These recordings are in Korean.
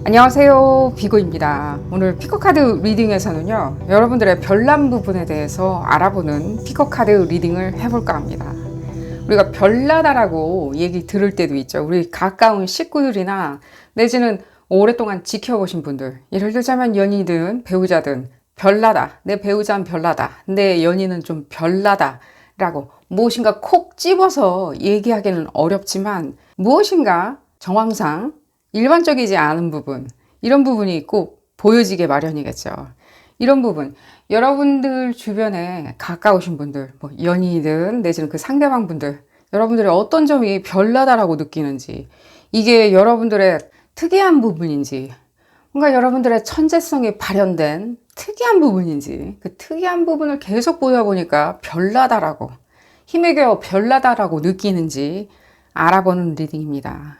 안녕하세요, 비고입니다. 오늘 피커카드 리딩에서는요, 여러분들의 별난 부분에 대해서 알아보는 피커카드 리딩을 해볼까 합니다. 우리가 별나다라고 얘기 들을 때도 있죠. 우리 가까운 식구들이나 내지는 오랫동안 지켜보신 분들, 예를 들자면 연인이든 배우자든 별나다, 내 배우자는 별나다, 내 연인은 좀 별나다 라고 무엇인가 콕 집어서 얘기하기는 어렵지만 무엇인가 정황상 일반적이지 않은 부분, 이런 부분이 꼭 보여지게 마련이겠죠. 이런 부분, 여러분들 주변에 가까우신 분들, 뭐 연인이든 내지는 그 상대방 분들, 여러분들의 어떤 점이 별나다라고 느끼는지, 이게 여러분들의 특이한 부분인지, 뭔가 여러분들의 천재성이 발현된 특이한 부분인지, 그 특이한 부분을 계속 보다 보니까 별나다라고, 힘에 겨워 별나다라고 느끼는지 알아보는 리딩입니다.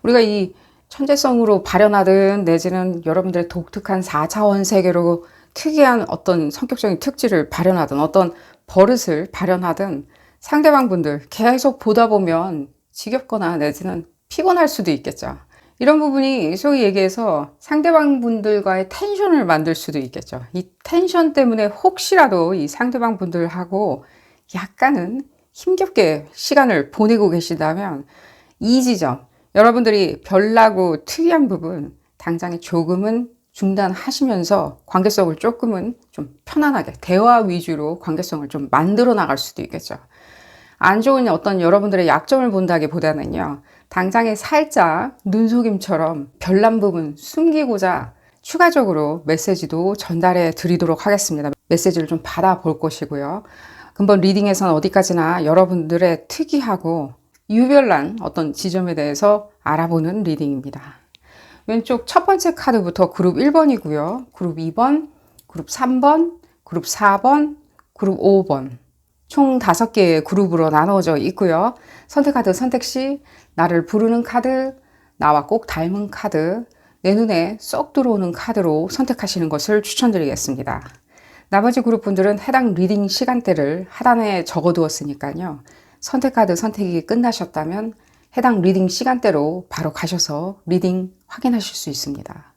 우리가 이 천재성으로 발현하든 내지는 여러분들의 독특한 4차원 세계로 특이한 어떤 성격적인 특질을 발현하든 어떤 버릇을 발현하든 상대방 분들 계속 보다 보면 지겹거나 내지는 피곤할 수도 있겠죠. 이런 부분이 소위 얘기해서 상대방 분들과의 텐션을 만들 수도 있겠죠. 이 텐션 때문에 혹시라도 이 상대방 분들하고 약간은 힘겹게 시간을 보내고 계시다면 이 지점, 여러분들이 별나고 특이한 부분 당장에 조금은 중단하시면서 관계성을 조금은 좀 편안하게 대화 위주로 관계성을 좀 만들어 나갈 수도 있겠죠. 안 좋은 어떤 여러분들의 약점을 본다기보다는요, 당장에 살짝 눈속임처럼 별난 부분 숨기고자 추가적으로 메시지도 전달해 드리도록 하겠습니다. 메시지를 좀 받아볼 것이고요. 근본 리딩에서는 어디까지나 여러분들의 특이하고 유별난 어떤 지점에 대해서 알아보는 리딩입니다. 왼쪽 첫 번째 카드부터 그룹 1번이고요. 그룹 2번, 그룹 3번, 그룹 4번, 그룹 5번. 총 5개의 그룹으로 나누어져 있고요. 선택카드 선택 시 나를 부르는 카드, 나와 꼭 닮은 카드, 내 눈에 쏙 들어오는 카드로 선택하시는 것을 추천드리겠습니다. 나머지 그룹 분들은 해당 리딩 시간대를 하단에 적어두었으니까요. 선택카드 선택이 끝나셨다면 해당 리딩 시간대로 바로 가셔서 리딩 확인하실 수 있습니다.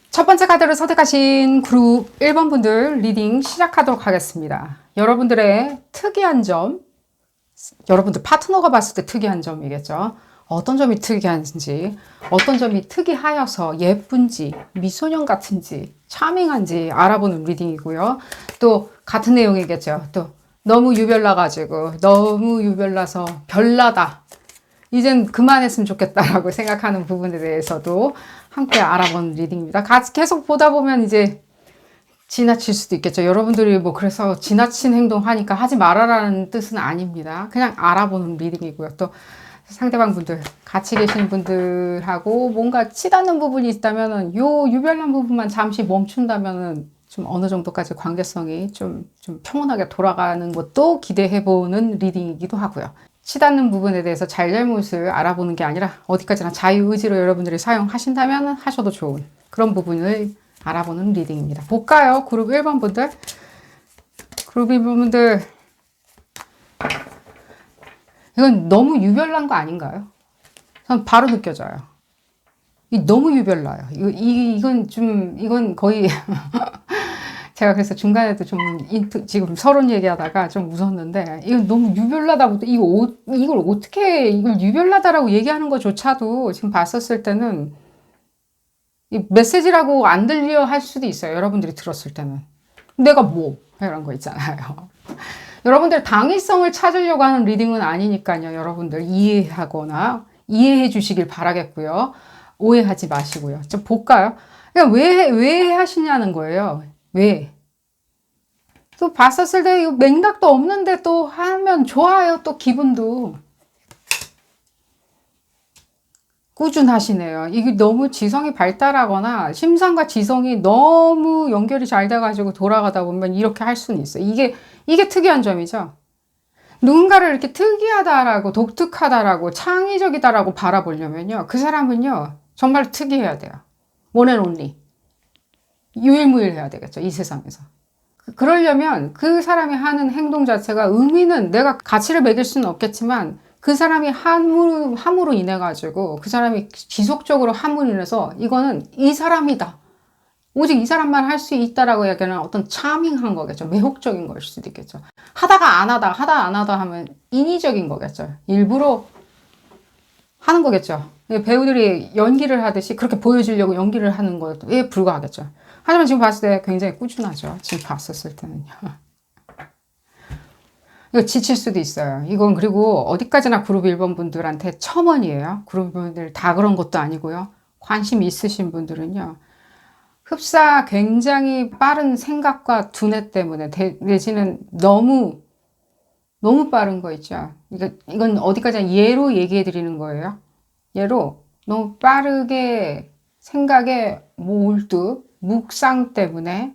첫 번째 카드를 선택하신 그룹 1번 분들 리딩 시작하도록 하겠습니다. 여러분들의 특이한 점, 여러분들 파트너가 봤을 때 특이한 점이겠죠. 어떤 점이 특이한지, 어떤 점이 특이하여서 예쁜지, 미소년 같은지, 차밍한지 알아보는 리딩이고요. 또 같은 내용이겠죠. 또 너무 유별나가지고 너무 유별나서 별나다. 이젠 그만했으면 좋겠다라고 생각하는 부분에 대해서도 함께 알아보는 리딩입니다. 계속 보다 보면 이제 지나칠 수도 있겠죠. 여러분들이 뭐 그래서 지나친 행동 하니까 하지 말아라는 뜻은 아닙니다. 그냥 알아보는 리딩이고요. 또 상대방 분들, 같이 계신 분들하고 뭔가 치닫는 부분이 있다면은 요 유별난 부분만 잠시 멈춘다면은 좀 어느 정도까지 관계성이 좀 평온하게 돌아가는 것도 기대해보는 리딩이기도 하고요. 치닫는 부분에 대해서 잘잘못을 알아보는 게 아니라 어디까지나 자유의지로 여러분들이 사용하신다면 하셔도 좋은 그런 부분을 알아보는 리딩입니다. 볼까요? 그룹 1번 분들. 그룹 1번 분들. 이건 너무 유별난 거 아닌가요? 전 바로 느껴져요. 너무 유별나요. 이건 거의 제가 그래서 중간에도 지금 서론 얘기하다가 좀 웃었는데, 이건 너무 유별나다고, 이걸 유별나다라고 얘기하는 것조차도 지금 봤었을 때는 이 메시지라고 안 들려 할 수도 있어요. 여러분들이 들었을 때는. 내가 뭐, 이런 거 있잖아요. 여러분들 당위성을 찾으려고 하는 리딩은 아니니까요. 여러분들 이해하거나 이해해 주시길 바라겠고요. 오해하지 마시고요. 좀 볼까요? 그냥 왜 하시냐는 거예요. 왜? 또 봤었을 때 맥락도 없는데 또 하면 좋아요. 또 기분도. 꾸준하시네요. 이게 너무 지성이 발달하거나 심성과 지성이 너무 연결이 잘 돼가지고 돌아가다 보면 이렇게 할 수는 있어요. 이게 특이한 점이죠. 누군가를 이렇게 특이하다라고, 독특하다라고, 창의적이다라고 바라보려면요. 그 사람은요, 정말 특이해야 돼요. one and only. 유일무이해야 되겠죠. 이 세상에서. 그러려면 그 사람이 하는 행동 자체가 의미는 내가 가치를 매길 수는 없겠지만 그 사람이 함으로 인해 가지고 그 사람이 지속적으로 함으로 인해서 이거는 이 사람이다. 오직 이 사람만 할 수 있다라고 얘기하는 어떤 차밍한 거겠죠. 매혹적인 걸 수도 있겠죠. 하다가 안 하다, 하다 안 하다 하면 인위적인 거겠죠. 일부러 하는 거겠죠. 배우들이 연기를 하듯이 그렇게 보여주려고 연기를 하는 것에 불과하겠죠. 하지만 지금 봤을 때 굉장히 꾸준하죠. 지금 봤었을 때는요. 이거 지칠 수도 있어요. 이건 그리고 어디까지나 그룹 1번 분들한테 첨언이에요. 그룹 분들 다 그런 것도 아니고요. 관심 있으신 분들은요. 흡사 굉장히 빠른 생각과 두뇌 때문에 내지는 너무 빠른 거 있죠. 이건 어디까지나 예로 얘기해 드리는 거예요. 예로 너무 빠르게 생각에 몰두 묵상 때문에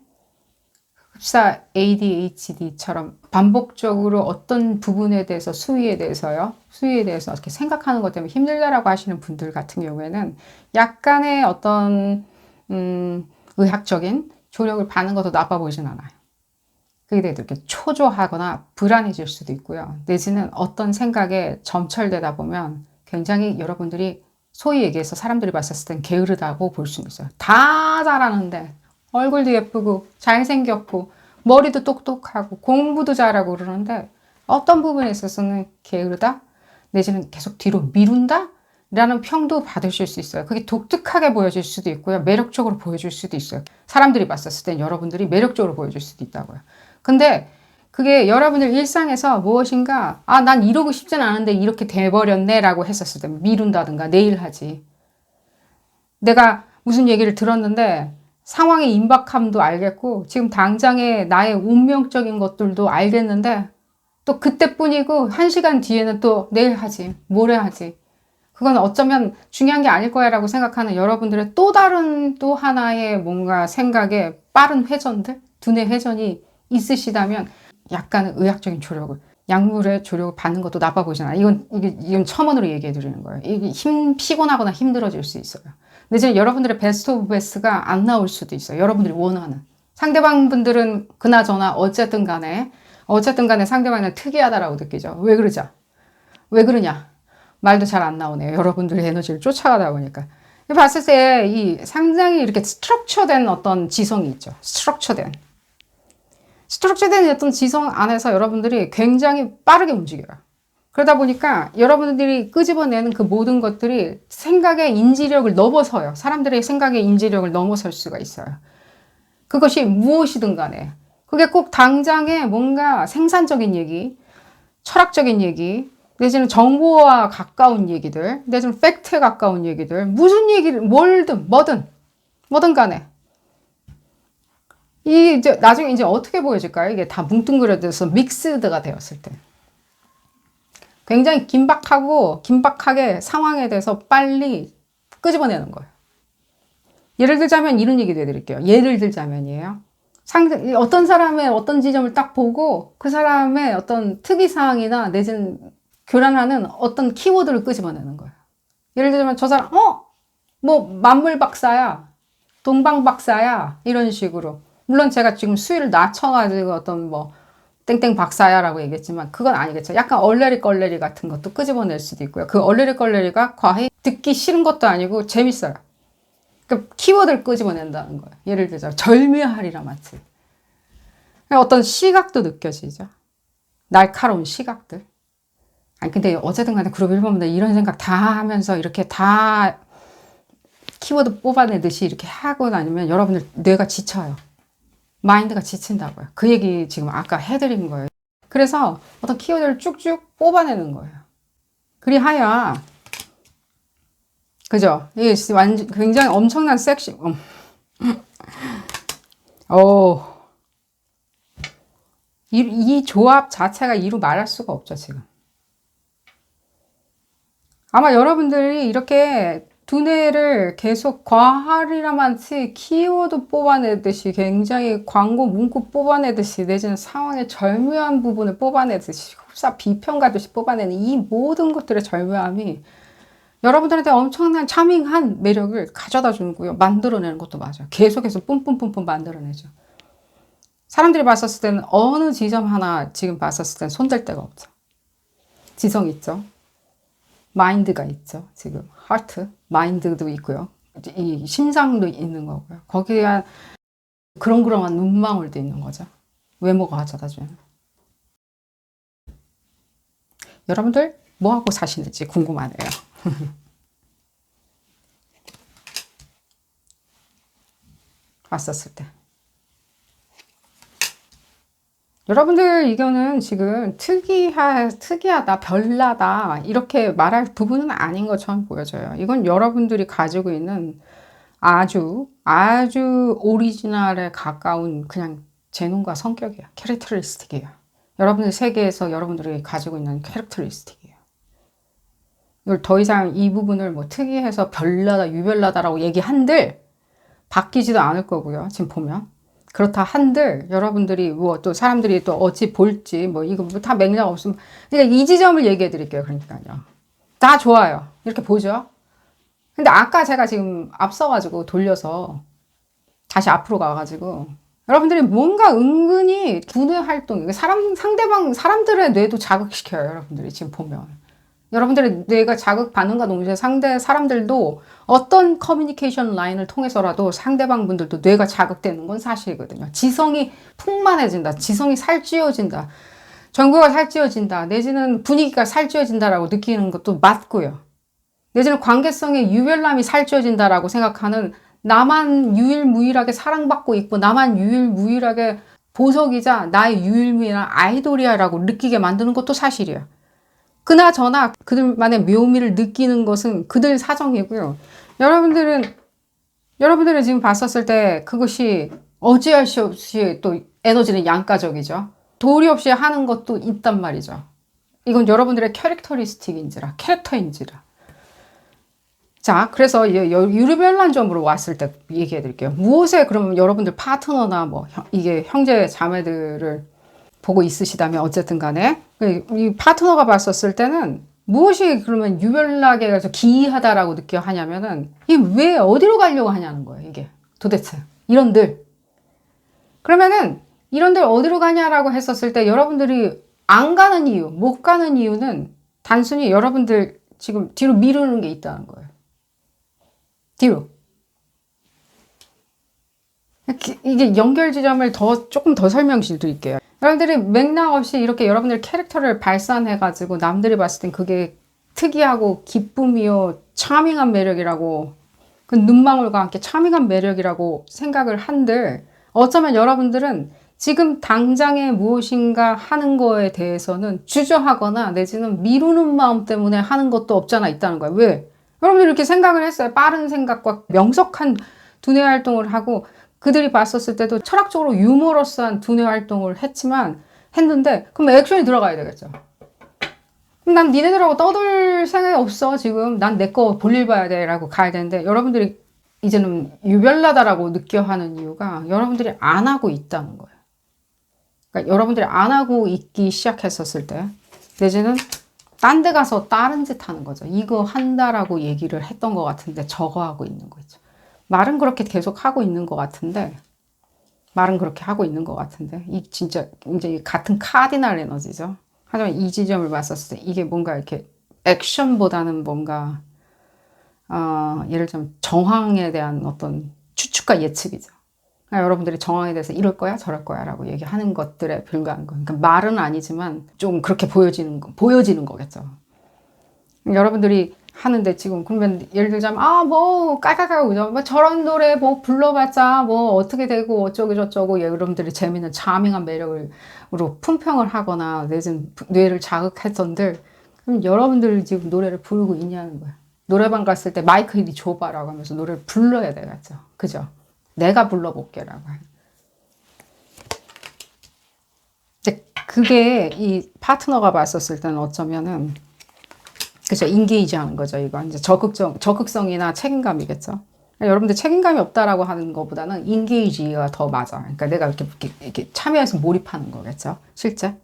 흡사 ADHD처럼 반복적으로 어떤 부분에 대해서 수위에 대해서 이렇게 생각하는 것 때문에 힘들다라고 하시는 분들 같은 경우에는 약간의 어떤 의학적인 조력을 받는 것도 나빠 보이진 않아요. 그게 되게 이렇게 초조하거나 불안해질 수도 있고요. 내지는 어떤 생각에 점철되다 보면 굉장히 여러분들이 소위 얘기해서 사람들이 봤을 땐 게으르다고 볼 수 있어요. 다 잘하는데 얼굴도 예쁘고 잘생겼고 머리도 똑똑하고 공부도 잘하고 그러는데 어떤 부분에 있어서는 게으르다? 내지는 계속 뒤로 미룬다? 라는 평도 받으실 수 있어요. 그게 독특하게 보여질 수도 있고요. 매력적으로 보여질 수도 있어요. 사람들이 봤었을 땐 여러분들이 매력적으로 보여질 수도 있다고요. 근데 그게 여러분들 일상에서 무엇인가 난 이러고 싶진 않은데 이렇게 돼버렸네 라고 했었을 때 미룬다든가 내일 하지. 내가 무슨 얘기를 들었는데 상황의 임박함도 알겠고 지금 당장의 나의 운명적인 것들도 알겠는데 또 그때뿐이고 1시간 뒤에는 또 내일 하지. 모레 하지. 그건 어쩌면 중요한 게 아닐 거야 라고 생각하는 여러분들의 또 다른 또 하나의 뭔가 생각의 빠른 회전들, 두뇌 회전이 있으시다면 약간의 의학적인 조력을, 약물의 조력을 받는 것도 나빠 보이잖아요. 이건 첨언으로 얘기해 드리는 거예요. 이게 피곤하거나 힘들어질 수 있어요. 근데 이제 여러분들의 베스트 오브 베스트가 안 나올 수도 있어요. 여러분들이 원하는. 상대방 분들은 그나저나 어쨌든 간에 상대방은 특이하다라고 느끼죠. 왜 그러죠? 왜 그러냐? 말도 잘 안 나오네요. 여러분들의 에너지를 쫓아가다 보니까. 봤을 때 이 상당히 이렇게 스트럭처된 어떤 지성이 있죠. 스트럭처된 어떤 지성 안에서 여러분들이 굉장히 빠르게 움직여요. 그러다 보니까 여러분들이 끄집어내는 그 모든 것들이 생각의 인지력을 넘어서요. 사람들의 생각의 인지력을 넘어설 수가 있어요. 그것이 무엇이든 간에. 그게 꼭 당장의 뭔가 생산적인 얘기, 철학적인 얘기, 내지는 정보와 가까운 얘기들, 내지는 팩트에 가까운 얘기들, 무슨 얘기를, 뭐든 간에. 이제 나중에 이제 어떻게 보여질까요? 이게 다 뭉뚱그려져서 믹스드가 되었을 때. 굉장히 긴박하게 상황에 대해서 빨리 끄집어내는 거예요. 예를 들자면 이런 얘기도 해드릴게요. 예를 들자면이에요. 어떤 사람의 어떤 지점을 딱 보고 그 사람의 어떤 특이사항이나 내지는 교란하는 어떤 키워드를 끄집어내는 거예요. 예를 들자면 저 사람, 만물 박사야, 동방 박사야, 이런 식으로. 물론 제가 지금 수위를 낮춰가지고 어떤 땡땡 박사야라고 얘기했지만 그건 아니겠죠. 약간 얼레리 같은 것도 끄집어낼 수도 있고요. 그 얼레리가 과히 듣기 싫은 것도 아니고 재밌어요. 그 키워드를 끄집어낸다는 거예요. 예를 들자 절묘하리라 마치. 어떤 시각도 느껴지죠. 날카로운 시각들. 아니 근데 어쨌든 간에 그룹 1번분들 이런 생각 다 하면서 이렇게 다 키워드 뽑아내듯이 이렇게 하고 다니면 여러분들 뇌가 지쳐요. 마인드가 지친다고요. 그 얘기 지금 아까 해드린 거예요. 그래서 어떤 키워드를 쭉쭉 뽑아내는 거예요. 그리하여 그죠? 이게 굉장히 엄청난 이 조합 자체가 이루 말할 수가 없죠, 지금. 아마 여러분들이 이렇게 두뇌를 계속 과학이라만치 키워드 뽑아내듯이 굉장히 광고 문구 뽑아내듯이 내지는 상황의 절묘한 부분을 뽑아내듯이 흡사 비평가듯이 뽑아내는 이 모든 것들의 절묘함이 여러분들한테 엄청난 차밍한 매력을 가져다 주고요. 만들어내는 것도 맞아요. 계속해서 뿜뿜뿜뿜 만들어내죠. 사람들이 봤었을 때는 어느 지점 하나 지금 봤었을 때는 손댈 데가 없죠. 지성 있죠. 마인드가 있죠. 지금 하트, 마인드도 있고요. 이 심장도 있는 거고요. 거기에 그렁그렁한 눈망울도 있는 거죠. 외모가 갖다주는. 여러분들 뭐 하고 사시는지 궁금하네요. 왔었을 때. 여러분들 이거는 지금 특이하다, 별나다 이렇게 말할 부분은 아닌 것처럼 보여져요. 이건 여러분들이 가지고 있는 아주 오리지널에 가까운 그냥 재능과 성격이야. 캐릭터리스틱이에요. 여러분들 세계에서 여러분들이 가지고 있는 캐릭터리스틱이에요. 이걸 더 이상 이 부분을 뭐 특이해서 별나다, 유별나다라고 얘기한들 바뀌지도 않을 거고요. 지금 보면. 그렇다 한들 여러분들이 뭐 또 사람들이 또 어찌 볼지 뭐 이거 뭐 다 맥락 없으면 그러니까 이 지점을 얘기해 드릴게요. 그러니까요. 다 좋아요. 이렇게 보죠. 근데 아까 제가 지금 앞서가지고 돌려서 다시 앞으로 가가지고 여러분들이 뭔가 은근히 두뇌 활동, 사람들의 뇌도 자극시켜요. 여러분들이 지금 보면. 여러분들의 뇌가 자극받는가 동시에 상대 사람들도 어떤 커뮤니케이션 라인을 통해서라도 상대방 분들도 뇌가 자극되는 건 사실이거든요. 지성이 풍만해진다. 지성이 살찌워진다. 전구가 살찌워진다. 내지는 분위기가 살찌워진다라고 느끼는 것도 맞고요. 내지는 관계성의 유별남이 살찌워진다라고 생각하는 나만 유일무이하게 사랑받고 있고 나만 유일무이하게 보석이자 나의 유일무이한 아이돌이야라고 느끼게 만드는 것도 사실이에요. 그나저나 그들만의 묘미를 느끼는 것은 그들 사정이고요. 여러분들은 지금 봤었을 때 그것이 어찌할 수 없이 또 에너지는 양가적이죠. 도리 없이 하는 것도 있단 말이죠. 이건 여러분들의 캐릭터리스틱인지라, 캐릭터인지라. 자, 그래서 유르별난 점으로 왔을 때 얘기해 드릴게요. 무엇에 그러면 여러분들 파트너나 뭐 이게 형제 자매들을 보고 있으시다면 어쨌든 간에 이 파트너가 봤었을 때는 무엇이 그러면 유별나게 해서 기이하다라고 느껴 하냐면은 이게 왜 어디로 가려고 하냐는 거예요. 이게 도대체 이런들 그러면은 이런들 어디로 가냐라고 했었을 때 여러분들이 안 가는 이유, 못 가는 이유는 단순히 여러분들 지금 뒤로 미루는 게 있다는 거예요. 뒤로. 이게 연결 지점을 조금 더 설명드릴게요. 여러분들이 맥락 없이 이렇게 여러분들 캐릭터를 발산해가지고 남들이 봤을 땐 그게 특이하고 기쁨이요, 차밍한 매력이라고, 그 눈망울과 함께 차밍한 매력이라고 생각을 한들, 어쩌면 여러분들은 지금 당장에 무엇인가 하는 거에 대해서는 주저하거나 내지는 미루는 마음 때문에 하는 것도 없잖아 있다는 거야. 왜? 여러분들 이렇게 생각을 했어요. 빠른 생각과 명석한 두뇌 활동을 하고 그들이 봤었을 때도 철학적으로 유머러스한 두뇌 활동을 했는데 그럼 액션이 들어가야 되겠죠. 그럼 난 니네들하고 떠들 생각이 없어. 지금 난 내 거 볼일 봐야 돼 라고 가야 되는데 여러분들이 이제는 유별나다라고 느껴 하는 이유가 여러분들이 안 하고 있다는 거예요. 그러니까 여러분들이 안 하고 있기 시작했었을 때 내지는 딴 데 가서 다른 짓 하는 거죠. 이거 한다라고 얘기를 했던 것 같은데 저거 하고 있는 거 있죠. 말은 그렇게 계속 하고 있는 것 같은데 이 진짜 이제 같은 카디널 에너지죠. 하지만 이 지점을 봤었을 때 이게 뭔가 이렇게 액션보다는 뭔가 예를 들면 정황에 대한 어떤 추측과 예측이죠. 그러니까 여러분들이 정황에 대해서 이럴 거야 저럴 거야 라고 얘기하는 것들에 불과한 거. 그러니까 말은 아니지만 좀 그렇게 보여지는 거겠죠. 여러분들이 하는데 지금 그러면 예를 들자면 뭐 깔깔깔 그죠? 뭐 저런 노래 뭐 불러봤자 뭐 어떻게 되고 어쩌고 저쩌고 여러분들이 재밌는 차밍한 매력으로 품평을 하거나 내지는 뇌를 자극했던들 그럼 여러분들이 지금 노래를 부르고 있냐는 거야. 노래방 갔을 때 마이크 이리 줘봐라고 하면서 노래를 불러야 되겠죠. 그죠? 내가 불러볼게라고. 이제 그게 이 파트너가 봤었을 때는 어쩌면은 그죠. 인게이지 하는 거죠. 이거 이제 적극성이나 책임감이겠죠. 여러분들 책임감이 없다라고 하는 것보다는 인게이지가 더 맞아. 그러니까 내가 이렇게 참여해서 몰입하는 거겠죠. 실제.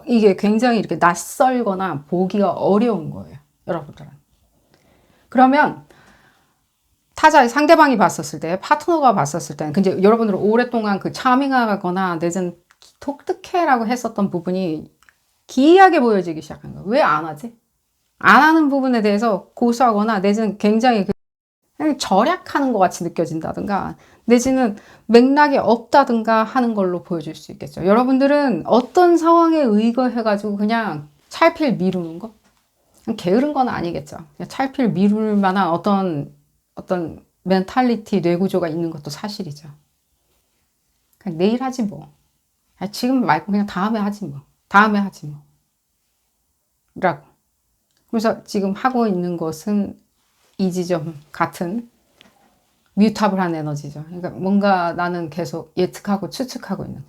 이게 굉장히 이렇게 낯설거나 보기가 어려운 거예요. 여러분들은. 그러면 상대방이 봤었을 때, 파트너가 봤었을 때는, 근데 여러분들은 오랫동안 그 차밍하거나 내지는 독특해라고 했었던 부분이 기이하게 보여지기 시작한 거예요. 왜 안 하지? 안 하는 부분에 대해서 고수하거나 내지는 굉장히 그냥 절약하는 것 같이 느껴진다든가 내지는 맥락이 없다든가 하는 걸로 보여줄 수 있겠죠. 여러분들은 어떤 상황에 의거해가지고 그냥 찰필 미루는 거? 게으른 건 아니겠죠. 그냥 찰필 미룰 만한 어떤 멘탈리티, 뇌구조가 있는 것도 사실이죠. 그냥 내일 하지 뭐. 지금 말고 그냥 다음에 하지 뭐. 다음에 하지 뭐. 라고. 그래서 지금 하고 있는 것은 이 지점 같은 뮤탑을 한 에너지죠. 그러니까 뭔가 나는 계속 예측하고 추측하고 있는 거.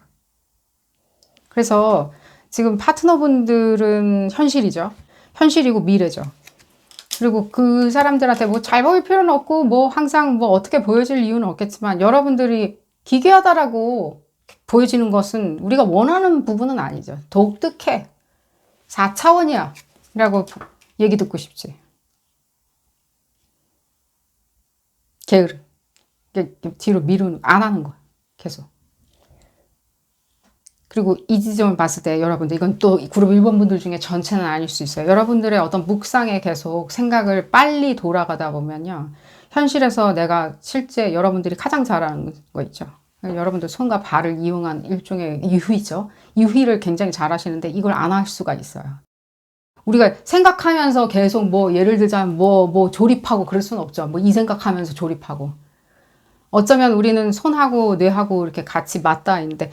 그래서 지금 파트너분들은 현실이죠. 현실이고 미래죠. 그리고 그 사람들한테 뭐 잘 보일 필요는 없고 뭐 항상 뭐 어떻게 보여질 이유는 없겠지만 여러분들이 기괴하다라고 보여지는 것은 우리가 원하는 부분은 아니죠. 독특해. 4차원이야. 라고 얘기 듣고 싶지. 게으름. 뒤로 미루는, 안 하는 거야. 계속. 그리고 이 지점을 봤을 때 여러분들, 이건 또 그룹 1번 분들 중에 전체는 아닐 수 있어요. 여러분들의 어떤 묵상에 계속 생각을 빨리 돌아가다 보면요. 현실에서 내가 실제 여러분들이 가장 잘하는 거 있죠. 여러분들 손과 발을 이용한 일종의 유희죠. 유희를 굉장히 잘 하시는데 이걸 안 할 수가 있어요. 우리가 생각하면서 계속 뭐 예를 들자면 뭐 조립하고 그럴 수는 없죠. 뭐 이 생각하면서 조립하고. 어쩌면 우리는 손하고 뇌하고 이렇게 같이 맞닿아 있는데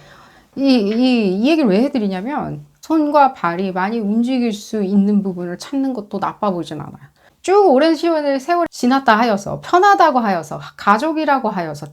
이 얘기를 왜 해드리냐면 손과 발이 많이 움직일 수 있는 부분을 찾는 것도 나빠 보이진 않아요. 쭉 오랜 세월이 지났다 하여서 편하다고 하여서 가족이라고 하여서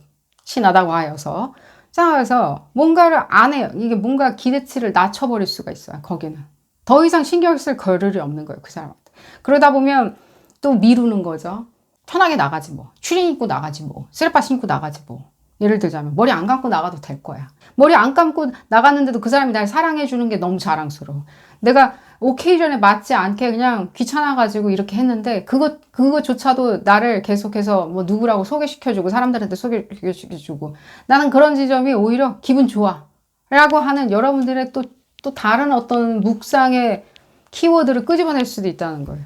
친하다고 하여서 자 그래서 뭔가를 안 해요. 이게 뭔가 기대치를 낮춰버릴 수가 있어요. 거기는. 더 이상 신경 쓸 겨를이 없는 거예요. 그 사람한테. 그러다 보면 또 미루는 거죠. 편하게 나가지 뭐. 추리닝 입고 나가지 뭐. 쓰레빠 신고 나가지 뭐. 예를 들자면 머리 안 감고 나가도 될 거야. 머리 안 감고 나갔는데도 그 사람이 날 사랑해 주는 게 너무 자랑스러워. 내가 오케이전에 맞지 않게 그냥 귀찮아가지고 이렇게 했는데 그거조차도 나를 계속해서 뭐 누구라고 소개시켜주고 사람들한테 소개시켜주고 나는 그런 지점이 오히려 기분 좋아. 라고 하는 여러분들의 또 다른 어떤 묵상의 키워드를 끄집어낼 수도 있다는 거예요.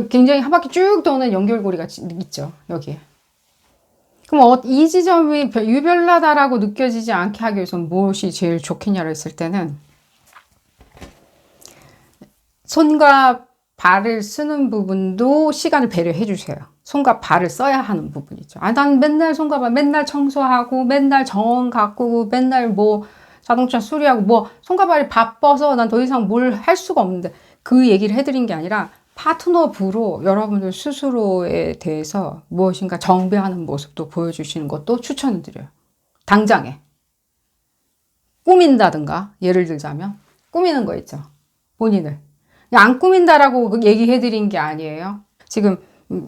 굉장히 한 바퀴 쭉 도는 연결고리가 있죠. 여기에. 그럼 이 지점이 유별나다라고 느껴지지 않게 하기 위해서는 무엇이 제일 좋겠냐를 했을 때는 손과 발을 쓰는 부분도 시간을 배려해 주세요. 손과 발을 써야 하는 부분이죠. 난 맨날 손과 발, 맨날 청소하고, 맨날 정원 가꾸고, 맨날 뭐 자동차 수리하고, 뭐 손과 발이 바빠서 난 더 이상 뭘 할 수가 없는데 그 얘기를 해드린 게 아니라 파트너부로 여러분들 스스로에 대해서 무엇인가 정배하는 모습도 보여주시는 것도 추천을 드려요. 당장에. 꾸민다든가, 예를 들자면, 꾸미는 거 있죠. 본인을. 안 꾸민다라고 얘기해드린 게 아니에요. 지금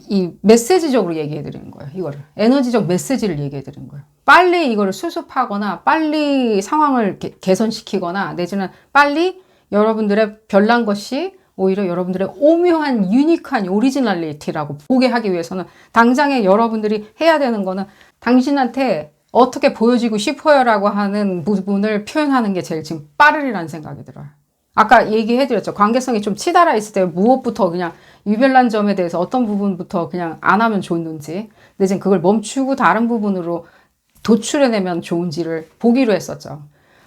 이 메시지적으로 얘기해드리는 거예요. 이거를. 에너지적 메시지를 얘기해드리는 거예요. 빨리 이거를 수습하거나, 빨리 상황을 개선시키거나, 내지는 빨리 여러분들의 별난 것이 오히려 여러분들의 오묘한 유니크한 오리지널리티라고 보게 하기 위해서는 당장에 여러분들이 해야 되는 거는 당신한테 어떻게 보여지고 싶어요 라고 하는 부분을 표현하는 게 제일 지금 빠르리라는 생각이 들어요. 아까 얘기해드렸죠. 관계성이 좀 치달아 있을 때 무엇부터 그냥 유별난 점에 대해서 어떤 부분부터 그냥 안 하면 좋는지 내지는 그걸 멈추고 다른 부분으로 도출해내면 좋은지를 보기로 했었죠.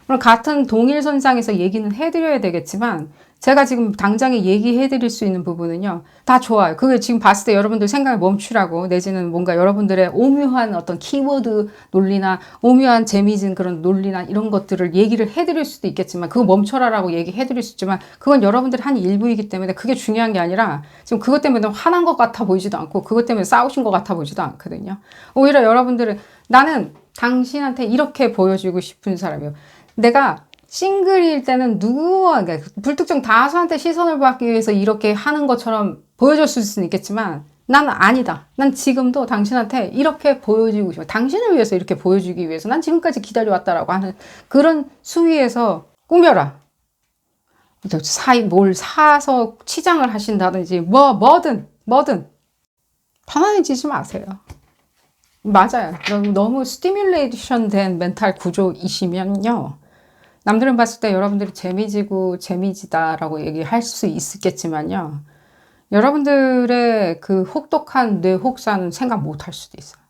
그럼 같은 동일선상에서 얘기는 해드려야 되겠지만 제가 지금 당장에 얘기해드릴 수 있는 부분은요. 다 좋아요. 그게 지금 봤을 때 여러분들 생각을 멈추라고 내지는 뭔가 여러분들의 오묘한 어떤 키워드 논리나 오묘한 재미진 그런 논리나 이런 것들을 얘기를 해드릴 수도 있겠지만 그거 멈춰라라고 얘기해드릴 수 있지만 그건 여러분들의 한 일부이기 때문에 그게 중요한 게 아니라 지금 그것 때문에 화난 것 같아 보이지도 않고 그것 때문에 싸우신 것 같아 보이지도 않거든요. 오히려 여러분들은 나는 당신한테 이렇게 보여주고 싶은 사람이에요. 내가 싱글일 때는 누구와 불특정 다수한테 시선을 받기 위해서 이렇게 하는 것처럼 보여줬을 수는 있겠지만 난 아니다. 난 지금도 당신한테 이렇게 보여주고 싶어. 당신을 위해서 이렇게 보여주기 위해서 난 지금까지 기다려왔다라고 하는 그런 수위에서 꾸며라. 뭘 사서 치장을 하신다든지 뭐든 편안해지지 마세요. 맞아요. 너무 스티뮬레이션 된 멘탈 구조이시면요. 남들은 봤을 때 여러분들이 재미지고 재미지다라고 얘기할 수 있겠지만요. 여러분들의 그 혹독한 뇌 혹사는 생각 못 할 수도 있어요.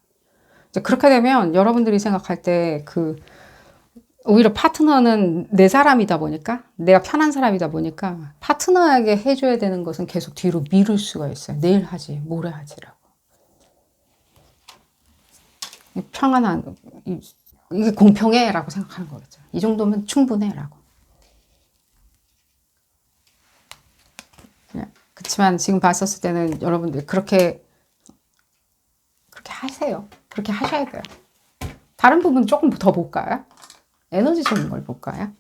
이제 그렇게 되면 여러분들이 생각할 때 오히려 파트너는 내 사람이다 보니까, 내가 편한 사람이다 보니까 파트너에게 해줘야 되는 것은 계속 뒤로 미룰 수가 있어요. 내일 하지, 모레 하지라고. 평안한, 이게 공평해 라고 생각하는 거겠죠. 이 정도면 충분해 라고. 그렇지만 지금 봤었을 때는 여러분들 그렇게 하세요. 그렇게 하셔야 돼요. 다른 부분 조금 더 볼까요? 에너지적인 걸 볼까요?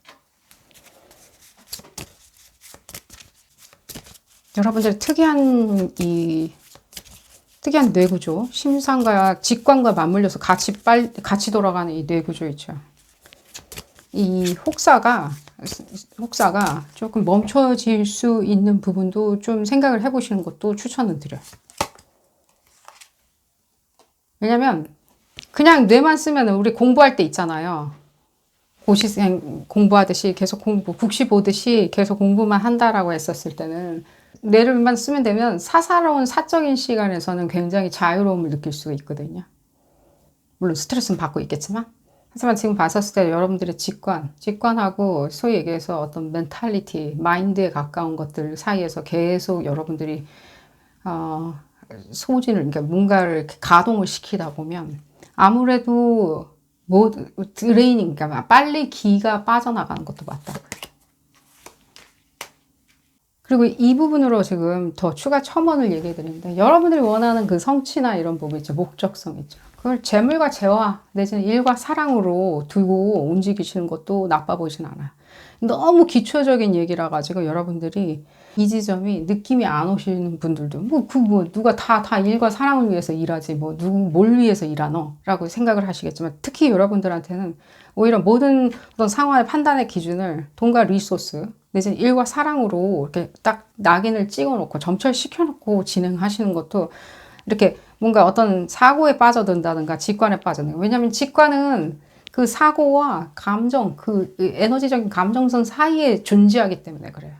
여러분들 특이한 뇌구조, 심상과 직관과 맞물려서 같이 돌아가는 이 뇌구조 있죠. 이 혹사가 조금 멈춰질 수 있는 부분도 좀 생각을 해보시는 것도 추천을 드려요. 왜냐면 그냥 뇌만 쓰면 우리 공부할 때 있잖아요. 고시생 공부하듯이 계속 국시 보듯이 계속 공부만 한다라고 했었을 때는 뇌를만 쓰면 되면 사사로운 사적인 시간에서는 굉장히 자유로움을 느낄 수가 있거든요. 물론 스트레스는 받고 있겠지만, 하지만 지금 봤었을 때 여러분들의 직관하고 소위 얘기해서 어떤 멘탈리티, 마인드에 가까운 것들 사이에서 계속 여러분들이 소진을, 그러니까 뭔가를 이렇게 가동을 시키다 보면 아무래도 드레이닝, 그러니까 빨리 기가 빠져나가는 것도 맞다고요. 그리고 이 부분으로 지금 더 추가 첨언을 얘기해 드립니다. 여러분들이 원하는 그 성취나 이런 부분 있죠. 목적성 있죠. 그걸 재물과 재화 내지는 일과 사랑으로 두고 움직이시는 것도 나빠 보이진 않아요. 너무 기초적인 얘기라 가지고 여러분들이 이 지점이 느낌이 안 오시는 분들도 누가 다 일과 사랑을 위해서 일하지 뭘 위해서 일하노? 라고 생각을 하시겠지만, 특히 여러분들한테는 오히려 모든 어떤 상황의 판단의 기준을 돈과 리소스 내지는 일과 사랑으로 이렇게 딱 낙인을 찍어 놓고 점철시켜 놓고 진행하시는 것도 이렇게 뭔가 어떤 사고에 빠져든다든가 직관에 빠져든가. 왜냐하면 직관은 그 사고와 감정, 그 에너지적인 감정선 사이에 존재하기 때문에 그래요.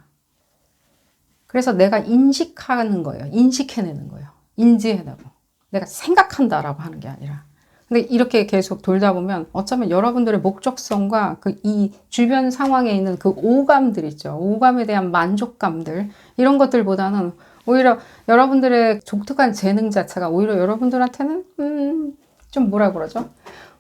그래서 내가 인식하는 거예요. 인식해내는 거예요. 인지해내고. 내가 생각한다라고 하는 게 아니라. 근데 이렇게 계속 돌다 보면 어쩌면 여러분들의 목적성과 이 주변 상황에 있는 그 오감들 있죠. 오감에 대한 만족감들, 이런 것들보다는 오히려 여러분들의 독특한 재능 자체가 오히려 여러분들한테는 좀 뭐라 그러죠?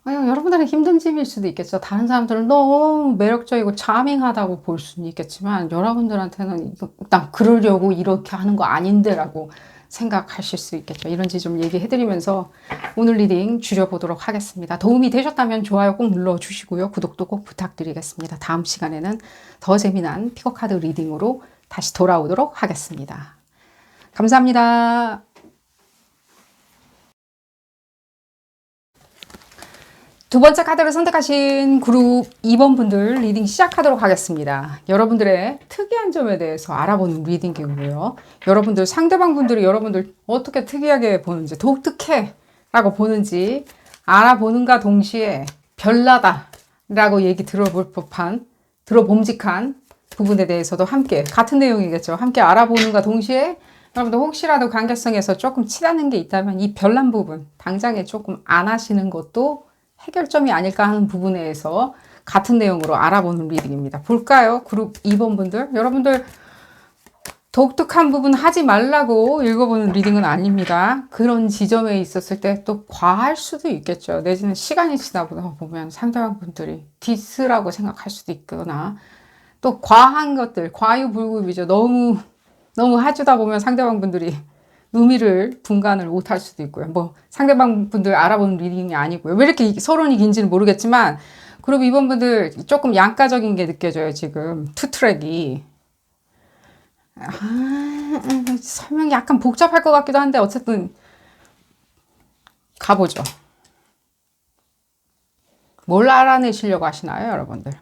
여러분들은 힘든 집일 수도 있겠죠. 다른 사람들은 너무 매력적이고 차밍하다고 볼 수는 있겠지만 여러분들한테는 난 그러려고 이렇게 하는 거 아닌데 라고 생각하실 수 있겠죠. 이런지 좀 얘기해드리면서 오늘 리딩 줄여보도록 하겠습니다. 도움이 되셨다면 좋아요 꼭 눌러주시고요. 구독도 꼭 부탁드리겠습니다. 다음 시간에는 더 재미난 피거카드 리딩으로 다시 돌아오도록 하겠습니다. 감사합니다. 두 번째 카드를 선택하신 그룹 2번 분들 리딩 시작하도록 하겠습니다. 여러분들의 특이한 점에 대해서 알아보는 리딩이고요. 여러분들 상대방 분들이 여러분들 어떻게 특이하게 보는지, 독특해 라고 보는지 알아보는가 동시에 별나다 라고 얘기 들어봄직한 부분에 대해서도 함께 같은 내용이겠죠. 함께 알아보는가 동시에 여러분들 혹시라도 관계성에서 조금 치닫는 게 있다면 이 별난 부분 당장에 조금 안 하시는 것도 해결점이 아닐까 하는 부분에서 같은 내용으로 알아보는 리딩입니다. 볼까요? 그룹 2번 분들. 여러분들 독특한 부분 하지 말라고 읽어보는 리딩은 아닙니다. 그런 지점에 있었을 때 또 과할 수도 있겠죠. 내지는 시간이 지나보다 보면 상대방 분들이 디스라고 생각할 수도 있거나 또 과한 것들, 과유불급이죠. 너무 해주다 보면 상대방 분들이 의미를 분간을 못할 수도 있고요. 상대방 분들 알아보는 리딩이 아니고요. 왜 이렇게 서론이 긴지는 모르겠지만 그룹 2번 분들 조금 양가적인 게 느껴져요. 지금 투 트랙이 설명이 약간 복잡할 것 같기도 한데 어쨌든 가보죠. 뭘 알아내시려고 하시나요, 여러분들?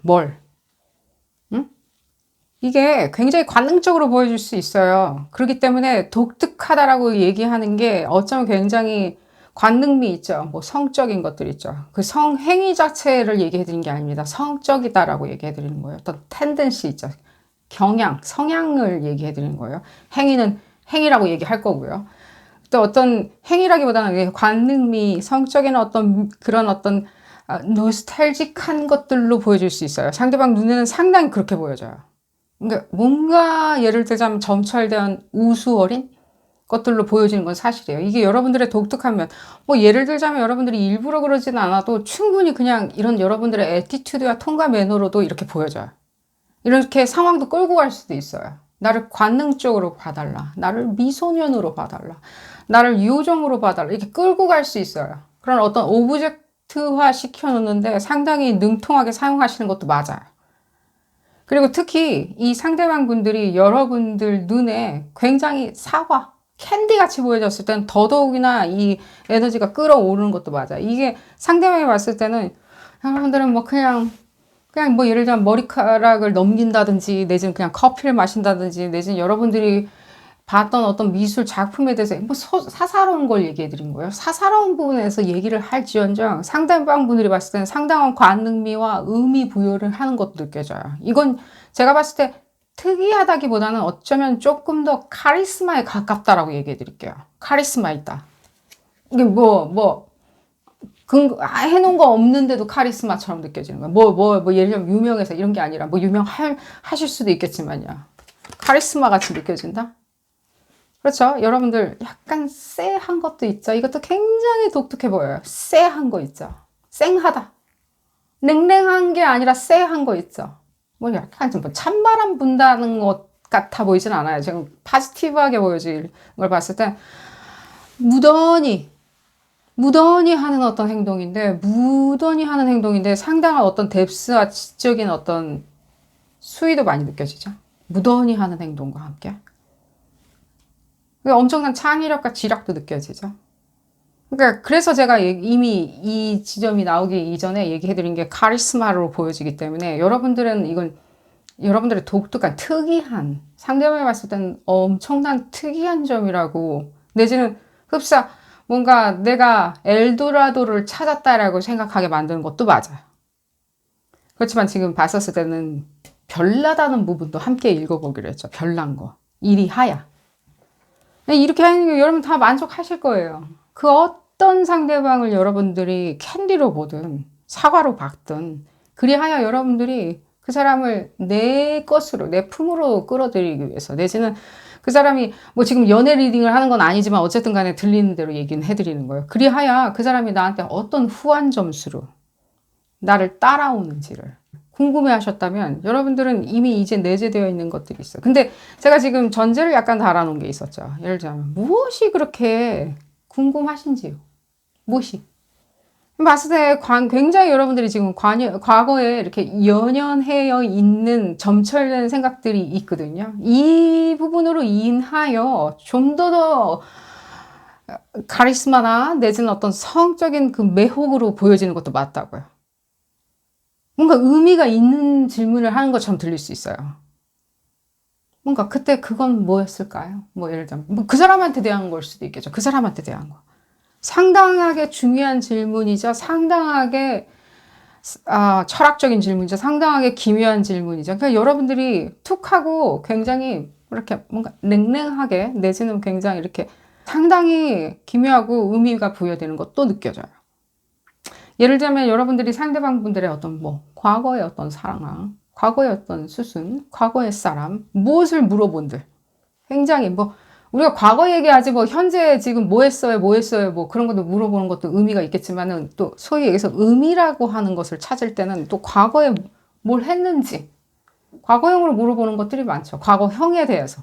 이게 굉장히 관능적으로 보여줄 수 있어요. 그렇기 때문에 독특하다라고 얘기하는 게 어쩌면 굉장히 관능미 있죠. 성적인 것들 있죠. 그 성행위 자체를 얘기해 드린 게 아닙니다. 성적이다라고 얘기해 드리는 거예요. 어떤 텐던시 있죠. 성향을 얘기해 드리는 거예요. 행위는 행위라고 얘기할 거고요. 또 어떤 행위라기보다는 관능미, 성적인 어떤 그런 어떤 노스탈직한 것들로 보여질 수 있어요. 상대방 눈에는 상당히 그렇게 보여져요. 그러니까 뭔가 예를 들자면 점철된 우수어린 것들로 보여지는 건 사실이에요. 이게 여러분들의 독특한 면. 뭐 예를 들자면 여러분들이 일부러 그러지는 않아도 충분히 그냥 이런 여러분들의 애티튜드와 톤과 매너로도 이렇게 보여져요. 이렇게 상황도 끌고 갈 수도 있어요. 나를 관능적으로 봐달라. 나를 미소년으로 봐달라. 나를 요정으로 봐달라. 이렇게 끌고 갈 수 있어요. 그런 어떤 오브젝트화 시켜놓는데 상당히 능통하게 사용하시는 것도 맞아요. 그리고 특히 이 상대방 분들이 여러분들 눈에 굉장히 사과, 캔디같이 보여졌을 때는 더더욱이나 이 에너지가 끌어오르는 것도 맞아요. 이게 상대방이 봤을 때는 여러분들은 뭐 그냥 뭐 예를 들면 머리카락을 넘긴다든지 내지는 그냥 커피를 마신다든지 내지는 여러분들이 봤던 어떤 미술 작품에 대해서 뭐 사사로운 걸 얘기해 드린 거예요. 사사로운 부분에서 얘기를 할지언정 상대방 분들이 봤을 때는 상당한 관능미와 의미 부여를 하는 것도 느껴져요. 이건 제가 봤을 때 특이하다기보다는 어쩌면 조금 더 카리스마에 가깝다라고 얘기해 드릴게요. 카리스마 있다. 이게 해놓은 거 없는데도 카리스마처럼 느껴지는 거야. 예를 들면 유명해서 이런 게 아니라 뭐 유명하실 수도 있겠지만요. 카리스마 같이 느껴진다? 그렇죠? 여러분들 약간 쎄한 것도 있죠. 이것도 굉장히 독특해 보여요. 쎄한 거 있죠. 쌩하다. 냉랭한 게 아니라 쎄한 거 있죠. 뭐 약간 좀 찬바람 분다는 것 같아 보이진 않아요. 지금 포지티브하게 보여질 걸 봤을 때 무던히 하는 어떤 행동인데 상당한 어떤 뎁스와 지적인 어떤 수위도 많이 느껴지죠. 무던히 하는 행동과 함께. 엄청난 창의력과 지략도 느껴지죠. 그러니까 그래서 제가 이미 이 지점이 나오기 이전에 얘기해드린 게 카리스마로 보여지기 때문에 이건 여러분들의 독특한 특이한 상대방이 봤을 때는 엄청난 특이한 점이라고 내지는 흡사 뭔가 내가 엘도라도를 찾았다라고 생각하게 만드는 것도 맞아요. 그렇지만 지금 봤었을 때는 별나다는 부분도 함께 읽어보기로 했죠. 별난 거. 이리하야. 이렇게 하는 게 여러분 다 만족하실 거예요. 그 어떤 상대방을 여러분들이 캔디로 보든 사과로 박든 그리하여 여러분들이 그 사람을 내 것으로 내 품으로 끌어들이기 위해서 내지는 그 사람이 뭐 지금 연애 리딩을 하는 건 아니지만 어쨌든 간에 들리는 대로 얘기는 해드리는 거예요. 그리하여 그 사람이 나한테 어떤 후한 점수로 나를 따라오는지를 궁금해 하셨다면 여러분들은 이미 이제 내재되어 있는 것들이 있어요. 근데 제가 지금 전제를 약간 달아놓은 게 있었죠. 예를 들자면 무엇이 그렇게 궁금하신지요? 무엇이? 봤을 때 굉장히 여러분들이 지금 과거에 이렇게 연연해 있는 점철된 생각들이 있거든요. 이 부분으로 인하여 좀 더 카리스마나 내지는 어떤 성적인 그 매혹으로 보여지는 것도 맞다고요. 뭔가 의미가 있는 질문을 하는 것처럼 들릴 수 있어요. 뭔가 그때 그건 뭐였을까요? 뭐 예를 들면 뭐 그 사람한테 대한 걸 수도 있겠죠. 그 사람한테 대한 거. 상당하게 중요한 질문이죠. 상당하게 철학적인 질문이죠. 상당하게 기묘한 질문이죠. 그러니까 여러분들이 툭 하고 굉장히 이렇게 뭔가 냉랭하게 내지는 굉장히 이렇게 상당히 기묘하고 의미가 부여되는 것도 느껴져요. 예를 들면 여러분들이 상대방 분들의 어떤 과거의 어떤 사랑, 과거의 어떤 수순, 과거의 사람, 무엇을 물어본들. 굉장히 우리가 과거 얘기하지 현재 지금 뭐 했어요 뭐 그런 것도 물어보는 것도 의미가 있겠지만은 또 소위 여기서 의미라고 하는 것을 찾을 때는 또 과거에 뭘 했는지 과거형으로 물어보는 것들이 많죠. 과거형에 대해서.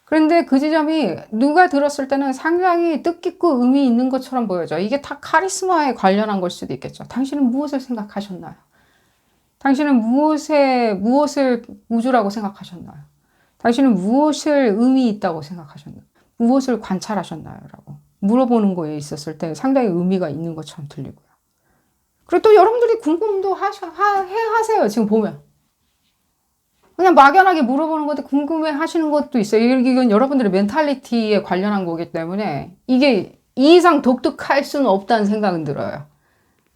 그런데 그 지점이 누가 들었을 때는 상당히 뜻깊고 의미 있는 것처럼 보여져요. 이게 다 카리스마에 관련한 걸 수도 있겠죠. 당신은 무엇을 생각하셨나요? 당신은 무엇을 우주라고 생각하셨나요? 당신은 무엇을 의미 있다고 생각하셨나요? 무엇을 관찰하셨나요? 라고 물어보는 거에 있었을 때 상당히 의미가 있는 것처럼 들리고요. 그리고 또 여러분들이 궁금도 하세요. 지금 보면. 그냥 막연하게 물어보는 건데 궁금해 하시는 것도 있어요. 이건 여러분들의 멘탈리티에 관련한 거기 때문에 이게 이 이상 독특할 수는 없다는 생각은 들어요.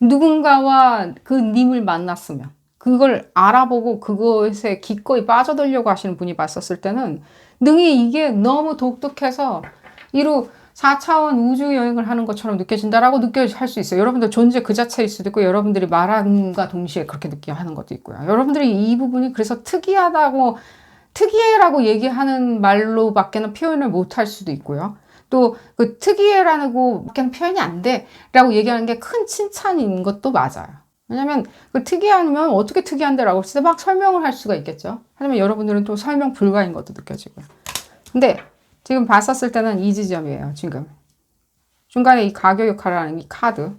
누군가와 그 님을 만났으면 그걸 알아보고 그것에 기꺼이 빠져들려고 하시는 분이 봤었을 때는 능히 이게 너무 독특해서 이루 4차원 우주 여행을 하는 것처럼 느껴진다라고 할 수 있어요. 여러분들 존재 그 자체일 수도 있고 여러분들이 말함과 동시에 그렇게 느껴하는 것도 있고요. 여러분들이 이 부분이 그래서 특이해라고 얘기하는 말로밖에는 표현을 못 할 수도 있고요. 또 그 특이해라고 밖에는 표현이 안 돼라고 얘기하는 게 큰 칭찬인 것도 맞아요. 왜냐면 그 특이하면 어떻게 특이한데라고 했을 때 막 설명을 할 수가 있겠죠. 하지만 여러분들은 또 설명 불가인 것도 느껴지고요. 근데 지금 봤었을 때는 이 지점이에요. 지금 중간에 이 가교 역할을 하는 이 카드.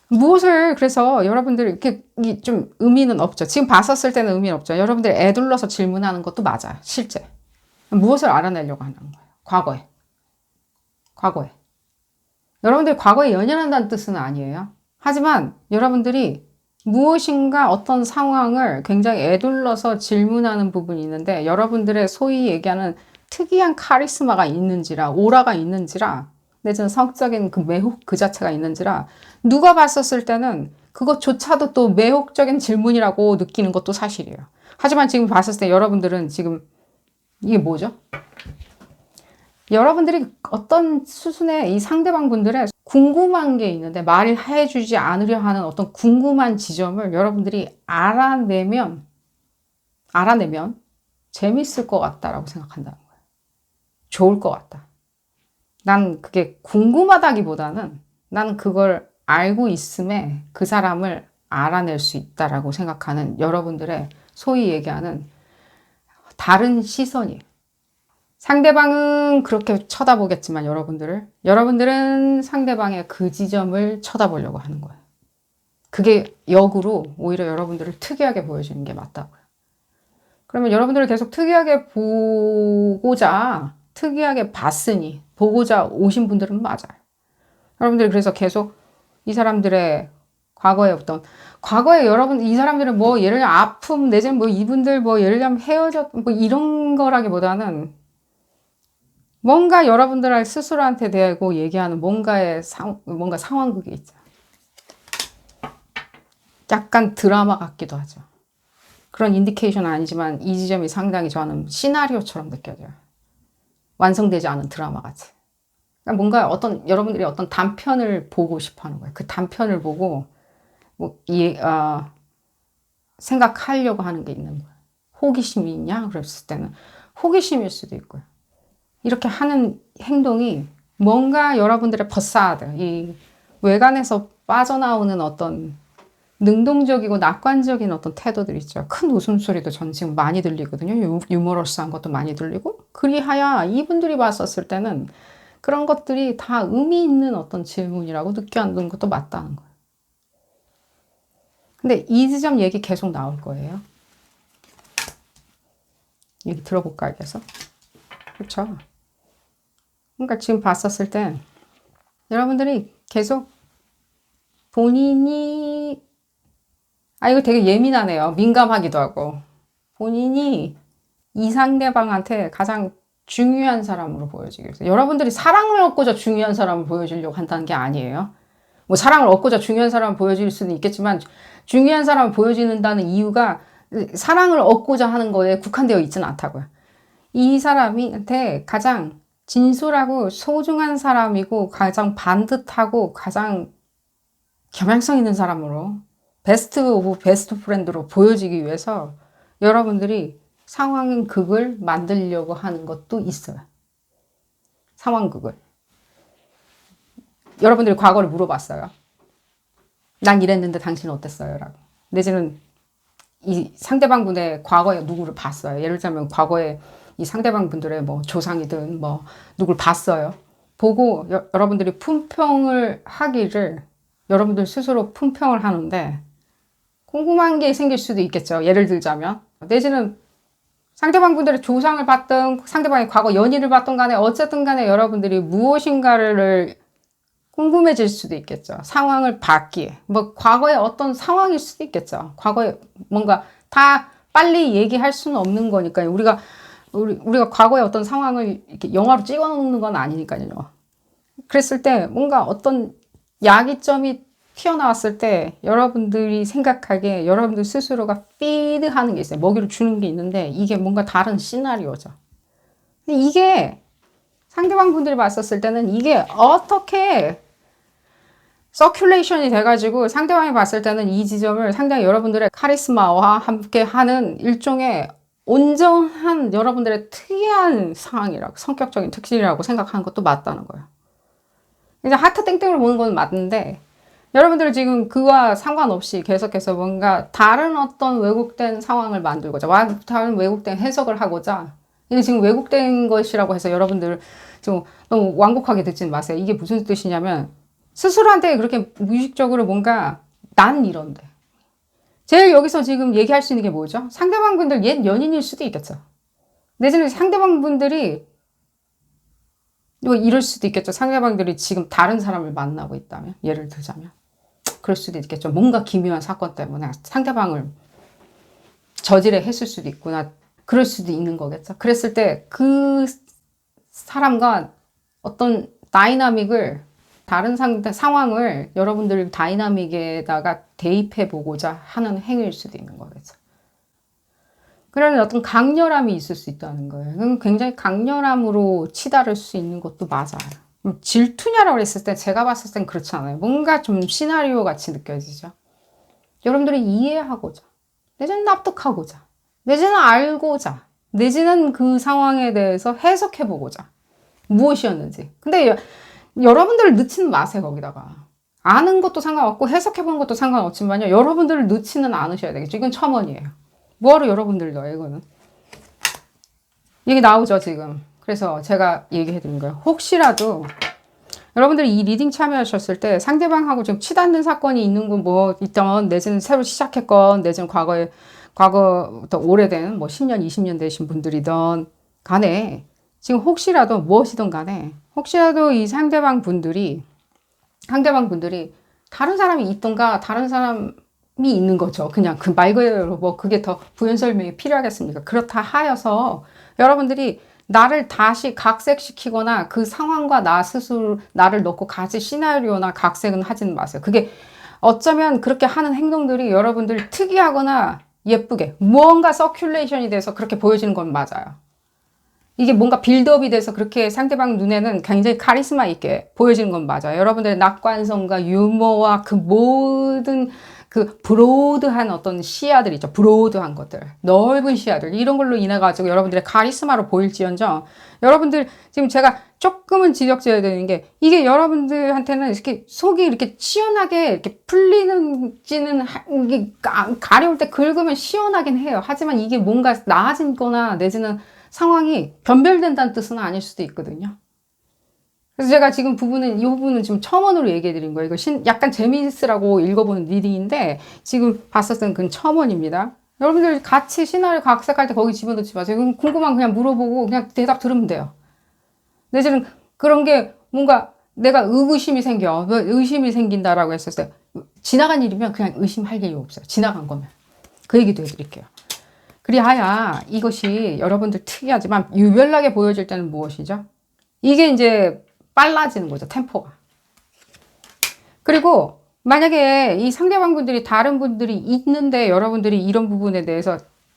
무엇을 그래서 여러분들 이렇게 좀 의미는 없죠. 지금 봤었을 때는 의미는 없죠. 여러분들이 애둘러서 질문하는 것도 맞아요. 실제 무엇을 알아내려고 하는 거예요. 과거에 여러분들이 과거에 연연한다는 뜻은 아니에요. 하지만 여러분들이 무엇인가 어떤 상황을 굉장히 애둘러서 질문하는 부분이 있는데 여러분들의 소위 얘기하는 특이한 카리스마가 있는지라 오라가 있는지라 내지는 성적인 그 매혹 그 자체가 있는지라 누가 봤었을 때는 그것조차도 또 매혹적인 질문이라고 느끼는 것도 사실이에요. 하지만 지금 봤을 때 여러분들은 지금 이게 뭐죠? 여러분들이 어떤 수순에 이 상대방 분들의 궁금한 게 있는데 말을 해주지 않으려 하는 어떤 궁금한 지점을 여러분들이 알아내면 재밌을 것 같다라고 생각한다는 거예요. 좋을 것 같다. 난 그게 궁금하다기보다는 나는 그걸 알고 있음에 그 사람을 알아낼 수 있다라고 생각하는 여러분들의 소위 얘기하는 다른 시선이에요. 상대방은 그렇게 쳐다보겠지만 여러분들은 상대방의 그 지점을 쳐다보려고 하는 거예요. 그게 역으로 오히려 여러분들을 특이하게 보여주는 게 맞다고요. 그러면 여러분들을 계속 특이하게 특이하게 봤으니 보고자 오신 분들은 맞아요. 여러분들이 그래서 계속 이 사람들의 과거에 여러분 이 사람들은 뭐 예를 들면 아픔 내지는 뭐 이분들 뭐 예를 들면 헤어졌 이런 거라기보다는 뭔가 여러분들 스스로한테 대하고 얘기하는 뭔가 상황극이 있죠. 약간 드라마 같기도 하죠. 그런 인디케이션은 아니지만 이 지점이 상당히 저는 시나리오처럼 느껴져요. 완성되지 않은 드라마 같이. 그러니까 뭔가 여러분들이 어떤 단편을 보고 싶어 하는 거예요. 그 단편을 보고 생각하려고 하는 게 있는 거예요. 호기심이 있냐? 그랬을 때는 호기심일 수도 있고요. 이렇게 하는 행동이 뭔가 여러분들의 퍼사드, 이 외관에서 빠져나오는 어떤 능동적이고 낙관적인 어떤 태도들 있죠. 큰 웃음소리도 전 지금 많이 들리거든요. 유머러스한 것도 많이 들리고. 그리하여 이분들이 봤었을 때는 그런 것들이 다 의미 있는 어떤 질문이라고 느껴지는 것도 맞다는 거예요. 근데 이 지점 얘기 계속 나올 거예요. 얘기 들어볼까, 그래서? 그렇죠? 그러니까 지금 봤었을 때 여러분들이 계속 본인이 이거 되게 예민하네요. 민감하기도 하고 본인이 이 상대방한테 가장 중요한 사람으로 보여지기 위해서 여러분들이 사랑을 얻고자 중요한 사람을 보여주려고 한다는 게 아니에요. 뭐 사랑을 얻고자 중요한 사람을 보여줄 수는 있겠지만 중요한 사람을 보여준다는 이유가 사랑을 얻고자 하는 거에 국한되어 있지는 않다고요. 이 사람한테 가장 진솔하고 소중한 사람이고 가장 반듯하고 가장 겸양성 있는 사람으로 베스트 오브 베스트 프렌드로 보여지기 위해서 여러분들이 상황극을 만들려고 하는 것도 있어요. 상황극을. 여러분들이 과거를 물어봤어요. 난 이랬는데 당신은 어땠어요? 라고. 내지는 이 상대방 분의 과거에 누구를 봤어요. 예를 들자면 과거에 이 상대방 분들의 뭐 조상이든 뭐 누굴 봤어요. 보고 여러분들이 품평을 하기를 여러분들 스스로 품평을 하는데 궁금한 게 생길 수도 있겠죠. 예를 들자면 내지는 상대방 분들의 조상을 봤든 상대방의 과거 연인을 봤든 간에 어쨌든 간에 여러분들이 무엇인가를 궁금해질 수도 있겠죠. 상황을 봤기에 뭐 과거의 어떤 상황일 수도 있겠죠. 과거에 뭔가 다 빨리 얘기할 수는 없는 거니까요. 우리가 과거의 어떤 상황을 이렇게 영화로 찍어 놓는 건 아니니까요. 그랬을 때 뭔가 어떤 야기점이 튀어나왔을 때 여러분들이 생각하기에 여러분들 스스로가 피드 하는 게 있어요. 먹이를 주는 게 있는데 이게 뭔가 다른 시나리오죠. 이게 상대방 분들이 봤었을 때는 이게 어떻게 서큘레이션이 돼가지고 상대방이 봤을 때는 이 지점을 상당히 여러분들의 카리스마와 함께 하는 일종의 온전한 여러분들의 특이한 상황이라고, 성격적인 특징이라고 생각하는 것도 맞다는 거예요. 이제 하트 땡땡으로 보는 건 맞는데 여러분들 지금 그와 상관없이 계속해서 뭔가 다른 어떤 왜곡된 상황을 만들고자, 다른 왜곡된 해석을 하고자, 이게 지금 왜곡된 것이라고 해서 여러분들 좀 너무 완곡하게 듣지는 마세요. 이게 무슨 뜻이냐면 스스로한테 그렇게 무의식적으로 뭔가 난 이런데. 제일 여기서 지금 얘기할 수 있는 게 뭐죠? 상대방 분들 옛 연인일 수도 있겠죠. 내지는 상대방 분들이 뭐 이럴 수도 있겠죠. 상대방들이 지금 다른 사람을 만나고 있다면, 예를 들자면. 그럴 수도 있겠죠. 뭔가 기묘한 사건 때문에 상대방을 저질에 했을 수도 있구나. 그럴 수도 있는 거겠죠. 그랬을 때 그 사람과 어떤 다이나믹을, 다른 상황을 여러분들 다이나믹에다가 대입해 보고자 하는 행위일 수도 있는 거겠죠. 그런 어떤 강렬함이 있을 수 있다는 거예요. 굉장히 강렬함으로 치달을 수 있는 것도 맞아요. 질투냐라고 했을 때 제가 봤을 땐 그렇지 않아요. 뭔가 좀 시나리오 같이 느껴지죠. 여러분들이 이해하고자, 내지는 납득하고자, 내지는 알고자, 내지는 그 상황에 대해서 해석해보고자, 무엇이었는지. 근데 여러분들을 넣지는 마세요, 거기다가. 아는 것도 상관없고 해석해보는 것도 상관없지만요, 여러분들을 넣지는 않으셔야 되겠죠. 이건 첨언이에요. 뭐하러 여러분들 넣어요, 이거는. 얘기 나오죠, 지금. 그래서 제가 얘기해드린 거예요. 혹시라도 여러분들이 이 리딩 참여하셨을 때 상대방하고 좀 치닫는 사건이 있는 건 뭐 있던, 내지는 새로 시작했건, 내지는 과거부터 오래된 뭐 10년, 20년 되신 분들이던 간에 지금 혹시라도 무엇이든 간에 혹시라도 이 상대방 분들이 다른 사람이 있던가 다른 사람이 있는 거죠. 그냥 그 말 그대로 뭐 그게 더 부연 설명이 필요하겠습니까? 그렇다 하여서 여러분들이 나를 다시 각색시키거나 그 상황과 나 스스로 나를 넣고 같이 시나리오나 각색은 하지는 마세요. 그게 어쩌면 그렇게 하는 행동들이 여러분들 특이하거나 예쁘게 무언가 서큘레이션이 돼서 그렇게 보여지는 건 맞아요. 이게 뭔가 빌드업이 돼서 그렇게 상대방 눈에는 굉장히 카리스마 있게 보여지는 건 맞아요. 여러분들의 낙관성과 유머와 그 모든 그 브로드한 어떤 시야들 있죠. 브로드한 것들, 넓은 시야들, 이런 걸로 인해 가지고 여러분들의 카리스마로 보일지언정, 여러분들 지금 제가 조금은 지적해야 되는 게, 이게 여러분들한테는 이렇게 속이 이렇게 시원하게 이렇게 풀리는지는, 이게 가려울 때 긁으면 시원하긴 해요. 하지만 이게 뭔가 나아진 거나 내지는 상황이 변별된다는 뜻은 아닐 수도 있거든요. 그래서 제가 지금 이 부분은 지금 첨언으로 얘기해 드린 거예요. 이거 약간 재미있으라고 읽어보는 리딩인데, 지금 봤을 때는 그건 첨언입니다. 여러분들 같이 시나리오 각색할 때 거기 집어넣지 마세요. 궁금한 그냥 물어보고 그냥 대답 들으면 돼요. 내지는 그런 게 뭔가 내가 의구심이 생긴다라고 했을 때, 지나간 일이면 그냥 의심할 일이 없어요. 지나간 거면. 그 얘기도 해드릴게요. 그리하여 이것이 여러분들 특이하지만 유별나게 보여질 때는 무엇이죠? 이게 이제 빨라지는 거죠, 템포가. 그리고 만약에 이 상대방분들이 다른 분들이 있는데 여러분들이 이런 부분에 대해서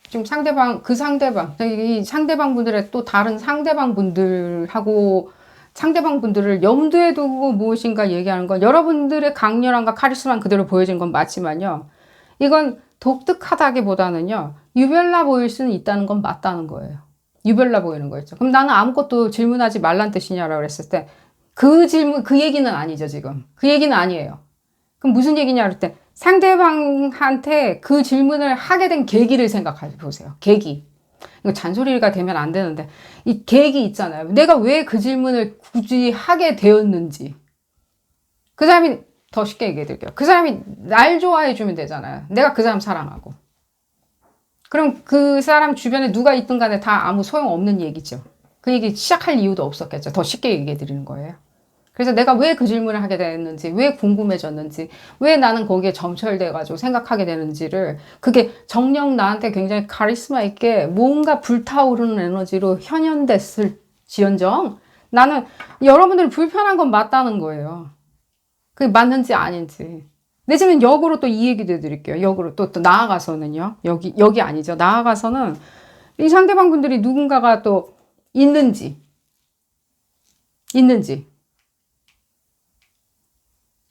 좀 이 상대방분들의 또 다른 상대방분들을 염두에 두고 무엇인가 얘기하는 건, 여러분들의 강렬함과 카리스마는 그대로 보여진 건 맞지만요, 이건 독특하다기보다는요, 유별나 보일 수는 있다는 건 맞다는 거예요. 유별나 보이는 거였죠. 그럼 나는 아무것도 질문하지 말란 뜻이냐라고 그랬을 때, 그 얘기는 아니죠, 지금. 그 얘기는 아니에요. 그럼 무슨 얘기냐 그럴 때, 상대방한테 그 질문을 하게 된 계기를 생각해 보세요. 계기. 이거 잔소리가 되면 안 되는데, 이 계기 있잖아요. 내가 왜 그 질문을 굳이 하게 되었는지. 그 사람이, 더 쉽게 얘기해 드릴게요. 그 사람이 날 좋아해 주면 되잖아요. 내가 그 사람 사랑하고. 그럼 그 사람 주변에 누가 있든 간에 다 아무 소용없는 얘기죠. 그 얘기 시작할 이유도 없었겠죠. 더 쉽게 얘기해 드리는 거예요. 그래서 내가 왜 그 질문을 하게 됐는지, 왜 궁금해졌는지, 왜 나는 거기에 점철돼가지고 생각하게 되는지를, 그게 정녕 나한테 굉장히 카리스마 있게 뭔가 불타오르는 에너지로 현현됐을지언정, 나는 여러분들이 불편한 건 맞다는 거예요. 그게 맞는지 아닌지. 내지는 역으로 또 이 얘기도 해드릴게요. 역으로 또 나아가서는요. 여기 아니죠. 나아가서는 이 상대방 분들이 누군가가 또 있는지.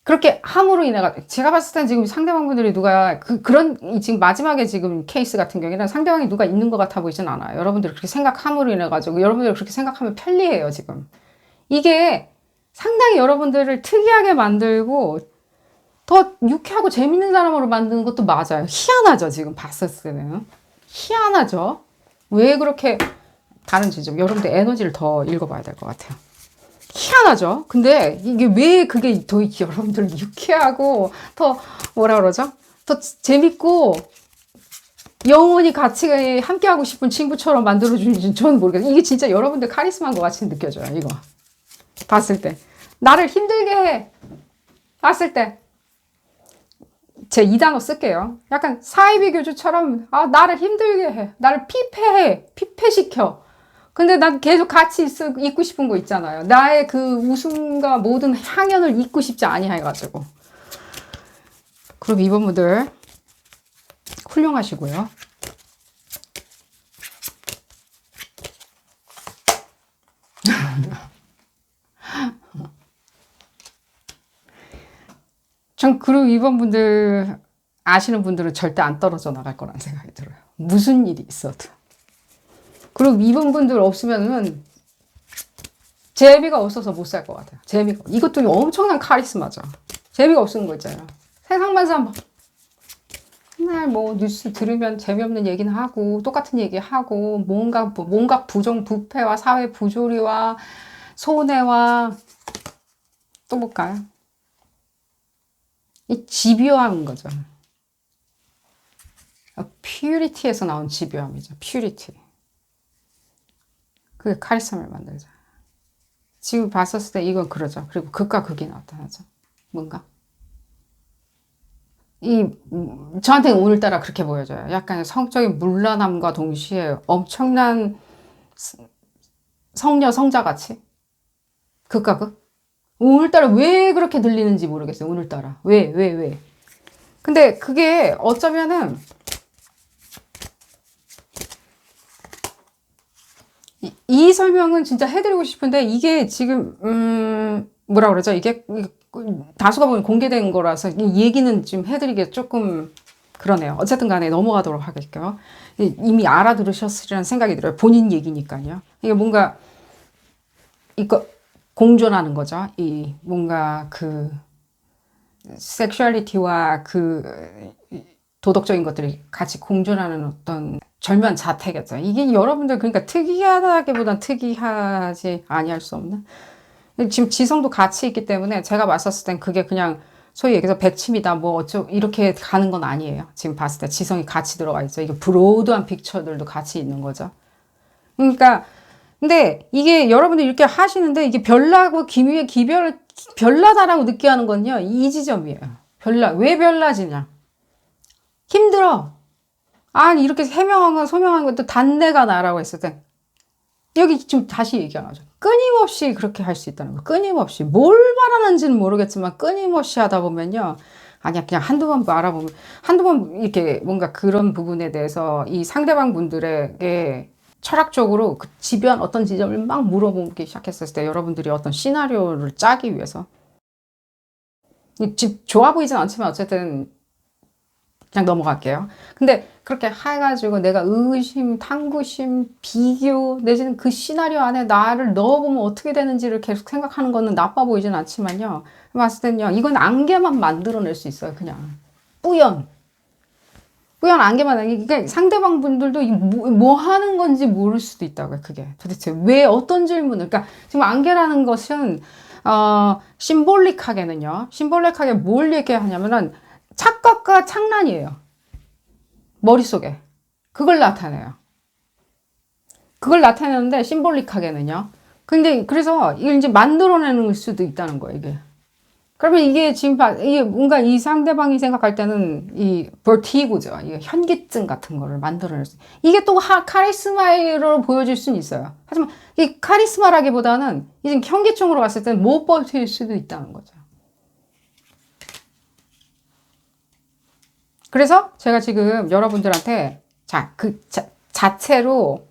그렇게 함으로 인해 제가 봤을 땐 지금 상대방 분들이 누가 그런 지금 마지막에 지금 케이스 같은 경우에는 상대방이 누가 있는 것 같아 보이진 않아요. 여러분들이 그렇게 생각함으로 인해 가지고 여러분들이 그렇게 생각하면 편리해요. 지금 이게 상당히 여러분들을 특이하게 만들고 더 유쾌하고 재밌는 사람으로 만드는 것도 맞아요. 희한하죠. 지금 봤을 때는 희한하죠. 왜 그렇게 다른지 좀 여러분들 에너지를 더 읽어봐야 될 것 같아요. 희한하죠. 근데 이게 왜 그게 더 여러분들 유쾌하고 더 뭐라 그러죠? 더 재밌고 영원히 같이 함께하고 싶은 친구처럼 만들어주는지 저는 모르겠어요. 이게 진짜 여러분들 카리스마인 것 같이 느껴져요. 이거 봤을 때 나를 힘들게 해. 봤을 때 제 이 단어 쓸게요. 약간 사이비 교주처럼 나를 힘들게 해. 나를 피폐해. 피폐시켜. 근데 난 계속 같이 있고 싶은 거 있잖아요. 나의 그 웃음과 모든 향연을 잊고 싶지 아니해가지고. 그럼 이번 분들 훌륭하시고요. 전 그리고 이번 분들 아시는 분들은 절대 안 떨어져 나갈 거라는 생각이 들어요. 무슨 일이 있어도. 그리고 이번 분들 없으면은 재미가 없어서 못 살 것 같아요. 재미가. 이것도 엄청난 카리스마죠. 재미가 없는 거 있잖아요. 세상만 사면 맨날 뭐 뉴스 들으면 재미없는 얘기는 하고 똑같은 얘기 하고 뭔가 부정부패와 사회 부조리와 손해와 또 뭘까요? 이 집요한 거죠. 퓨리티에서 나온 집요함이죠. 퓨리티. 그게 카리스마를 만들죠. 지금 봤었을 때 이건 그러죠. 그리고 극과 극이 나타나죠. 뭔가. 저한테는 오늘따라 그렇게 보여져요. 약간 성적인 문란함과 동시에 엄청난 성녀, 성자같이. 극과 극. 오늘따라 왜 그렇게 들리는지 모르겠어요. 오늘따라. 왜. 근데 그게 어쩌면은 이 설명은 진짜 해드리고 싶은데 이게 지금 뭐라 그러죠? 이게 다수가 보면 공개된 거라서 이 얘기는 좀 해드리기 조금 그러네요. 어쨌든 간에 넘어가도록 하겠고요. 이미 알아들으셨으리라는 생각이 들어요. 본인 얘기니까요. 이게 뭔가 이거 공존하는 거죠. 이 뭔가 그 섹슈얼리티와 그 도덕적인 것들이 같이 공존하는 어떤 절묘한 자태겠죠. 이게 여러분들 그러니까 특이하다기보단 특이하지 아니할 수 없는. 지금 지성도 같이 있기 때문에 제가 봤었을 땐 그게 그냥 소위 얘기해서 백침이다 뭐 어쩌 이렇게 가는 건 아니에요. 지금 봤을 때 지성이 같이 들어가 있죠. 이게 브로드한 픽처들도 같이 있는 거죠. 그러니까 근데 이게 여러분들 이렇게 하시는데 이게 별나고 기묘의 별나다라고 느끼하는 건요. 이 지점이에요. 왜 별나지냐? 힘들어. 아니 이렇게 해명한 건 소명한 것도 단내가 나라고 했을 때 여기 지금 다시 얘기하죠. 끊임없이 그렇게 할 수 있다는 거. 끊임없이 뭘 말하는지는 모르겠지만 끊임없이 하다 보면요. 아니야 그냥 한두 번 알아보면 한두 번 이렇게 뭔가 그런 부분에 대해서 이 상대방 분들에게 철학적으로 그 집요한 어떤 지점을 막 물어보기 시작했을 때 여러분들이 어떤 시나리오를 짜기 위해서 좋아 보이진 않지만 어쨌든 그냥 넘어갈게요. 근데 그렇게 해가지고 내가 의심, 탐구심, 비교 내지는 그 시나리오 안에 나를 넣어보면 어떻게 되는지를 계속 생각하는 거는 나빠 보이진 않지만요. 봤을 땐요. 이건 안개만 만들어낼 수 있어요. 그냥 뿌연 안개만. 그러니까 상대방 분들도 뭐 하는 건지 모를 수도 있다고요. 그게 도대체 왜 어떤 질문을. 그러니까 지금 안개라는 것은 심볼릭하게 뭘 얘기하냐면은 착각과 창란이에요. 머릿속에. 그걸 나타내요. 그걸 나타내는데 심볼릭하게는요. 근데 그래서 이걸 이제 만들어내는 수도 있다는 거예요, 이게. 그러면 이게 지금 이게 뭔가 이 상대방이 생각할 때는 이 버티고죠. 이게 현기증 같은 거를 만들어낼 수. 이게 또 카리스마로 보여질 수는 있어요. 하지만 이 카리스마라기보다는 이제 현기증으로 갔을 때는 못 버틸 수도 있다는 거죠. 그래서 제가 지금 여러분들한테 자체로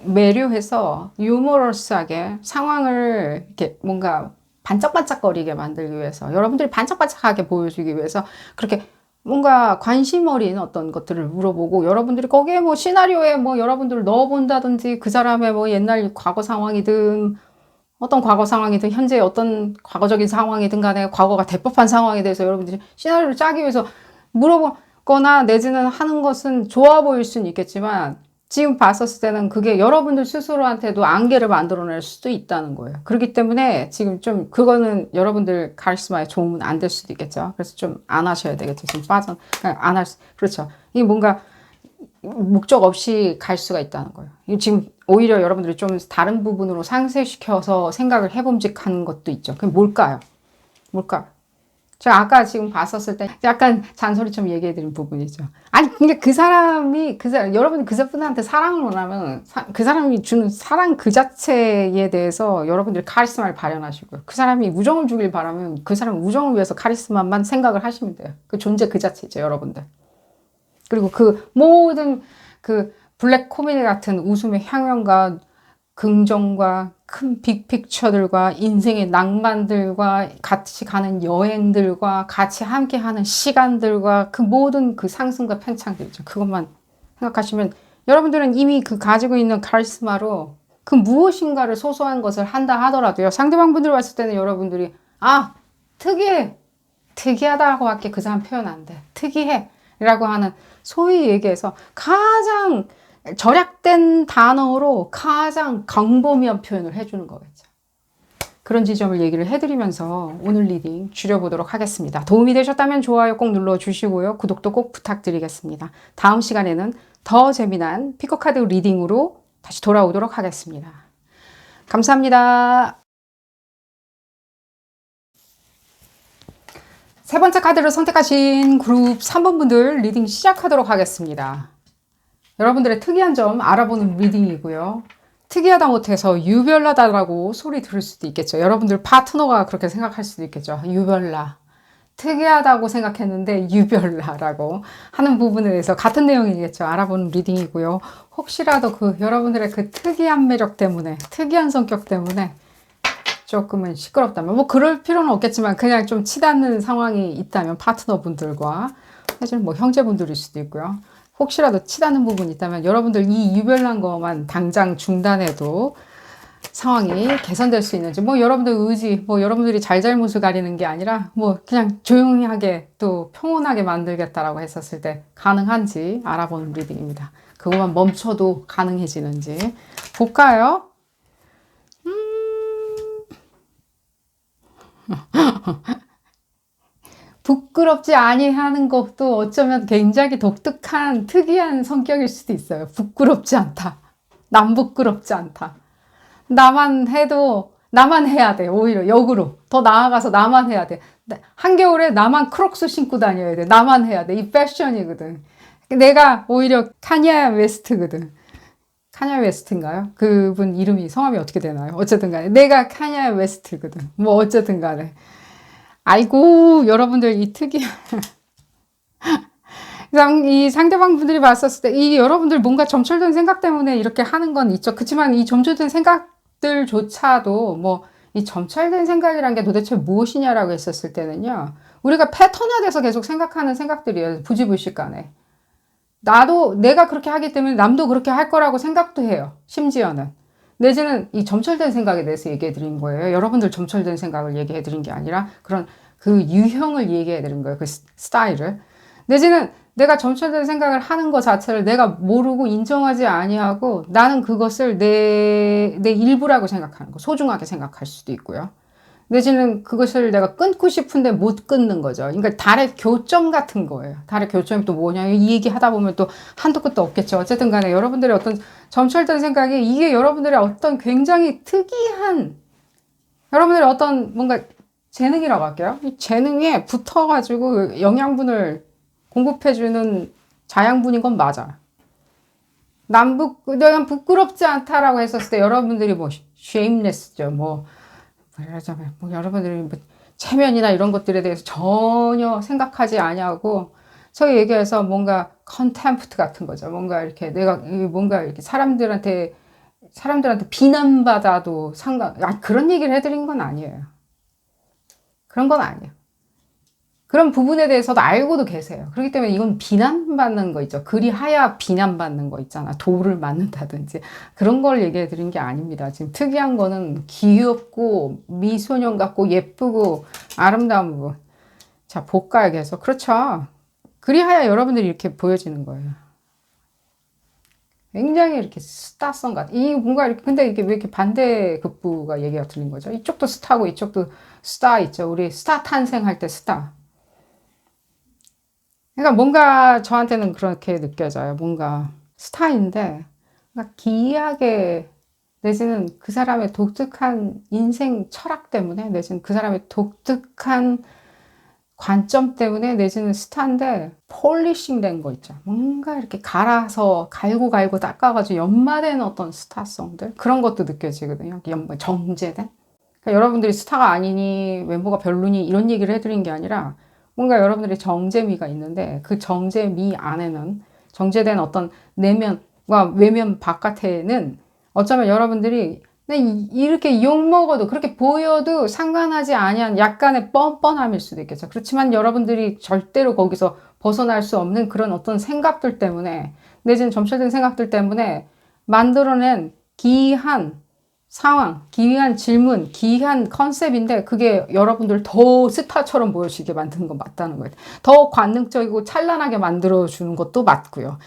매료해서 유머러스하게 상황을 이렇게 뭔가 반짝반짝거리게 만들기 위해서, 여러분들이 반짝반짝하게 보여주기 위해서 그렇게 뭔가 관심 어린 어떤 것들을 물어보고, 여러분들이 거기에 뭐 시나리오에 뭐 여러분들을 넣어본다든지, 그 사람의 뭐 옛날 과거 상황이든 어떤 과거 상황이든 현재 어떤 과거적인 상황이든 간에 과거가 대법한 상황에 대해서 여러분들이 시나리오를 짜기 위해서 물어보거나 내지는 하는 것은 좋아 보일 수는 있겠지만, 지금 봤었을 때는 그게 여러분들 스스로한테도 안개를 만들어낼 수도 있다는 거예요. 그렇기 때문에 지금 좀 그거는 여러분들 카리스마에 도움은 안 될 수도 있겠죠. 그래서 좀 안 하셔야 되겠죠. 좀 안 할 수, 그렇죠. 이게 뭔가 목적 없이 갈 수가 있다는 거예요. 지금 오히려 여러분들이 좀 다른 부분으로 상쇄시켜서 생각을 해봄직한 것도 있죠. 그게 뭘까요? 제가 아까 지금 봤었을 때 약간 잔소리처럼 얘기해드린 부분이죠. 아니, 근데 여러분이 그 사람한테 사랑을 원하면 그 사람이 주는 사랑 그 자체에 대해서 여러분들이 카리스마를 발현하시고요. 그 사람이 우정을 주길 바라면 그 사람 우정을 위해서 카리스마만 생각을 하시면 돼요. 그 존재 그 자체죠, 여러분들. 그리고 그 모든 그 블랙 코미디 같은 웃음의 향연과 긍정과 큰 빅픽처들과 인생의 낭만들과 같이 가는 여행들과 같이 함께하는 시간들과 그 모든 그 상승과 팽창들 있죠. 그것만 생각하시면 여러분들은 이미 그 가지고 있는 카리스마로 그 무엇인가를 소소한 것을 한다 하더라도요. 상대방 분들 왔을 때는 여러분들이 특이하다고 밖에 그 사람 표현 안 돼. 특이해 라고 하는, 소위 얘기해서 가장 절약된 단어로 가장 광범위한 표현을 해주는 거겠죠. 그런 지점을 얘기를 해드리면서 오늘 리딩 줄여보도록 하겠습니다. 도움이 되셨다면 좋아요 꼭 눌러주시고요. 구독도 꼭 부탁드리겠습니다. 다음 시간에는 더 재미난 피커카드 리딩으로 다시 돌아오도록 하겠습니다. 감사합니다. 세 번째 카드를 선택하신 그룹 3번 분들 리딩 시작하도록 하겠습니다. 여러분들의 특이한 점 알아보는 리딩이고요. 특이하다 못해서 유별나다라고 소리 들을 수도 있겠죠. 여러분들 파트너가 그렇게 생각할 수도 있겠죠. 유별나. 특이하다고 생각했는데 유별나라고 하는 부분에 대해서 같은 내용이겠죠. 알아보는 리딩이고요. 혹시라도 여러분들의 그 특이한 매력 때문에, 특이한 성격 때문에 조금은 시끄럽다면, 뭐 그럴 필요는 없겠지만 그냥 좀 치닫는 상황이 있다면 파트너분들과, 사실 뭐 형제분들일 수도 있고요. 혹시라도 치닫는 부분이 있다면 여러분들 이 유별난 것만 당장 중단해도 상황이 개선될 수 있는지, 뭐 여러분들 의지, 뭐 여러분들이 잘잘못을 가리는 게 아니라 뭐 그냥 조용히 하게 또 평온하게 만들겠다라고 했었을 때 가능한지 알아보는 리딩입니다. 그것만 멈춰도 가능해지는지 볼까요? 부끄럽지 아니하는 것도 어쩌면 굉장히 독특한 특이한 성격일 수도 있어요. 부끄럽지 않다. 남 부끄럽지 않다. 나만 해야 돼. 오히려 역으로. 더 나아가서 나만 해야 돼. 한겨울에 나만 크록스 신고 다녀야 돼. 나만 해야 돼. 이 패션이거든. 내가 오히려 카니아 웨스트거든. 카니아 웨스트인가요? 그분 이름이, 성함이 어떻게 되나요? 어쨌든 간에 내가 카니아 웨스트거든. 뭐 어쨌든 간에. 아이고, 여러분들 이 특이한 이 상대방 분들이 봤었을 때 이 여러분들 뭔가 점철된 생각 때문에 이렇게 하는 건 있죠. 그렇지만 이 점철된 생각들조차도 뭐 이 점철된 생각이란 게 도대체 무엇이냐라고 했었을 때는요, 우리가 패턴화돼서 계속 생각하는 생각들이에요. 부지불식간에. 내가 그렇게 하기 때문에 남도 그렇게 할 거라고 생각도 해요. 심지어는. 내지는 이 점철된 생각에 대해서 얘기해 드린 거예요. 여러분들 점철된 생각을 얘기해 드린 게 아니라 그런 그 유형을 얘기해 드린 거예요. 그 스타일을. 내지는 내가 점철된 생각을 하는 것 자체를 내가 모르고 인정하지 아니하고 나는 그것을 내 일부라고 생각하는 거, 소중하게 생각할 수도 있고요. 내지는 그것을 내가 끊고 싶은데 못 끊는 거죠. 그러니까 달의 교점 같은 거예요. 달의 교점이 또 뭐냐, 이 얘기 하다 보면 또 한도 끝도 없겠죠. 어쨌든 간에 여러분들의 어떤 점철된 생각이, 이게 여러분들의 어떤 굉장히 특이한, 여러분들의 어떤 뭔가 재능이라고 할게요. 이 재능에 붙어가지고 영양분을 공급해주는 자양분인 건 맞아. 난 부끄럽지 않다라고 했었을 때 여러분들이 뭐 shameless죠. 뭐 여러분들이 뭐 체면이나 이런 것들에 대해서 전혀 생각하지 아니하고 소위 얘기해서 뭔가 컨템프트 같은 거죠. 뭔가 이렇게 내가 뭔가 이렇게 사람들한테 비난받아도 그런 얘기를 해드린 건 아니에요. 그런 건 아니에요. 그런 부분에 대해서도 알고도 계세요. 그렇기 때문에 이건 비난받는 거 있죠. 그리하여 비난받는 거 있잖아. 돌을 맞는다든지. 그런 걸 얘기해 드린 게 아닙니다. 지금 특이한 거는 귀엽고 미소년 같고 예쁘고 아름다운 부분. 자, 볼까요, 계속? 그렇죠. 그리하여 여러분들이 이렇게 보여지는 거예요. 굉장히 이렇게 스타성 같아. 이 뭔가 이렇게, 근데 이게 왜 이렇게 반대급부가 얘기가 들린 거죠? 이쪽도 스타고 이쪽도 스타 있죠. 우리 스타 탄생할 때 스타. 그러니까 뭔가 저한테는 그렇게 느껴져요. 뭔가 스타인데, 뭔가 기이하게, 내지는 그 사람의 독특한 인생 철학 때문에, 내지는 그 사람의 독특한 관점 때문에 내지는 스타인데 폴리싱 된 거 있죠. 뭔가 이렇게 갈고 닦아가지고 연마된 어떤 스타성들 그런 것도 느껴지거든요. 정제된. 그러니까 여러분들이 스타가 아니니 외모가 별로니 이런 얘기를 해드린 게 아니라 뭔가 여러분들이 정제미가 있는데 그 정제미 안에는 정제된 어떤 내면과 외면 바깥에는 어쩌면 여러분들이 이렇게 욕먹어도 그렇게 보여도 상관하지 아니한 약간의 뻔뻔함일 수도 있겠죠. 그렇지만 여러분들이 절대로 거기서 벗어날 수 없는 그런 어떤 생각들 때문에 내지는 점철된 생각들 때문에 만들어낸 기이한 상황, 기이한 질문, 기이한 컨셉인데 그게 여러분들 더 스타처럼 보여지게 만드는 건 맞다는 거예요. 더 관능적이고 찬란하게 만들어주는 것도 맞고요.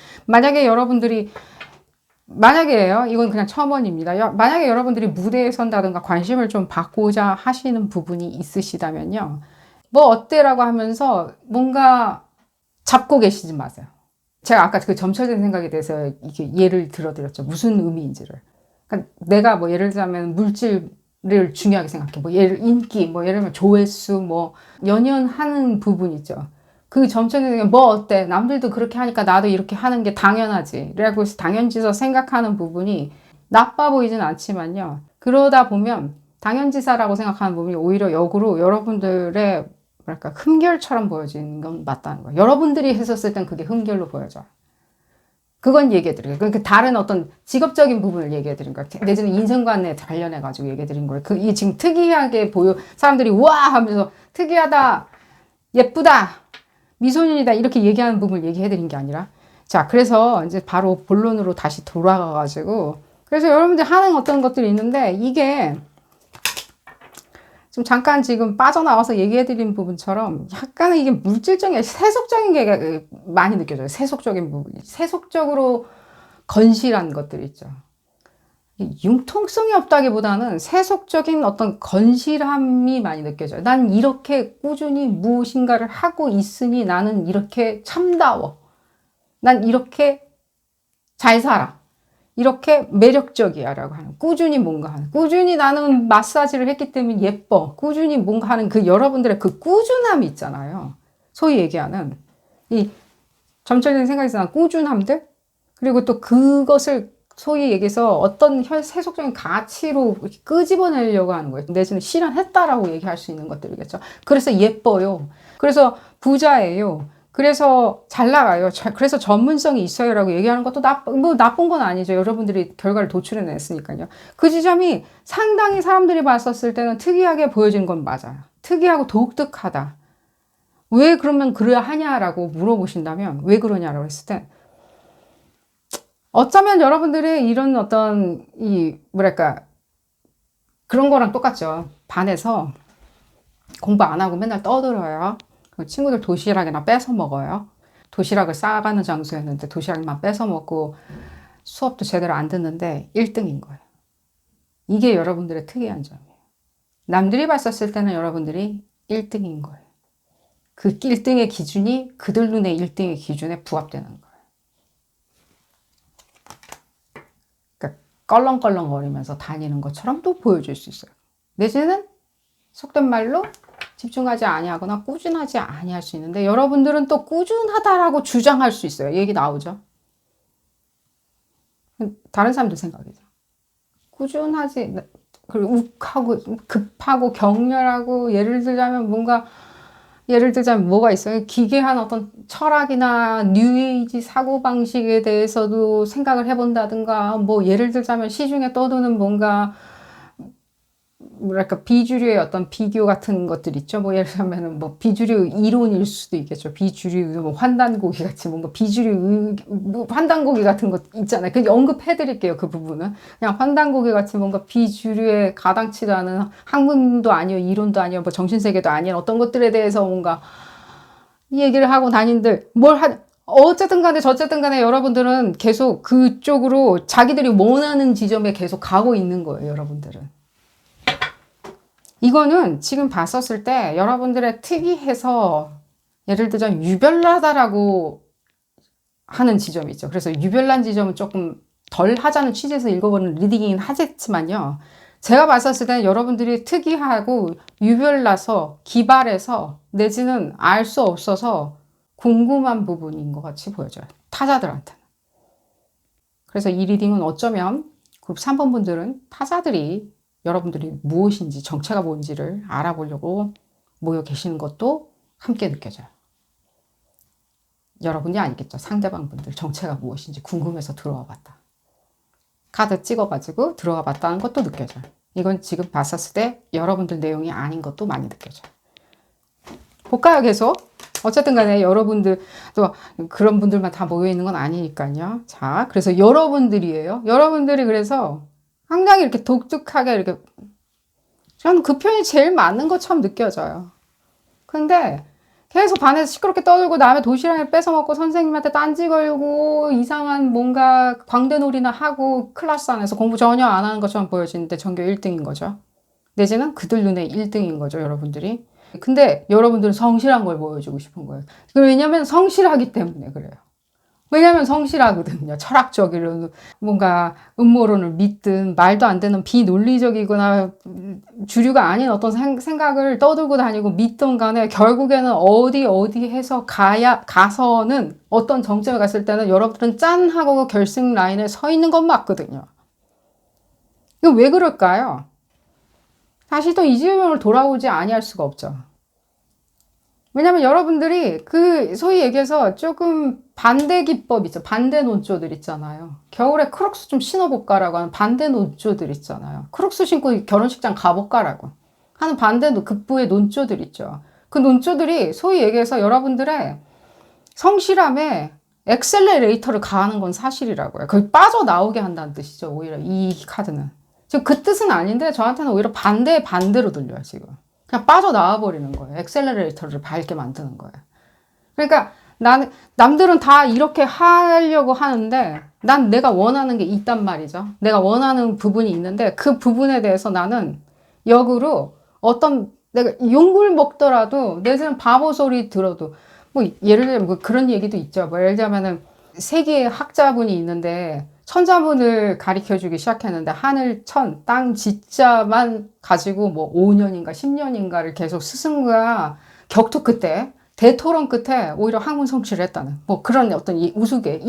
만약에요, 이건 그냥 첨언입니다. 만약에 여러분들이 무대에 선다든가 관심을 좀 받고자 하시는 부분이 있으시다면요. 뭐 어때라고 하면서 뭔가 잡고 계시지 마세요. 제가 아까 그 점철된 생각에 대해서 이게 예를 들어드렸죠. 무슨 의미인지를. 그러니까 내가 뭐 예를 들자면 물질을 중요하게 생각해. 뭐 인기, 뭐 예를 들면 조회수, 뭐 연연하는 부분 있죠. 그 점철된 뭐 어때? 남들도 그렇게 하니까 나도 이렇게 하는 게 당연하지. 라고 해서 당연지서 생각하는 부분이 나빠 보이진 않지만요. 그러다 보면 당연지사라고 생각하는 부분이 오히려 역으로 여러분들의 뭐랄까 흠결처럼 보여지는 건 맞다는 거예요. 여러분들이 했었을 땐 그게 흠결로 보여져요. 그건 얘기해 드려요. 그러니까 다른 어떤 직업적인 부분을 얘기해 드린 거예요. 내지는 인생관에 관련해 가지고 얘기해 드린 거예요. 이게 지금 특이하게 사람들이 와 하면서 특이하다, 예쁘다, 미소년이다 이렇게 얘기하는 부분을 얘기해 드린 게 아니라 자, 그래서 이제 바로 본론으로 다시 돌아가 가지고 그래서 여러분들 하는 어떤 것들이 있는데 이게 잠깐 지금 빠져나와서 얘기해드린 부분처럼 약간은 이게 물질적인, 세속적인 게 많이 느껴져요. 세속적인 부분이. 세속적으로 건실한 것들이 있죠. 융통성이 없다기보다는 세속적인 어떤 건실함이 많이 느껴져요. 난 이렇게 꾸준히 무엇인가를 하고 있으니 나는 이렇게 참다워. 난 이렇게 잘 살아. 이렇게 매력적이야 라고 하는 꾸준히 뭔가 하는 꾸준히 나는 마사지를 했기 때문에 예뻐 꾸준히 뭔가 하는 그 여러분들의 그 꾸준함이 있잖아요. 소위 얘기하는 이 점철된 생각에서 꾸준함들 그리고 또 그것을 소위 얘기해서 어떤 세속적인 가치로 끄집어내려고 하는 거예요. 내지는 실현했다라고 얘기할 수 있는 것들이겠죠. 그래서 예뻐요. 그래서 부자예요. 그래서 잘 나가요. 그래서 전문성이 있어요라고 얘기하는 것도 나쁜 건 아니죠. 여러분들이 결과를 도출해냈으니까요. 그 지점이 상당히 사람들이 봤었을 때는 특이하게 보여지는 건 맞아요. 특이하고 독특하다. 왜 그러면 그래야 하냐라고 물어보신다면 왜 그러냐라고 했을 때 어쩌면 여러분들이 이런 어떤 뭐랄까 그런 거랑 똑같죠. 반에서 공부 안 하고 맨날 떠들어요. 친구들 도시락이나 뺏어 먹어요. 도시락을 싸가는 장소였는데 도시락만 뺏어 먹고 수업도 제대로 안 듣는데 1등인 거예요. 이게 여러분들의 특이한 점이에요. 남들이 봤었을 때는 여러분들이 1등인 거예요. 그 1등의 기준이 그들 눈에 1등의 기준에 부합되는 거예요. 그러니까 껄렁껄렁거리면서 다니는 것처럼 또 보여줄 수 있어요. 내지는 속된 말로 집중하지 아니하거나 꾸준하지 아니할 수 있는데 여러분들은 또 꾸준하다라고 주장할 수 있어요. 얘기 나오죠. 다른 사람들 생각이죠. 그리고 욱하고 급하고 격렬하고 예를 들자면 뭔가 예를 들자면 뭐가 있어요? 기괴한 어떤 철학이나 뉴에이지 사고방식에 대해서도 생각을 해본다든가, 뭐 예를 들자면 시중에 떠도는 뭔가 뭐랄까 비주류의 어떤 비교 같은 것들 있죠. 뭐 예를 들면 뭐 비주류 이론일 수도 있겠죠. 비주류 뭐 환단고기 같이 뭔가 비주류 뭐 환단고기 같은 것 있잖아요. 그 언급해드릴게요. 그 부분은 그냥 환단고기 같이 뭔가 비주류에 가당치도 않은 학문도 아니요, 이론도 아니요, 뭐 정신세계도 아닌 어떤 것들에 대해서 뭔가 이 얘기를 하고 다닌들 어쨌든 간에 저쨌든 간에 여러분들은 계속 그쪽으로 자기들이 원하는 지점에 계속 가고 있는 거예요. 여러분들은. 이거는 지금 봤었을 때 여러분들의 특이해서 예를 들자면 유별나다라고 하는 지점이 있죠. 그래서 유별난 지점은 조금 덜 하자는 취지에서 읽어보는 리딩이긴 하겠지만요. 제가 봤었을 때는 여러분들이 특이하고 유별나서 기발해서 내지는 알 수 없어서 궁금한 부분인 것 같이 보여져요. 타자들한테는. 그래서 이 리딩은 어쩌면 그룹 3번 분들은 타자들이 여러분들이 무엇인지 정체가 뭔지를 알아보려고 모여 계시는 것도 함께 느껴져요. 여러분이 아니겠죠. 상대방 분들 정체가 무엇인지 궁금해서 들어와 봤다. 카드 찍어가지고 들어와 봤다는 것도 느껴져요. 이건 지금 봤었을 때 여러분들 내용이 아닌 것도 많이 느껴져요. 볼까요? 계속. 어쨌든 간에 여러분들 또 그런 분들만 다 모여 있는 건 아니니까요. 자, 그래서 여러분들이에요. 여러분들이 그래서 상당히 이렇게 독특하게 이렇게 저는 그 표현이 제일 맞는 것처럼 느껴져요. 근데 계속 반에서 시끄럽게 떠들고 남의 도시락을 뺏어먹고 선생님한테 딴지 걸고 이상한 뭔가 광대놀이나 하고 클래스 안에서 공부 전혀 안 하는 것처럼 보여지는데 전교 1등인 거죠. 내지는 그들 눈에 1등인 거죠, 여러분들이. 근데 여러분들은 성실한 걸 보여주고 싶은 거예요. 왜냐면 성실하기 때문에 그래요. 왜냐면 성실하거든요. 철학적으로 뭔가 음모론을 믿든 말도 안 되는 비논리적이거나 주류가 아닌 어떤 생각을 떠들고 다니고 믿던 간에 결국에는 어디 해서 가서는 어떤 정점에 갔을 때는 여러분들은 짠 하고 결승 라인에 서 있는 건 맞거든요. 이거 왜 그럴까요? 다시 또 이 지점으로 돌아오지 아니할 수가 없죠. 왜냐면 여러분들이 그 소위 얘기해서 조금 반대 기법 있죠. 반대 논조들 있잖아요. 겨울에 크록스 좀 신어볼까라고 하는 반대 논조들 있잖아요. 크록스 신고 결혼식장 가볼까라고 하는 반대 극부의 논조들 있죠. 그 논조들이 소위 얘기해서 여러분들의 성실함에 엑셀레레이터를 가하는 건 사실이라고요. 거기 빠져나오게 한다는 뜻이죠. 오히려 이 카드는. 지금 그 뜻은 아닌데 저한테는 오히려 반대로 들려요. 지금. 그냥 빠져나와 버리는 거예요. 엑셀러레이터를 밟게 만드는 거예요. 그러니까 남들은 다 이렇게 하려고 하는데 난 내가 원하는 게 있단 말이죠. 내가 원하는 부분이 있는데 그 부분에 대해서 나는 역으로 어떤 내가 욕을 먹더라도 내지는 바보 소리 들어도 뭐 예를 들면 뭐 그런 얘기도 있죠. 뭐 예를 들면은 세계의 학자분이 있는데 천자문을 가르쳐주기 시작했는데 하늘, 천, 땅, 지자만 가지고 뭐 5년인가 10년인가를 계속 스승과 격투 끝에 대토론 끝에 오히려 학문 성취를 했다는 뭐 그런 어떤 우스개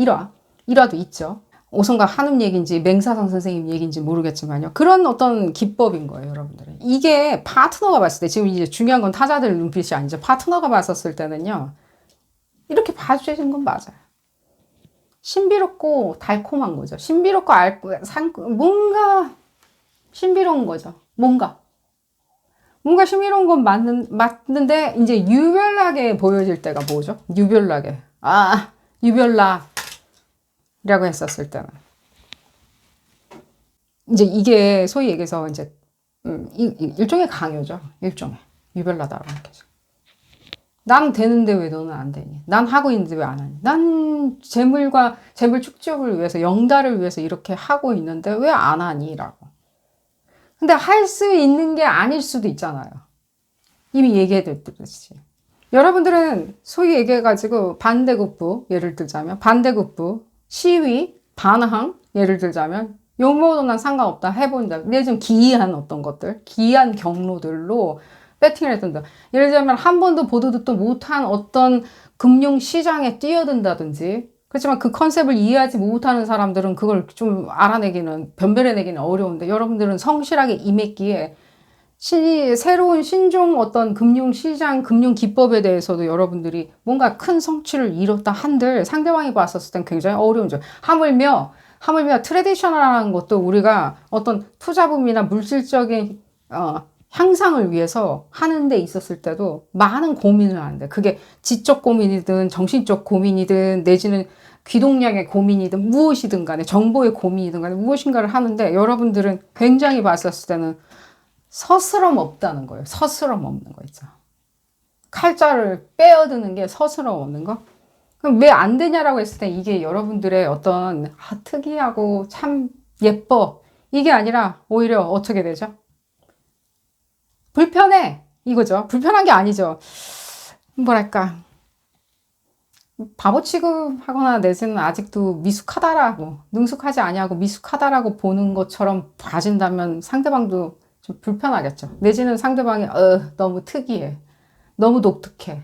일화도 있죠. 오성과 한음 얘기인지 맹사성 선생님 얘기인지 모르겠지만요. 그런 어떤 기법인 거예요, 여러분들은. 이게 파트너가 봤을 때 지금 이제 중요한 건 타자들 눈빛이 아니죠. 파트너가 봤었을 때는요. 이렇게 봐주시는 건 맞아요. 신비롭고 달콤한 거죠. 신비롭고 뭔가 신비로운 거죠. 뭔가 신비로운 건 맞는데 이제 유별나게 보여질 때가 뭐죠? 유별나게. 유별나라고 했었을 때는 이제 이게 소위 얘기해서 이제 일종의 강요죠. 일종의 유별나다라고 하죠. 난 되는데 왜 너는 안 되니? 난 하고 있는데 왜 안 하니? 난 재물 축적을 위해서, 영달을 위해서 이렇게 하고 있는데 왜 안 하니? 라고. 근데 할 수 있는 게 아닐 수도 있잖아요. 이미 얘기해드렸듯이. 여러분들은 소위 얘기해가지고 반대급부, 예를 들자면, 반대급부, 시위, 반항, 예를 들자면, 욕먹어도 난 상관없다 해본다. 근데 좀 기이한 어떤 것들, 기이한 경로들로 배팅을 했던다. 예를 들자면 한 번도 보도 듣도 못한 어떤 금융시장에 뛰어든다든지 그렇지만 그 컨셉을 이해하지 못하는 사람들은 그걸 좀 알아내기는 변별해내기는 어려운데 여러분들은 성실하게 임했기에 새로운 신종 어떤 금융시장, 금융기법에 대해서도 여러분들이 뭔가 큰 성취를 이뤘다 한들 상대방이 봤었을 땐 굉장히 어려운 점. 하물며 트레디셔널한 것도 우리가 어떤 투자금이나 물질적인 향상을 위해서 하는 데 있었을 때도 많은 고민을 하는데 그게 지적 고민이든 정신적 고민이든 내지는 귀동량의 고민이든 무엇이든 간에 정보의 고민이든 간에 무엇인가를 하는데 여러분들은 굉장히 봤었을 때는 서스럼 없다는 거예요. 서스럼 없는 거 있죠. 칼자를 빼어드는 게 서스럼 없는 거? 그럼 왜 안 되냐라고 했을 때 이게 여러분들의 어떤 특이하고 참 예뻐 이게 아니라 오히려 어떻게 되죠? 불편해 이거죠. 불편한 게 아니죠. 뭐랄까 바보 취급하거나 내지는 아직도 미숙하다라고 능숙하지 아니하고 미숙하다라고 보는 것처럼 봐진다면 상대방도 좀 불편하겠죠. 내지는 상대방이 너무 특이해 너무 독특해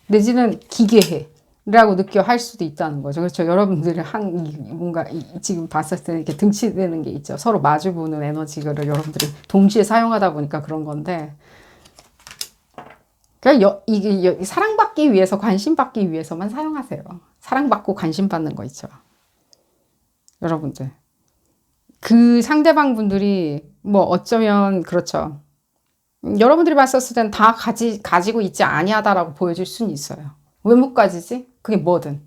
내지는 기괴해 라고 느껴 할 수도 있다는 거죠. 그렇죠. 여러분들이 뭔가 지금 봤을 때 이렇게 등치되는 게 있죠. 서로 마주보는 에너지를 여러분들이 동시에 사용하다 보니까 그런 건데. 그러니까 이게 사랑받기 위해서, 관심받기 위해서만 사용하세요. 사랑받고 관심받는 거 있죠. 여러분들. 그 상대방 분들이 뭐 어쩌면 그렇죠. 여러분들이 봤었을 땐 다 가지고 있지 아니하다라고 보여질 수는 있어요. 왜 못 가지지? 그게 뭐든.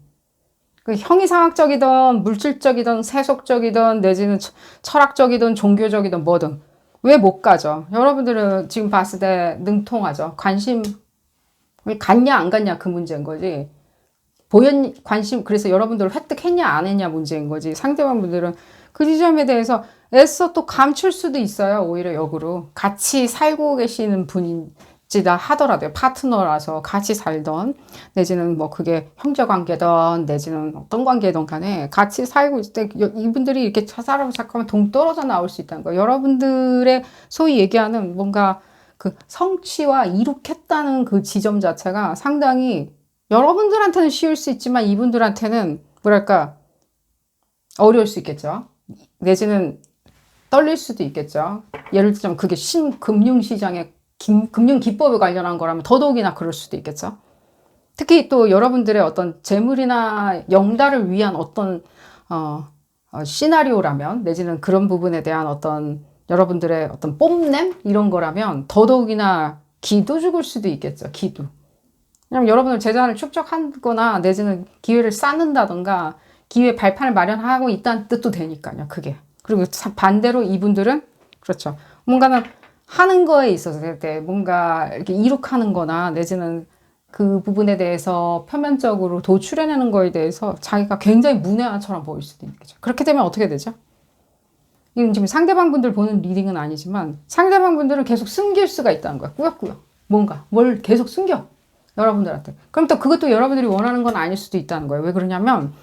그 형이상학적이든 물질적이든 세속적이든 내지는 철학적이든 종교적이든 뭐든 왜 못 가죠? 여러분들은 지금 봤을 때 능통하죠. 관심 갔냐 안 갔냐 그 문제인 거지. 관심 그래서 여러분들 획득했냐 안 했냐 문제인 거지. 상대방 분들은 그 지점에 대해서 애써 또 감출 수도 있어요. 오히려 역으로 같이 살고 계시는 분이다 하더라도요. 파트너라서 같이 살던 내지는 뭐 그게 형제관계든 내지는 어떤 관계든 간에 같이 살고 있을 때 이분들이 이렇게 살아보면 잠깐만 동떨어져 나올 수 있다는 거예요. 여러분들의 소위 얘기하는 뭔가 그 성취와 이룩했다는 그 지점 자체가 상당히 여러분들한테는 쉬울 수 있지만 이분들한테는 뭐랄까 어려울 수 있겠죠. 내지는 떨릴 수도 있겠죠. 예를 들자면 그게 신금융시장의 금융기법에 관련한 거라면 더더욱이나 그럴 수도 있겠죠. 특히 또 여러분들의 어떤 재물이나 영달을 위한 어떤 시나리오라면 내지는 그런 부분에 대한 어떤 여러분들의 어떤 뽐냄 이런 거라면 더더욱이나 기도 죽을 수도 있겠죠. 기도. 왜냐면 여러분들 재산을 축적하거나 내지는 기회를 쌓는다던가 기회 발판을 마련하고 있다는 뜻도 되니까요. 그게. 그리고 반대로 이분들은 그렇죠. 뭔가는 하는 거에 있어서 때 뭔가 이렇게 이룩하는 거나 내지는 그 부분에 대해서 표면적으로 도출해내는 거에 대해서 자기가 굉장히 문외한처럼 보일 수도 있겠죠. 그렇게 되면 어떻게 되죠? 이건 지금 상대방 분들 보는 리딩은 아니지만 상대방 분들은 계속 숨길 수가 있다는 거야. 꾸역꾸역. 뭔가 뭘 계속 숨겨. 여러분들한테. 그럼 또 그것도 여러분들이 원하는 건 아닐 수도 있다는 거예요. 왜 그러냐면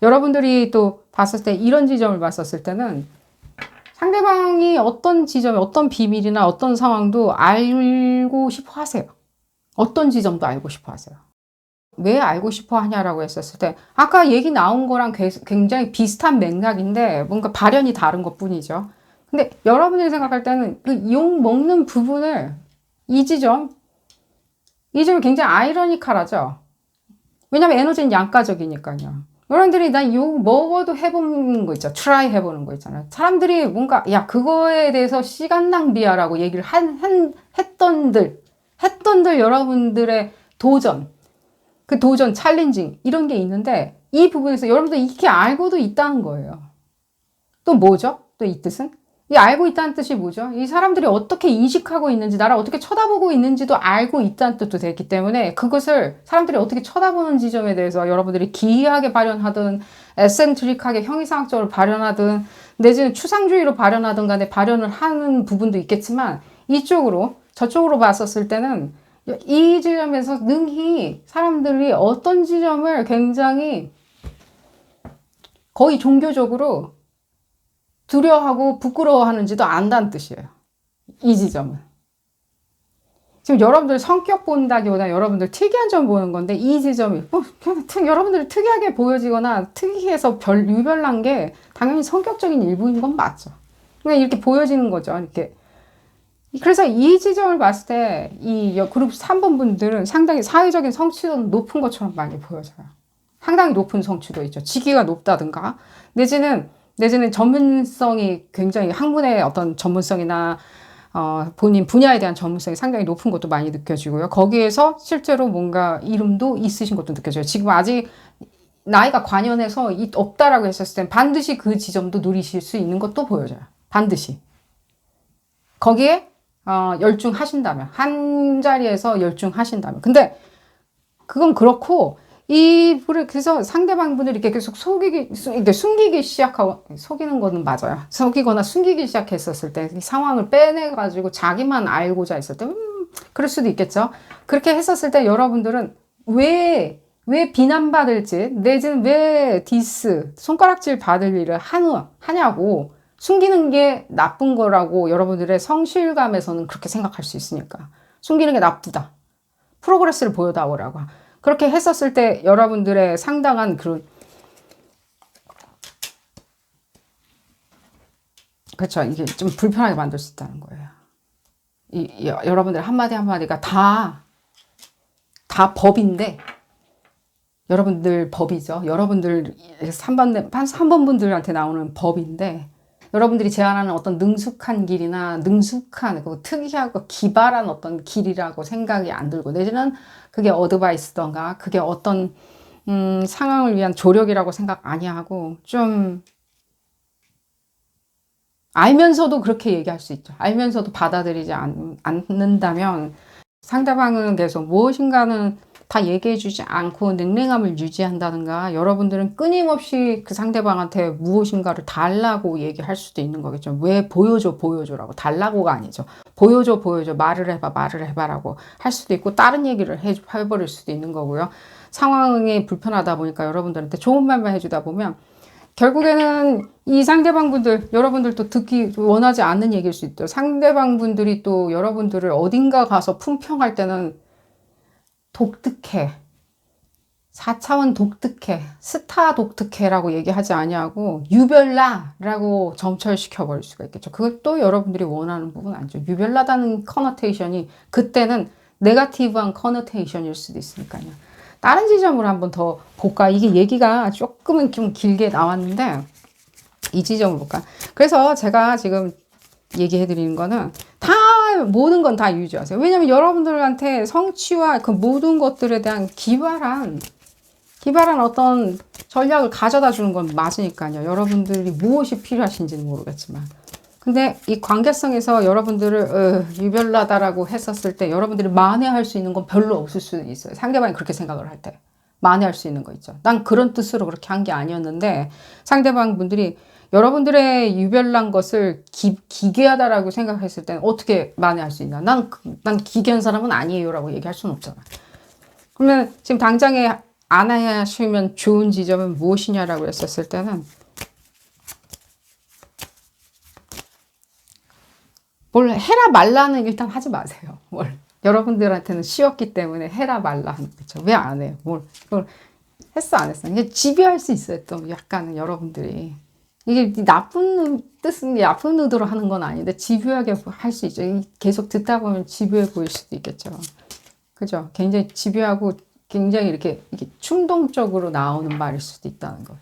여러분들이 또 봤을 때 이런 지점을 봤었을 때는 상대방이 어떤 지점에 어떤 비밀이나 어떤 상황도 알고 싶어 하세요. 어떤 지점도 알고 싶어 하세요. 왜 알고 싶어 하냐라고 했었을 때 아까 얘기 나온 거랑 굉장히 비슷한 맥락인데 뭔가 발현이 다른 것 뿐이죠. 근데 여러분들이 생각할 때는 그 욕 먹는 부분을 이 지점이 굉장히 아이러니컬하죠. 왜냐면 에너지는 양가적이니까요. 여러분들이 난 욕 먹어도 해보는 거 있죠. 트라이 해보는 거 있잖아요. 사람들이 뭔가 야 그거에 대해서 시간 낭비야라고 얘기를 했던들 여러분들의 도전 그 도전 챌린징 이런 게 있는데 이 부분에서 여러분들 이렇게 알고도 있다는 거예요. 또 뭐죠? 또 이 뜻은? 이 알고 있다는 뜻이 뭐죠? 이 사람들이 어떻게 인식하고 있는지 나를 어떻게 쳐다보고 있는지도 알고 있다는 뜻도 되기 때문에 그것을 사람들이 어떻게 쳐다보는 지점에 대해서 여러분들이 기이하게 발현하든 에센트릭하게 형이상학적으로 발현하든 내지는 추상주의로 발현하든 간에 발현을 하는 부분도 있겠지만 이쪽으로 저쪽으로 봤었을 때는 이 지점에서 능히 사람들이 어떤 지점을 굉장히 거의 종교적으로 두려워하고 부끄러워하는지도 안다는 뜻이에요. 이 지점은. 지금 여러분들 성격 본다기보다 여러분들 특이한 점 보는 건데 이 지점이 여러분들이 특이하게 보여지거나 특이해서 유별난 게 당연히 성격적인 일부인 건 맞죠. 그냥 이렇게 보여지는 거죠. 이렇게 그래서 이 지점을 봤을 때 이 그룹 3번 분들은 상당히 사회적인 성취도는 높은 것처럼 많이 보여져요. 상당히 높은 성취도 있죠. 직위가 높다든가 내지는 전문성이 굉장히 학문의 어떤 전문성이나 본인 분야에 대한 전문성이 상당히 높은 것도 많이 느껴지고요. 거기에서 실제로 뭔가 이름도 있으신 것도 느껴져요. 지금 아직 나이가 관연해서 없다라고 했었을 땐 반드시 그 지점도 누리실 수 있는 것도 보여져요. 반드시. 거기에 열중하신다면, 한 자리에서 열중하신다면. 근데 그건 그렇고 그래서 상대방분을 이렇게 계속 숨기기 시작하고, 속이는 거는 맞아요. 속이거나 숨기기 시작했었을 때, 이 상황을 빼내가지고 자기만 알고자 했을 때, 그럴 수도 있겠죠. 그렇게 했었을 때 여러분들은 왜 비난받을지, 내지는 왜 손가락질 받을 일을 하냐고, 숨기는 게 나쁜 거라고 여러분들의 성실감에서는 그렇게 생각할 수 있으니까. 숨기는 게 나쁘다. 프로그레스를 보여다오라고. 그렇게 했었을 때 여러분들의 상당한 그렇죠. 이게 좀 불편하게 만들 수 있다는 거예요. 여러분들 한마디 한마디가 다 법인데, 여러분들 법이죠. 여러분들 3번 분들한테 나오는 법인데, 여러분들이 제안하는 어떤 능숙한 길이나 특이하고 기발한 어떤 길이라고 생각이 안 들고, 내지는 그게 어드바이스던가, 그게 어떤, 상황을 위한 조력이라고 생각 아니하고, 좀, 알면서도 그렇게 얘기할 수 있죠. 알면서도 받아들이지 않는다면, 상대방은 계속 무엇인가는 다 얘기해주지 않고 냉랭함을 유지한다든가, 여러분들은 끊임없이 그 상대방한테 무엇인가를 달라고 얘기할 수도 있는 거겠죠. 왜 보여줘라고. 달라고가 아니죠. 보여줘 말을 해봐라고 할 수도 있고, 다른 얘기를 해버릴 수도 있는 거고요. 상황이 불편하다 보니까 여러분들한테 좋은 말만 해주다 보면 결국에는 이 상대방분들, 여러분들도 듣기 원하지 않는 얘기일 수 있죠. 상대방분들이 또 여러분들을 어딘가 가서 품평할 때는 독특해. 4차원 독특해. 스타 독특해라고 얘기하지 아니하고 유별나라고 점철시켜 버릴 수가 있겠죠. 그것도 여러분들이 원하는 부분 아니죠. 유별나다는 커너테이션이 그때는 네거티브한 커너테이션일 수도 있으니까요. 다른 지점으로 한번 더 볼까? 이게 얘기가 조금은 좀 길게 나왔는데 이 지점을 볼까? 그래서 제가 지금 얘기해 드리는 거는 모든 건 다 유지하세요. 왜냐면 여러분들한테 성취와 그 모든 것들에 대한 기발한 어떤 전략을 가져다 주는 건 맞으니까요. 여러분들이 무엇이 필요하신지는 모르겠지만. 근데 이 관계성에서 여러분들을 유별나다라고 했었을 때 여러분들이 만회할 수 있는 건 별로 없을 수도 있어요. 상대방이 그렇게 생각을 할 때. 만회할 수 있는 거 있죠. 난 그런 뜻으로 그렇게 한 게 아니었는데 상대방 분들이 여러분들의 유별난 것을 기괴하다라고 생각했을 때는 어떻게 만회할 수 있나? 난 기괴한 사람은 아니에요 라고 얘기할 수는 없잖아. 그러면 지금 당장에 안 하시면 좋은 지점은 무엇이냐라고 했었을 때는 뭘 해라 말라는 일단 하지 마세요. 여러분들한테는 쉬웠기 때문에 해라 말라 하는 거죠. 왜 안 해요? 그걸 했어 안 했어? 이게 지배할 수 있어요. 또 약간은 여러분들이. 이게 나쁜 의도로 하는 건 아닌데 집요하게 할 수 있죠. 계속 듣다 보면 집요해 보일 수도 있겠죠. 그죠? 굉장히 집요하고 굉장히 이렇게 충동적으로 나오는 말일 수도 있다는 거예요.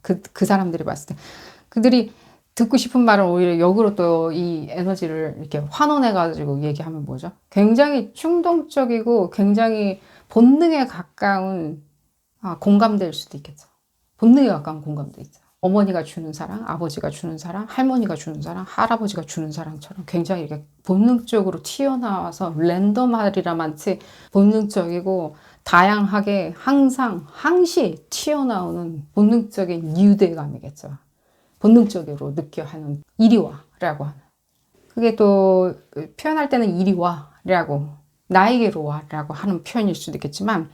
그 사람들이 봤을 때. 그들이 듣고 싶은 말은 오히려 역으로 또 이 에너지를 이렇게 환원해가지고 얘기하면 뭐죠? 굉장히 충동적이고 굉장히 본능에 가까운 공감대일 수도 있겠죠. 본능에 가까운 공감대 있죠. 어머니가 주는 사랑, 아버지가 주는 사랑, 할머니가 주는 사랑, 할아버지가 주는 사랑처럼 굉장히 이렇게 본능적으로 튀어나와서 랜덤하리라만치 본능적이고 다양하게 항시 튀어나오는 본능적인 유대감이겠죠. 본능적으로 느껴 하는 이리 와라고 하는. 그게 또 표현할 때는 이리 와라고, 나에게로 와라고 하는 표현일 수도 있겠지만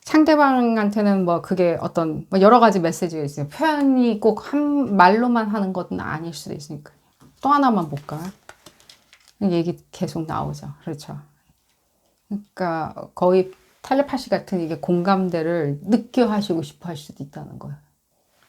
상대방한테는 그게 어떤 여러 가지 메시지가 있어요. 표현이 꼭 한 말로만 하는 것은 아닐 수도 있으니까요. 또 하나만 볼까? 얘기 계속 나오죠. 그렇죠. 그러니까 거의 텔레파시 같은 이게 공감대를 느껴 하시고 싶어 할 수도 있다는 거예요.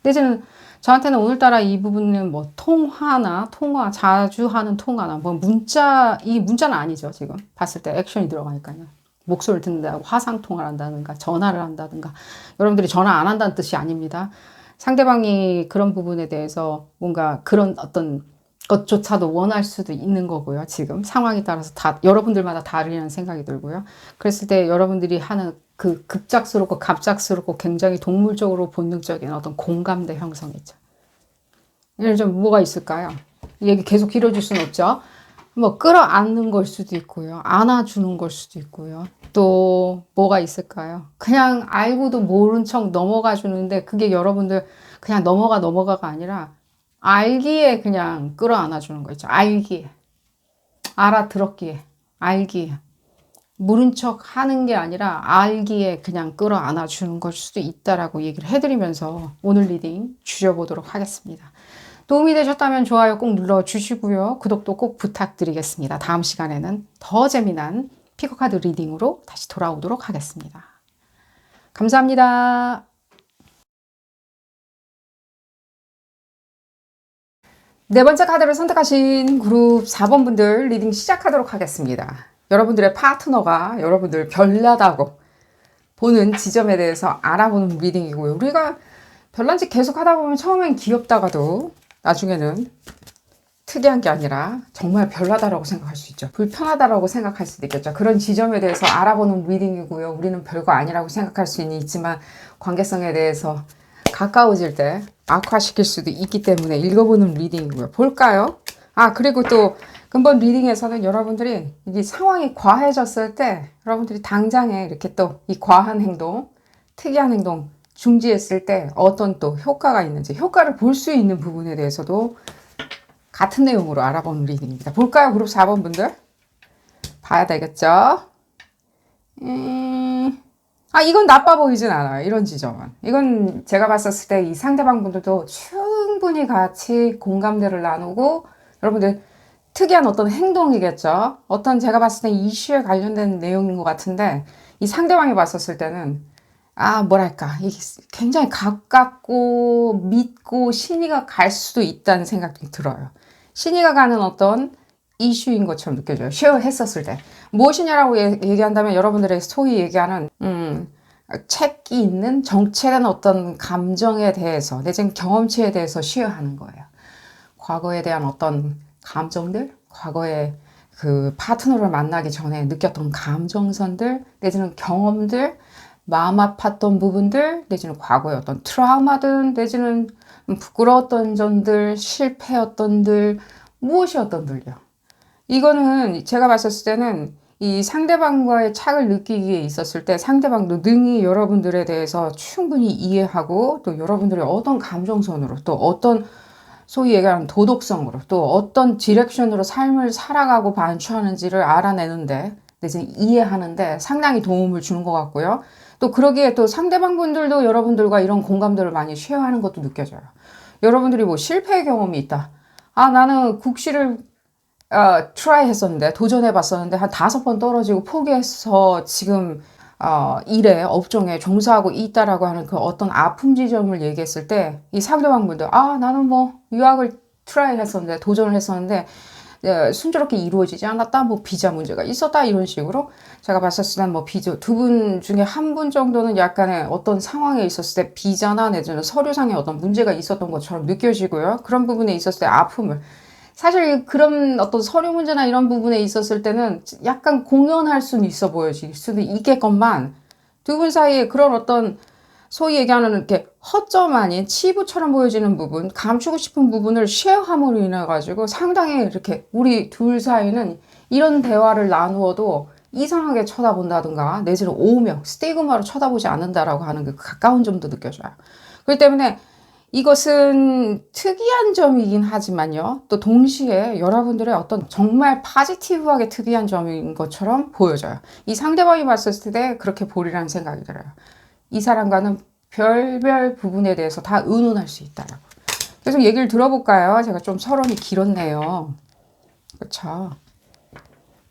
내지는 저한테는 오늘따라 이 부분은 뭐 통화, 자주 하는 통화나 뭐 문자, 이 문자는 아니죠. 지금 봤을 때 액션이 들어가니까요. 목소리를 듣는다고 화상 통화를 한다든가 전화를 한다든가 여러분들이 전화 안 한다는 뜻이 아닙니다. 상대방이 그런 부분에 대해서 뭔가 그런 어떤 것조차도 원할 수도 있는 거고요. 지금 상황에 따라서 다 여러분들마다 다르다는 생각이 들고요. 그랬을 때 여러분들이 하는 그 급작스럽고 갑작스럽고 굉장히 동물적으로 본능적인 어떤 공감대 형성이죠. 이런 좀 뭐가 있을까요? 얘기 계속 길어질 수는 없죠. 뭐 끌어안는 걸 수도 있고요. 안아주는 걸 수도 있고요. 또 뭐가 있을까요? 그냥 알고도 모른 척 넘어가 주는데 그게 여러분들 그냥 넘어가가 아니라 알기에 그냥 끌어안아 주는 거 있죠. 알기에. 알아들었기에. 알기에. 모른 척 하는 게 아니라 알기에 그냥 끌어안아 주는 걸 수도 있다라고 얘기를 해드리면서 오늘 리딩 줄여보도록 하겠습니다. 도움이 되셨다면 좋아요 꼭 눌러주시고요. 구독도 꼭 부탁드리겠습니다. 다음 시간에는 더 재미난 피커카드 리딩으로 다시 돌아오도록 하겠습니다. 감사합니다. 네 번째 카드를 선택하신 그룹 4번 분들 리딩 시작하도록 하겠습니다. 여러분들의 파트너가 여러분들 별나다고 보는 지점에 대해서 알아보는 리딩이고요. 우리가 별난 짓 계속 하다 보면 처음엔 귀엽다가도 나중에는 특이한 게 아니라 정말 별나다라고 생각할 수 있죠. 불편하다라고 생각할 수도 있겠죠. 그런 지점에 대해서 알아보는 리딩이고요. 우리는 별거 아니라고 생각할 수는 있지만 관계성에 대해서 가까워질 때 악화시킬 수도 있기 때문에 읽어보는 리딩이고요. 볼까요? 그리고 또 근본 리딩에서는 여러분들이 이 상황이 과해졌을 때 여러분들이 당장에 이렇게 또 이 과한 행동, 특이한 행동 중지했을 때 어떤 또 효과가 있는지 효과를 볼 수 있는 부분에 대해서도 같은 내용으로 알아보는 리딩입니다. 볼까요? 그룹 4번 분들? 봐야 되겠죠? 이건 나빠 보이진 않아요. 이런 지점은. 이건 제가 봤었을 때 이 상대방 분들도 충분히 같이 공감대를 나누고 여러분들 특이한 어떤 행동이겠죠. 어떤 제가 봤을 때 이슈에 관련된 내용인 것 같은데 이 상대방이 봤었을 때는 뭐랄까 이게 굉장히 가깝고 믿고 신의가 갈 수도 있다는 생각이 들어요. 신의가 가는 어떤 이슈인 것처럼 느껴져요. 쉐어했었을 때. 무엇이냐라고 얘기한다면 여러분들의 소위 얘기하는 책이 있는 정체된 어떤 감정에 대해서 내지는 경험치에 대해서 쉐어하는 거예요. 과거에 대한 어떤 감정들, 과거에 그 파트너를 만나기 전에 느꼈던 감정선들, 내지는 경험들, 마음 아팠던 부분들, 내지는 과거의 어떤 트라우마든, 내지는 부끄러웠던 점들, 실패였던들, 무엇이었던들요. 이거는 제가 봤었을 때는 이 상대방과의 착을 느끼기에 있었을 때 상대방도 능히 여러분들에 대해서 충분히 이해하고 또 여러분들의 어떤 감정선으로 또 어떤 소위 얘기하는 도덕성으로 또 어떤 디렉션으로 삶을 살아가고 반추하는지를 알아내는데 내지는 이해하는데 상당히 도움을 주는 것 같고요. 또 그러기에 또 상대방 분들도 여러분들과 이런 공감들을 많이 쉐어하는 것도 느껴져요. 여러분들이 뭐 실패 경험이 있다. 나는 국시를 트라이 했었는데 도전해 봤었는데 한 5번 떨어지고 포기해서 지금 일에 업종에 종사하고 있다라고 하는 그 어떤 아픔 지점을 얘기했을 때 이 상대방 분들 나는 뭐 유학을 트라이 했었는데 도전을 했었는데 순조롭게 이루어지지 않았다. 뭐 비자 문제가 있었다. 이런 식으로 제가 봤었을 땐 뭐 비자 두 분 중에 한 분 정도는 약간의 어떤 상황에 있었을 때 비자나 내지는 서류상의 어떤 문제가 있었던 것처럼 느껴지고요. 그런 부분에 있었을 때 아픔을 사실 그런 어떤 서류 문제나 이런 부분에 있었을 때는 약간 공연할 수는 있어 보여질 수도 있겠건만 두 분 사이에 그런 어떤 소위 얘기하는 이렇게 허점 아닌 치부처럼 보여지는 부분, 감추고 싶은 부분을 쉐어함으로 인해 가지고 상당히 이렇게 우리 둘 사이는 이런 대화를 나누어도 이상하게 쳐다본다든가 내지는 오명, 스티그마로 쳐다보지 않는다라고 하는 그 가까운 점도 느껴져요. 그렇기 때문에 이것은 특이한 점이긴 하지만요. 또 동시에 여러분들의 어떤 정말 파지티브하게 특이한 점인 것처럼 보여져요. 이 상대방이 봤을 때 그렇게 보리라는 생각이 들어요. 이 사람과는 별별 부분에 대해서 다 의논할 수 있다라고. 계속 얘기를 들어볼까요? 제가 좀 서론이 길었네요. 그렇죠.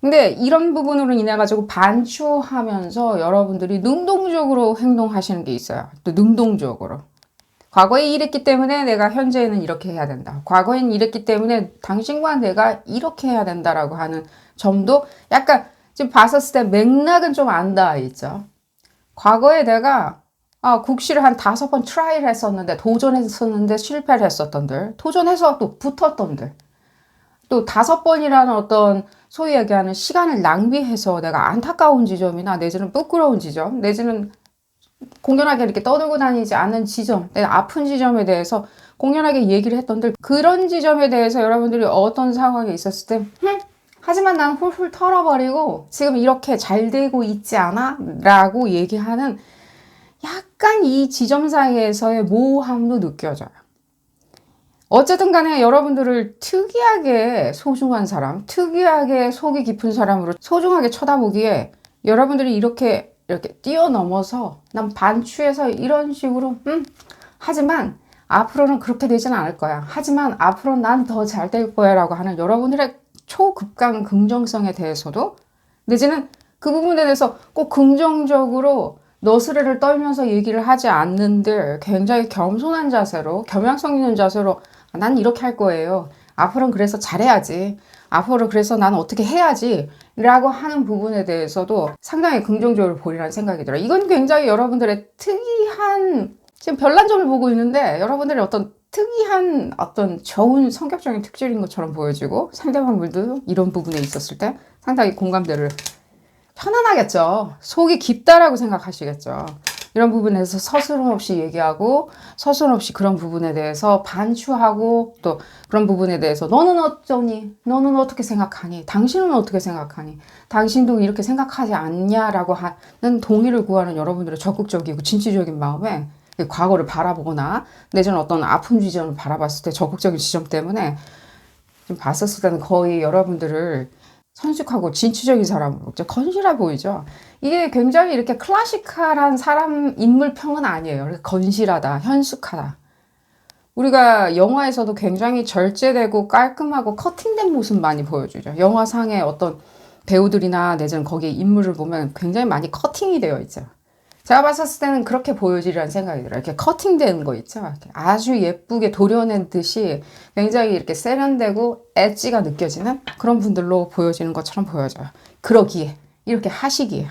근데 이런 부분으로 인해 가지고 반추하면서 여러분들이 능동적으로 행동하시는 게 있어요. 또 능동적으로. 과거에 이랬기 때문에 내가 현재에는 이렇게 해야 된다. 과거에는 이랬기 때문에 당신과 내가 이렇게 해야 된다라고 하는 점도 약간 지금 봤었을 때 맥락은 좀 안 닿아 있죠. 과거에 내가 국시를 한 5번 트라이를 했었는데 도전했었는데 실패를 했었던들, 도전해서 또 붙었던들, 또 5번이라는 어떤 소위 얘기하는 시간을 낭비해서 내가 안타까운 지점이나 내지는 부끄러운 지점, 내지는 공연하게 이렇게 떠들고 다니지 않는 지점, 내가 아픈 지점에 대해서 공연하게 얘기를 했던들, 그런 지점에 대해서 여러분들이 어떤 상황에 있었을 때 하지만 난 훌훌 털어버리고 지금 이렇게 잘 되고 있지 않아? 라고 얘기하는 약간 이 지점 사이에서의 모호함도 느껴져요. 어쨌든 간에 여러분들을 특이하게 소중한 사람, 특이하게 속이 깊은 사람으로 소중하게 쳐다보기에 여러분들이 이렇게 뛰어넘어서 난 반추해서 이런 식으로 하지만 앞으로는 그렇게 되지는 않을 거야. 하지만 앞으로는 난 더 잘 될 거야 라고 하는 여러분들의 초급강 긍정성에 대해서도 내지는 그 부분에 대해서 꼭 긍정적으로 너스레를 떨면서 얘기를 하지 않는데 굉장히 겸손한 자세로 겸양성 있는 자세로 난 이렇게 할 거예요. 앞으로는 그래서 잘해야지. 앞으로 그래서 나는 어떻게 해야지 라고 하는 부분에 대해서도 상당히 긍정적으로 보리라는 생각이 들어요. 이건 굉장히 여러분들의 특이한 지금 별난 점을 보고 있는데 여러분들의 어떤 특이한 어떤 좋은 성격적인 특질인 것처럼 보여지고 상대방들도 이런 부분에 있었을 때 상당히 공감대를 편안하겠죠. 속이 깊다라고 생각하시겠죠. 이런 부분에서 서스럼 없이 얘기하고 서스럼 없이 그런 부분에 대해서 반추하고 또 그런 부분에 대해서 너는 어쩌니? 너는 어떻게 생각하니? 당신은 어떻게 생각하니? 당신도 이렇게 생각하지 않냐라고 하는 동의를 구하는 여러분들의 적극적이고 진취적인 마음에 과거를 바라보거나 내지는 어떤 아픈 지점을 바라봤을 때 적극적인 지점 때문에 좀 봤었을 때는 거의 여러분들을 선숙하고 진취적인 사람으로 건실해 보이죠. 이게 굉장히 이렇게 클래시컬한 사람 인물평은 아니에요. 건실하다, 현숙하다. 우리가 영화에서도 굉장히 절제되고 깔끔하고 커팅된 모습 많이 보여주죠. 영화상의 어떤 배우들이나 내지는 거기에 인물을 보면 굉장히 많이 커팅이 되어 있죠. 제가 봤었을 때는 그렇게 보여지리라는 생각이 들어요. 이렇게 커팅되는 거 있죠. 이렇게 아주 예쁘게 도려낸 듯이 굉장히 이렇게 세련되고 엣지가 느껴지는 그런 분들로 보여지는 것처럼 보여져요. 그러기에, 이렇게 하시기에.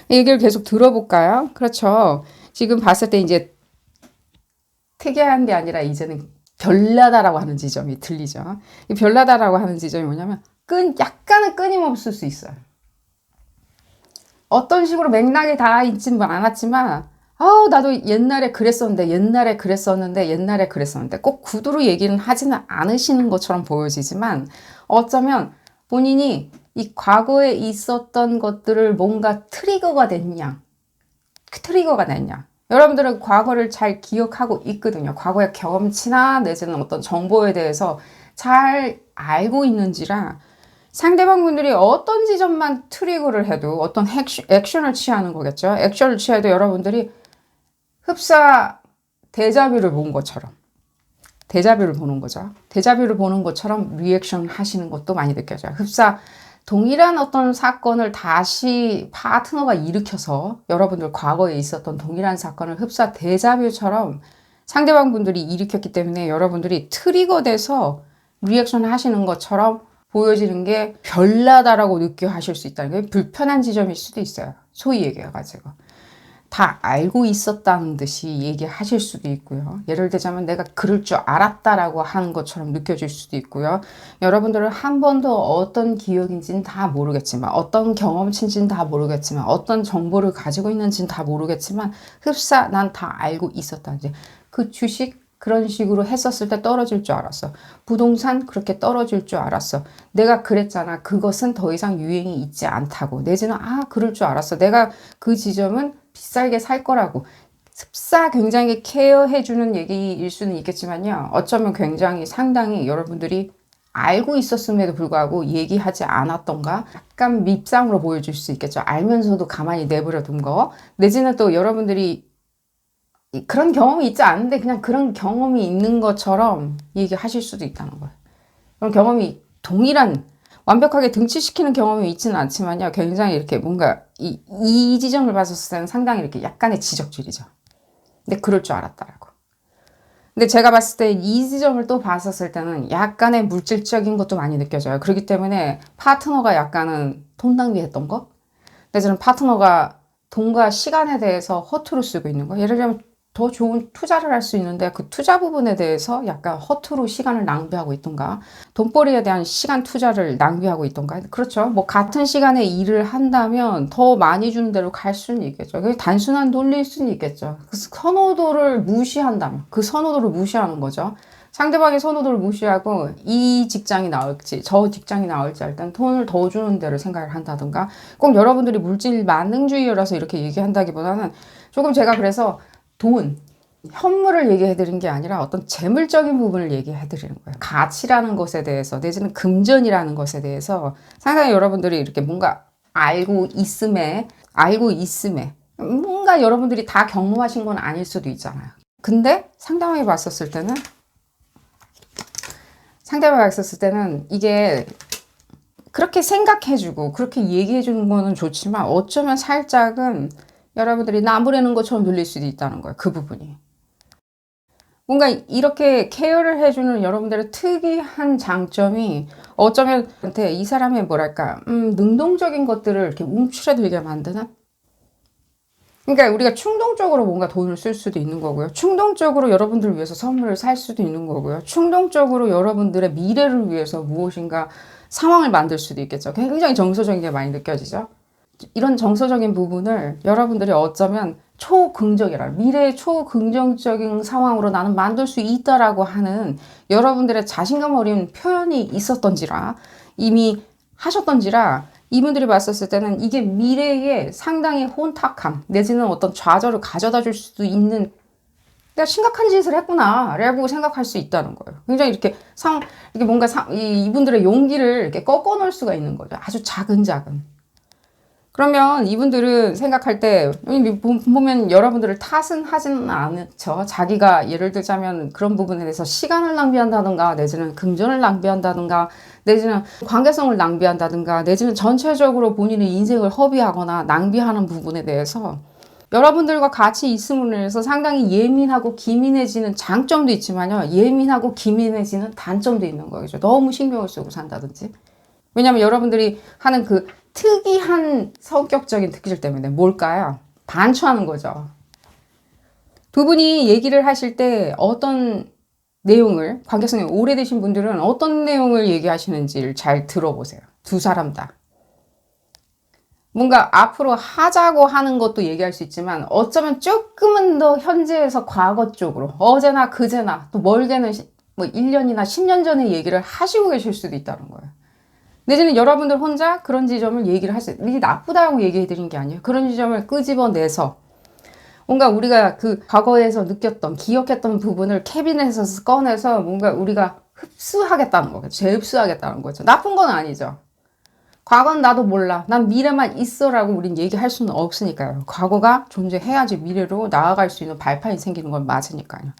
이 얘기를 계속 들어볼까요? 그렇죠. 지금 봤을 때 이제 특이한 게 아니라 이제는 별나다라고 하는 지점이 들리죠. 이 별나다라고 하는 지점이 뭐냐면 약간은 끊임없을 수 있어요. 어떤 식으로 맥락이 다 있지는 않았지만 나도 옛날에 그랬었는데 꼭 구두로 얘기는 하지는 않으시는 것처럼 보여지지만 어쩌면 본인이 이 과거에 있었던 것들을 뭔가 트리거가 됐냐 여러분들은 과거를 잘 기억하고 있거든요. 과거의 경험치나 내지는 어떤 정보에 대해서 잘 알고 있는지라 상대방 분들이 어떤 지점만 트리거를 해도 어떤 액션을 취하는 거겠죠. 액션을 취해도 여러분들이 흡사 데자뷰를 본 것처럼 데자뷰를 보는 거죠. 데자뷰를 보는 것처럼 리액션 하시는 것도 많이 느껴져요. 흡사 동일한 어떤 사건을 다시 파트너가 일으켜서 여러분들 과거에 있었던 동일한 사건을 흡사 데자뷰처럼 상대방 분들이 일으켰기 때문에 여러분들이 트리거 돼서 리액션 하시는 것처럼 보여지는 게 별나다라고 느껴 하실 수 있다는 게 불편한 지점일 수도 있어요. 소위 얘기해가지고. 다 알고 있었다는 듯이 얘기하실 수도 있고요. 예를 들자면 내가 그럴 줄 알았다라고 하는 것처럼 느껴질 수도 있고요. 여러분들은 한 번도 어떤 기억인지는 다 모르겠지만 어떤 경험치인지는 다 모르겠지만 어떤 정보를 가지고 있는지는 다 모르겠지만 흡사 난 다 알고 있었다는지 그 주식 그런 식으로 했었을 때 떨어질 줄 알았어. 부동산 그렇게 떨어질 줄 알았어. 내가 그랬잖아. 그것은 더 이상 유행이 있지 않다고. 내지는 그럴 줄 알았어. 내가 그 지점은 비싸게 살 거라고. 흡사 굉장히 케어해주는 얘기일 수는 있겠지만요. 어쩌면 굉장히 상당히 여러분들이 알고 있었음에도 불구하고 얘기하지 않았던가 약간 밉상으로 보여줄 수 있겠죠. 알면서도 가만히 내버려 둔 거. 내지는 또 여러분들이 그런 경험이 있지 않은데 그냥 그런 경험이 있는 것처럼 얘기하실 수도 있다는 거예요. 그런 경험이 동일한 완벽하게 등치시키는 경험이 있지는 않지만요. 굉장히 이렇게 뭔가 이 지점을 봤었을 때는 상당히 이렇게 약간의 지적질이죠. 근데 그럴 줄 알았다라고. 근데 제가 봤을 때 이 지점을 또 봤었을 때는 약간의 물질적인 것도 많이 느껴져요. 그렇기 때문에 파트너가 약간은 돈 낭비했던 거? 근데 저는 파트너가 돈과 시간에 대해서 허투루 쓰고 있는 거. 예를 들면 더 좋은 투자를 할 수 있는데 그 투자 부분에 대해서 약간 허투루 시간을 낭비하고 있던가, 돈벌이에 대한 시간 투자를 낭비하고 있던가. 그렇죠. 뭐 같은 시간에 일을 한다면 더 많이 주는 대로 갈 수는 있겠죠. 그게 단순한 논리일 수는 있겠죠. 그 선호도를 무시한다면 그 선호도를 무시하는 거죠. 상대방의 선호도를 무시하고 이 직장이 나올지 저 직장이 나올지 일단 돈을 더 주는 대로 생각을 한다든가. 꼭 여러분들이 물질 만능주의여라서 이렇게 얘기한다기보다는 조금 제가 그래서 돈, 현물을 얘기해 드린 게 아니라 어떤 재물적인 부분을 얘기해 드리는 거예요. 가치라는 것에 대해서, 내지는 금전이라는 것에 대해서 상당히 여러분들이 이렇게 뭔가 알고 있음에 뭔가 여러분들이 다 경험하신 건 아닐 수도 있잖아요. 근데 상대방이 봤었을 때는 이게 그렇게 생각해주고 그렇게 얘기해주는 거는 좋지만 어쩌면 살짝은 여러분들이 나무라는 것처럼 들릴 수도 있다는 거예요. 그 부분이. 뭔가 이렇게 케어를 해주는 여러분들의 특이한 장점이 어쩌면 이 사람의 뭐랄까 능동적인 것들을 이렇게 움츠러들게 만드는. 그러니까 우리가 충동적으로 뭔가 돈을 쓸 수도 있는 거고요. 충동적으로 여러분들을 위해서 선물을 살 수도 있는 거고요. 충동적으로 여러분들의 미래를 위해서 무엇인가 상황을 만들 수도 있겠죠. 굉장히 정서적인 게 많이 느껴지죠. 이런 정서적인 부분을 여러분들이 어쩌면 초긍정이라, 미래의 초긍정적인 상황으로 나는 만들 수 있다라고 하는 여러분들의 자신감 어린 표현이 있었던지라, 이미 하셨던지라, 이분들이 봤었을 때는 이게 미래에 상당히 혼탁함 내지는 어떤 좌절을 가져다 줄 수도 있는, 내가 심각한 짓을 했구나 라고 생각할 수 있다는 거예요. 굉장히 이렇게 이게 뭔가 이분들의 용기를 이렇게 꺾어 놓을 수가 있는 거죠. 아주 작은 그러면 이분들은 생각할 때 보면 여러분들을 탓은 하지는 않죠. 자기가 예를 들자면 그런 부분에 대해서 시간을 낭비한다든가, 내지는 금전을 낭비한다든가, 내지는 관계성을 낭비한다든가, 내지는 전체적으로 본인의 인생을 허비하거나 낭비하는 부분에 대해서 여러분들과 같이 있음으로 인해서 상당히 예민하고 기민해지는 장점도 있지만요, 예민하고 기민해지는 단점도 있는 거죠. 너무 신경을 쓰고 산다든지. 왜냐하면 여러분들이 하는 그 특이한 성격적인 특질 때문에. 뭘까요? 반추하는 거죠. 두 분이 얘기를 하실 때 어떤 내용을, 관계성이 오래되신 분들은 어떤 내용을 얘기하시는지를 잘 들어보세요. 두 사람 다. 뭔가 앞으로 하자고 하는 것도 얘기할 수 있지만 어쩌면 조금은 더 현재에서 과거 쪽으로, 어제나 그제나 또 멀게는 뭐 1년이나 10년 전에 얘기를 하시고 계실 수도 있다는 거예요. 내지는 여러분들 혼자 그런 지점을 얘기를 하세요. 이게 나쁘다고 얘기해 드린 게 아니에요. 그런 지점을 끄집어내서 뭔가 우리가 그 과거에서 느꼈던, 기억했던 부분을 캐비넷에서 꺼내서 뭔가 우리가 흡수하겠다는 거죠. 재흡수하겠다는 거죠. 나쁜 건 아니죠. 과거는 나도 몰라, 난 미래만 있어라고 우린 얘기할 수는 없으니까요. 과거가 존재해야지 미래로 나아갈 수 있는 발판이 생기는 건 맞으니까요.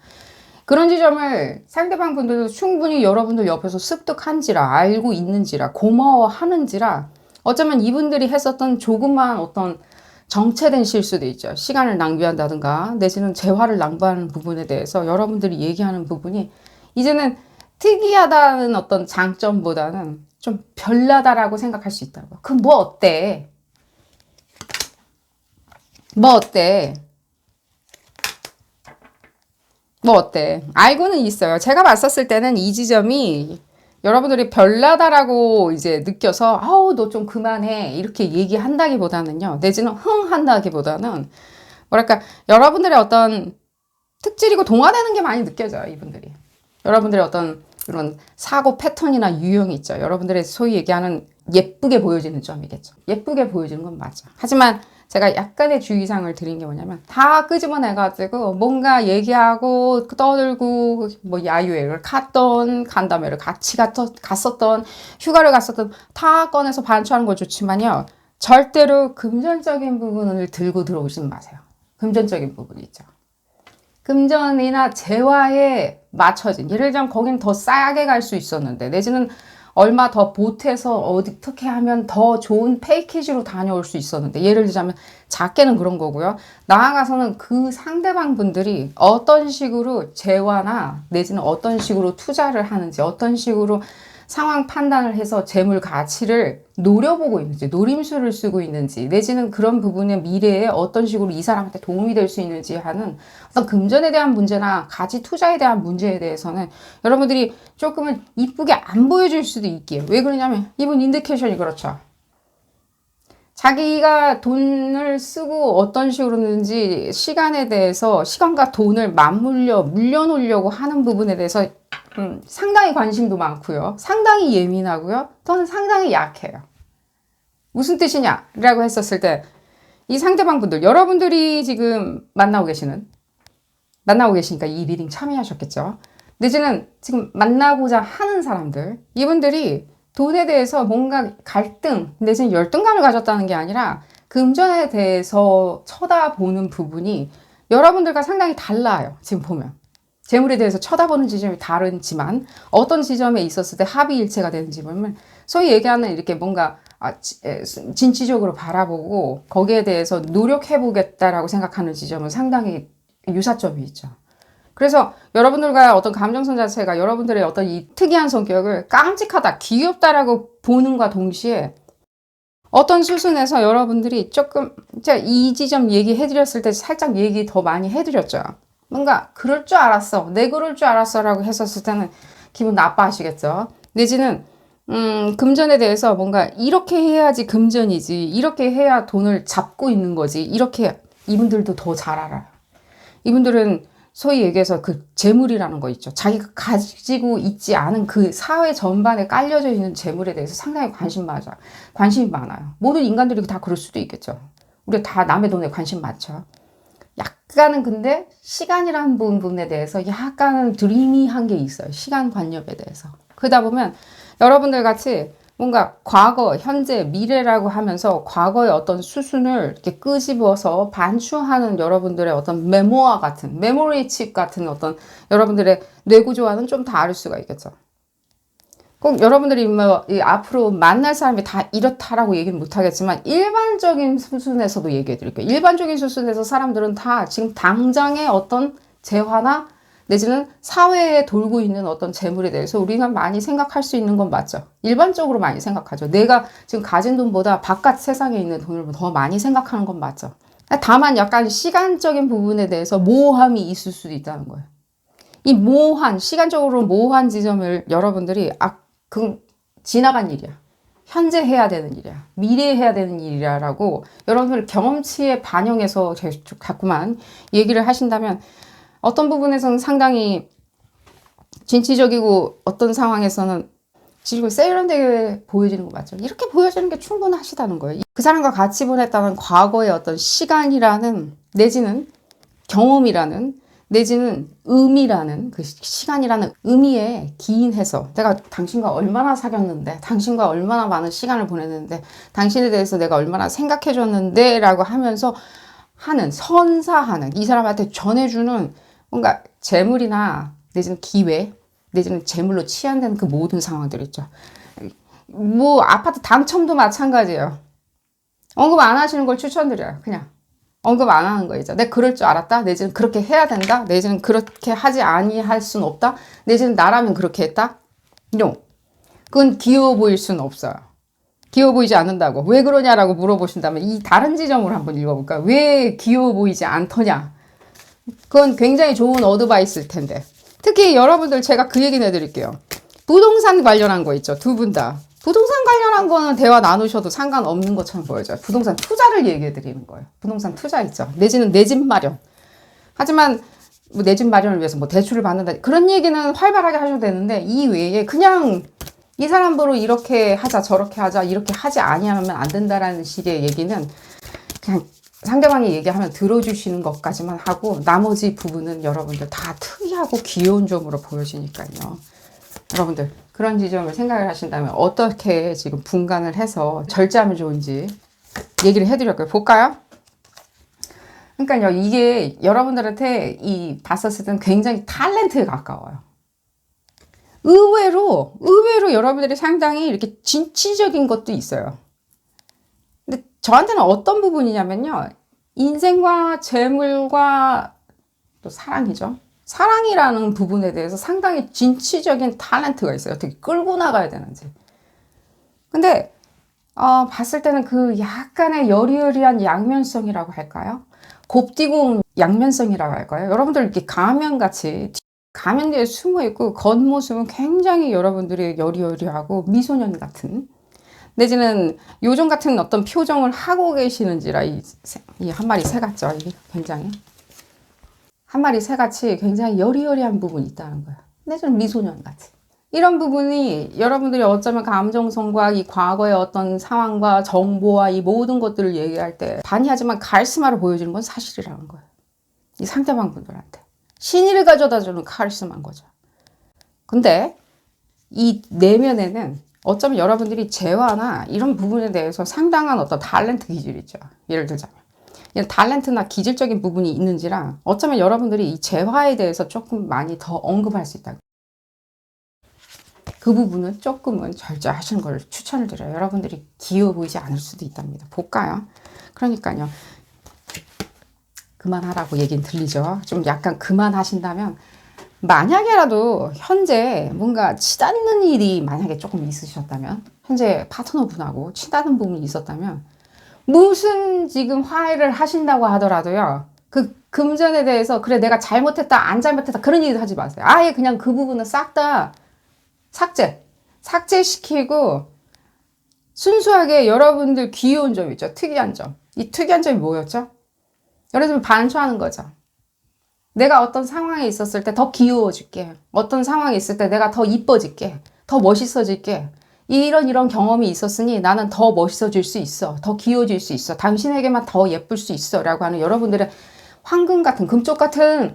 그런 지점을 상대방 분들도 충분히 여러분들 옆에서 습득한지라, 알고 있는지라, 고마워하는지라, 어쩌면 이분들이 했었던 조그만 어떤 정체된 실수도 있죠. 시간을 낭비한다든가, 내지는 재화를 낭비하는 부분에 대해서 여러분들이 얘기하는 부분이 이제는 특이하다는 어떤 장점보다는 좀 별나다라고 생각할 수 있다고. 그럼 뭐 어때? 뭐 어때? 뭐 어때? 알고는 있어요. 제가 봤었을 때는 이 지점이 여러분들이 별나다라고 이제 느껴서 아우 너 좀 그만해 이렇게 얘기한다기보다는요, 내지는 흥 한다기보다는 뭐랄까 여러분들의 어떤 특질이고 동화되는 게 많이 느껴져요. 이분들이 여러분들의 어떤 이런 사고 패턴이나 유형이 있죠. 여러분들의 소위 얘기하는 예쁘게 보여지는 점이겠죠. 예쁘게 보여지는 건 맞아. 하지만 제가 약간의 주의사항을 드린 게 뭐냐면 다 끄집어내가지고 뭔가 얘기하고 떠들고 뭐 야유회를 갔던, 간담회를 같이 갔었던, 휴가를 갔었던 다 꺼내서 반추하는 거 좋지만요, 절대로 금전적인 부분을 들고 들어오지 마세요. 금전적인 부분이 있죠. 금전이나 재화에 맞춰진, 예를 들자면 거긴 더 싸게 갈 수 있었는데, 내지는 얼마 더 보태서 어떻게 하면 더 좋은 패키지로 다녀올 수 있었는데, 예를 들자면 작게는 그런 거고요. 나아가서는 그 상대방 분들이 어떤 식으로 재화나 내지는 어떤 식으로 투자를 하는지, 어떤 식으로 상황 판단을 해서 재물 가치를 노려보고 있는지, 노림수를 쓰고 있는지, 내지는 그런 부분의 미래에 어떤 식으로 이 사람한테 도움이 될 수 있는지 하는 어떤 금전에 대한 문제나 가치 투자에 대한 문제에 대해서는 여러분들이 조금은 이쁘게 안 보여줄 수도 있기에. 왜 그러냐면 이분 인디케이션이 그렇죠. 자기가 돈을 쓰고 어떤 식으로든지 시간에 대해서, 시간과 돈을 물려놓으려고 하는 부분에 대해서 상당히 관심도 많고요. 상당히 예민하고요. 또는 상당히 약해요. 무슨 뜻이냐? 라고 했었을 때, 이 상대방 분들, 여러분들이 지금 만나고 계시니까 이 리딩 참여하셨겠죠? 내지는 지금 만나고자 하는 사람들, 이분들이 돈에 대해서 뭔가 갈등, 내지는 열등감을 가졌다는 게 아니라 금전에 대해서 쳐다보는 부분이 여러분들과 상당히 달라요. 지금 보면. 재물에 대해서 쳐다보는 지점이 다르지만 어떤 지점에 있었을 때 합의일체가 되는지 보면, 소위 얘기하는 이렇게 뭔가 진취적으로 바라보고 거기에 대해서 노력해보겠다라고 생각하는 지점은 상당히 유사점이 있죠. 그래서 여러분들과 어떤 감정선 자체가 여러분들의 어떤 이 특이한 성격을 깜찍하다, 귀엽다라고 보는과 동시에 어떤 수순에서 여러분들이 조금, 제가 이 지점 얘기해드렸을 때 살짝 얘기 더 많이 해드렸죠. 뭔가 그럴 줄 알았어, 내 그럴 줄 알았어 라고 했었을 때는 기분 나빠하시겠죠. 내지는 금전에 대해서 뭔가 이렇게 해야지 금전이지, 이렇게 해야 돈을 잡고 있는 거지, 이렇게 이분들도 더 잘 알아요. 이분들은 소위 얘기해서 그 재물이라는 거 있죠. 자기가 가지고 있지 않은 그 사회 전반에 깔려져 있는 재물에 대해서 상당히 관심이 많아요. 모든 인간들이 다 그럴 수도 있겠죠. 우리가 다 남의 돈에 관심 많죠. 약간은 근데 시간이라는 부분에 대해서 약간은 드리미한 게 있어요. 시간 관념에 대해서. 그러다 보면 여러분들 같이 뭔가 과거, 현재, 미래라고 하면서 과거의 어떤 수순을 이렇게 끄집어서 반추하는 여러분들의 어떤 메모와 같은, 메모리 칩 같은 어떤 여러분들의 뇌구조와는 좀 다를 수가 있겠죠. 꼭 여러분들이 뭐 앞으로 만날 사람이 다 이렇다라고 얘기는 못하겠지만 일반적인 수순에서도 얘기해 드릴게요. 일반적인 수순에서 사람들은 다 지금 당장의 어떤 재화나 내지는 사회에 돌고 있는 어떤 재물에 대해서 우리가 많이 생각할 수 있는 건 맞죠. 일반적으로 많이 생각하죠. 내가 지금 가진 돈보다 바깥 세상에 있는 돈을 더 많이 생각하는 건 맞죠. 다만 약간 시간적인 부분에 대해서 모호함이 있을 수도 있다는 거예요. 이 시간적으로 모호한 지점을 여러분들이 지나간 일이야, 현재 해야 되는 일이야, 미래에 해야 되는 일이야라고 여러분들 경험치에 반영해서 자꾸만 얘기를 하신다면 어떤 부분에서는 상당히 진취적이고 어떤 상황에서는 지금 세련되게 보여지는 거 맞죠? 이렇게 보여지는 게 충분하시다는 거예요. 그 사람과 같이 보냈다는 과거의 어떤 시간이라는, 내지는 경험이라는, 내지는 의미라는, 그 시간이라는 의미에 기인해서 내가 당신과 얼마나 사귀었는데, 당신과 얼마나 많은 시간을 보냈는데, 당신에 대해서 내가 얼마나 생각해 줬는데 라고 하면서 선사하는, 이 사람한테 전해주는 뭔가 재물이나 내지는 기회, 내지는 재물로 치환되는 그 모든 상황들 있죠. 뭐 아파트 당첨도 마찬가지예요. 언급 안 하시는 걸 추천드려요. 그냥 언급 안 하는 거 있죠. 내가 그럴 줄 알았다, 내지는 그렇게 해야 된다, 내지는 그렇게 하지 아니할 순 없다, 내지는 나라면 그렇게 했다. No. 그건 귀여워 보일 수는 없어요. 귀여워 보이지 않는다고. 왜 그러냐라고 물어보신다면 이 다른 지점으로 한번 읽어볼까요? 왜 귀여워 보이지 않더냐? 그건 굉장히 좋은 어드바이스일 텐데. 특히 여러분들 제가 그 얘기는 해드릴게요. 부동산 관련한 거 있죠. 두 분 다. 부동산 관련한 거는 대화 나누셔도 상관없는 것처럼 보여져요. 부동산 투자를 얘기해 드리는 거예요. 부동산 투자 있죠. 내지는 내 집 마련. 하지만 뭐 내 집 마련을 위해서 뭐 대출을 받는다, 그런 얘기는 활발하게 하셔도 되는데, 이 외에 그냥 이 사람으로 이렇게 하자, 저렇게 하자, 이렇게 하지 아니하면 안 된다라는 식의 얘기는 그냥 상대방이 얘기하면 들어주시는 것까지만 하고 나머지 부분은 여러분들 다 특이하고 귀여운 점으로 보여지니까요. 여러분들 그런 지점을 생각을 하신다면 어떻게 지금 분간을 해서 절제하면 좋은지 얘기를 해드렸고요. 볼까요? 그러니까요, 이게 여러분들한테 봤었을 때는 굉장히 탤런트에 가까워요. 의외로 여러분들이 상당히 이렇게 진취적인 것도 있어요. 근데 저한테는 어떤 부분이냐면요. 인생과 재물과 또 사랑이죠. 사랑이라는 부분에 대해서 상당히 진취적인 탤런트가 있어요. 어떻게 끌고 나가야 되는지. 근데 봤을 때는 그 약간의 여리여리한 양면성이라고 할까요? 곱디고 양면성이라고 할까요? 여러분들 이렇게 가면같이 가면 뒤에 숨어 있고 겉모습은 굉장히 여러분들이 여리여리하고 미소년 같은 내지는 요정 같은 어떤 표정을 하고 계시는지라 이 한 마리 새 같죠? 이게 굉장히 한 마리 새같이 굉장히 여리여리한 부분이 있다는 거예요. 내지는 미소년 같이. 이런 부분이 여러분들이 어쩌면 감정선과 이 과거의 어떤 상황과 정보와 이 모든 것들을 얘기할 때 반이하지만 카리스마를 보여주는 건 사실이라는 거예요. 이 상대방 분들한테. 신의를 가져다주는 카리스마인 거죠. 근데 이 내면에는 어쩌면 여러분들이 재화나 이런 부분에 대해서 상당한 어떤 탤런트 기질이 있죠. 예를 들자면. 이런 탤런트나 기질적인 부분이 있는지라 어쩌면 여러분들이 이 재화에 대해서 조금 많이 더 언급할 수 있다. 그 부분은 조금은 절제하시는 걸 추천을 드려요. 여러분들이 귀여워 보이지 않을 수도 있답니다. 볼까요? 그러니까요. 그만하라고 얘기는 들리죠. 좀 약간 그만하신다면 만약에라도 현재 뭔가 치닫는 일이 만약에 조금 있으셨다면 현재 파트너분하고 치닫는 부분이 있었다면 무슨 지금 화해를 하신다고 하더라도요. 그 금전에 대해서 그래 내가 잘못했다 안 잘못했다 그런 얘기도 하지 마세요. 아예 그냥 그 부분은 싹 다 삭제시키고 순수하게 여러분들 귀여운 점 있죠. 특이한 점. 이 특이한 점이 뭐였죠? 예를 들면 반수하는 거죠. 내가 어떤 상황에 있었을 때 더 귀여워질게. 어떤 상황에 있을 때 내가 더 이뻐질게. 더 멋있어질게. 이런 경험이 있었으니 나는 더 멋있어질 수 있어. 더 귀여워질 수 있어. 당신에게만 더 예쁠 수 있어. 라고 하는 여러분들의 황금 같은, 금쪽 같은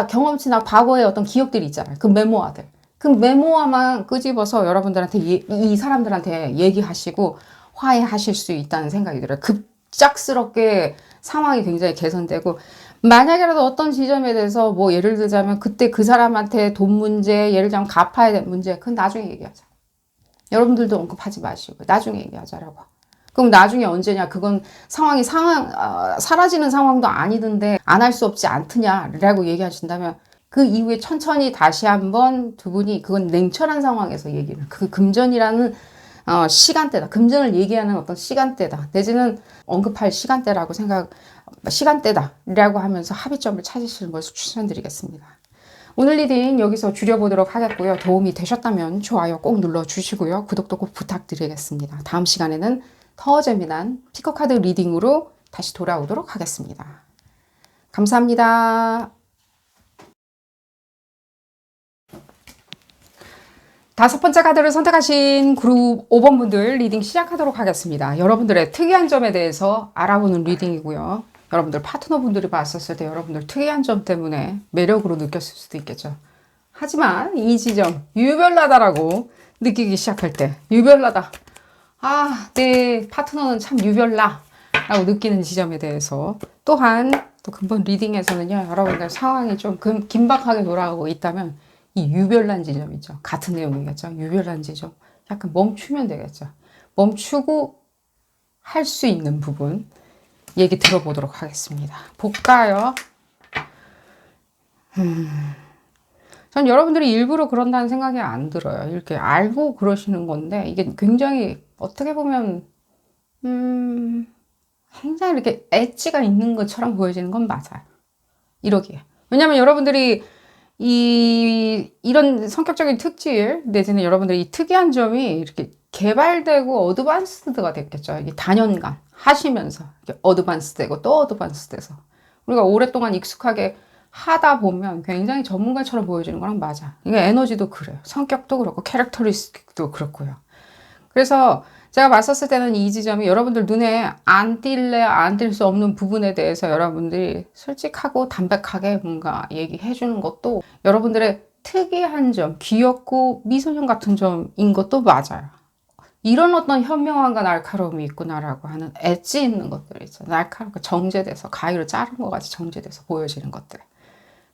경험치나 과거의 어떤 기억들이 있잖아요. 그 메모아들. 그 메모아만 끄집어서 여러분들한테 이 사람들한테 얘기하시고 화해하실 수 있다는 생각이 들어요. 급작스럽게 상황이 굉장히 개선되고 만약에라도 어떤 지점에 대해서 뭐 예를 들자면 그때 그 사람한테 돈 문제, 예를 들자면 갚아야 될 문제, 그건 나중에 얘기하자. 여러분들도 언급하지 마시고 나중에 얘기하자라고. 그럼 나중에 언제냐? 그건 사라지는 상황도 아니던데 안 할 수 없지 않느냐라고 얘기하신다면 그 이후에 천천히 다시 한번 두 분이 그건 냉철한 상황에서 얘기를 그 금전이라는 시간대다. 금전을 얘기하는 어떤 시간대다. 내지는 언급할 시간대다라고 하면서 합의점을 찾으시는 것을 추천드리겠습니다. 오늘 리딩 여기서 줄여보도록 하겠고요. 도움이 되셨다면 좋아요 꼭 눌러주시고요. 구독도 꼭 부탁드리겠습니다. 다음 시간에는 더 재미난 피커카드 리딩으로 다시 돌아오도록 하겠습니다. 감사합니다. 5번째 카드를 선택하신 그룹 5번 분들 리딩 시작하도록 하겠습니다. 여러분들의 특이한 점에 대해서 알아보는 리딩이고요. 여러분들 파트너분들이 봤었을 때 여러분들 특이한 점 때문에 매력으로 느꼈을 수도 있겠죠. 하지만 이 지점 유별나다라고 느끼기 시작할 때 유별나다. 내 파트너는 참 유별나 라고 느끼는 지점에 대해서 또한 또 근본 리딩에서는요. 여러분들 상황이 좀 긴박하게 돌아가고 있다면 이 유별난 지점이죠. 같은 내용이겠죠. 유별난 지점. 약간 멈추면 되겠죠. 멈추고 할 수 있는 부분 얘기 들어보도록 하겠습니다. 볼까요? 전 여러분들이 일부러 그런다는 생각이 안 들어요. 이렇게 알고 그러시는 건데 이게 굉장히 어떻게 보면 굉장히 이렇게 엣지가 있는 것처럼 보여지는 건 맞아요. 이러기에. 왜냐하면 여러분들이 이런 성격적인 특질 내지는 여러분들이 이 특이한 점이 이렇게 개발되고 어드밴스드가 됐겠죠. 이게 단연간 하시면서 이렇게 어드밴스되고 또 어드밴스돼서 우리가 오랫동안 익숙하게 하다 보면 굉장히 전문가처럼 보여지는 거랑 맞아. 이게 에너지도 그래요. 성격도 그렇고 캐릭터리스틱도 그렇고요. 그래서 제가 봤었을 때는 이 지점이 여러분들 눈에 안 띌 수 없는 부분에 대해서 여러분들이 솔직하고 담백하게 뭔가 얘기해 주는 것도 여러분들의 특이한 점, 귀엽고 미소년 같은 점인 것도 맞아요. 이런 어떤 현명함과 날카로움이 있구나라고 하는 엣지 있는 것들이 있죠. 날카롭게 정제돼서 가위로 자른 것 같이 정제돼서 보여지는 것들.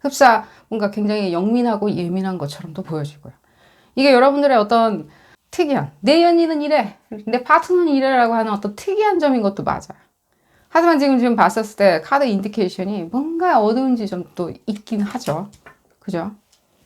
흡사 뭔가 굉장히 영민하고 예민한 것처럼도 보여지고요. 이게 여러분들의 어떤 특이한, 내 연인은 이래, 내 파트너는 이래라고 하는 어떤 특이한 점인 것도 맞아요. 하지만 지금 봤었을 때 카드 인디케이션이 뭔가 어두운 지점도 있긴 하죠. 그죠?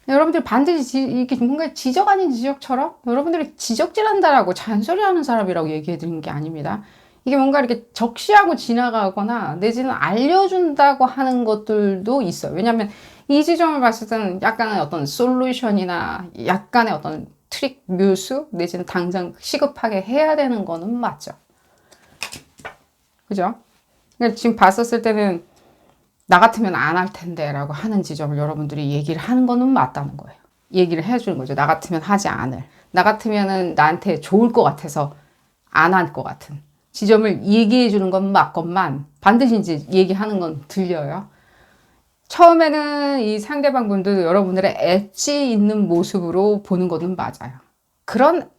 여러분들 반드시 이렇게 뭔가 지적 아닌 지적처럼 여러분들이 지적질한다라고 잔소리하는 사람이라고 얘기해 드리는 게 아닙니다. 이게 뭔가 이렇게 적시하고 지나가거나 내지는 알려준다고 하는 것들도 있어요. 왜냐하면 이 지점을 봤을 때는 약간의 어떤 솔루션이나 약간의 어떤 트릭 묘수 내지는 당장 시급하게 해야 되는 거는 맞죠. 그죠? 그러니까 지금 봤었을 때는 나 같으면 안 할 텐데 라고 하는 지점을 여러분들이 얘기를 하는 거는 맞다는 거예요. 얘기를 해주는 거죠. 나 같으면 하지 않을. 나 같으면 나한테 좋을 것 같아서 안 할 것 같은 지점을 얘기해 주는 건 맞건만 반드시 이제 얘기하는 건 들려요. 처음에는 이 상대방 분도 여러분들의 엣지 있는 모습으로 보는 거는 맞아요.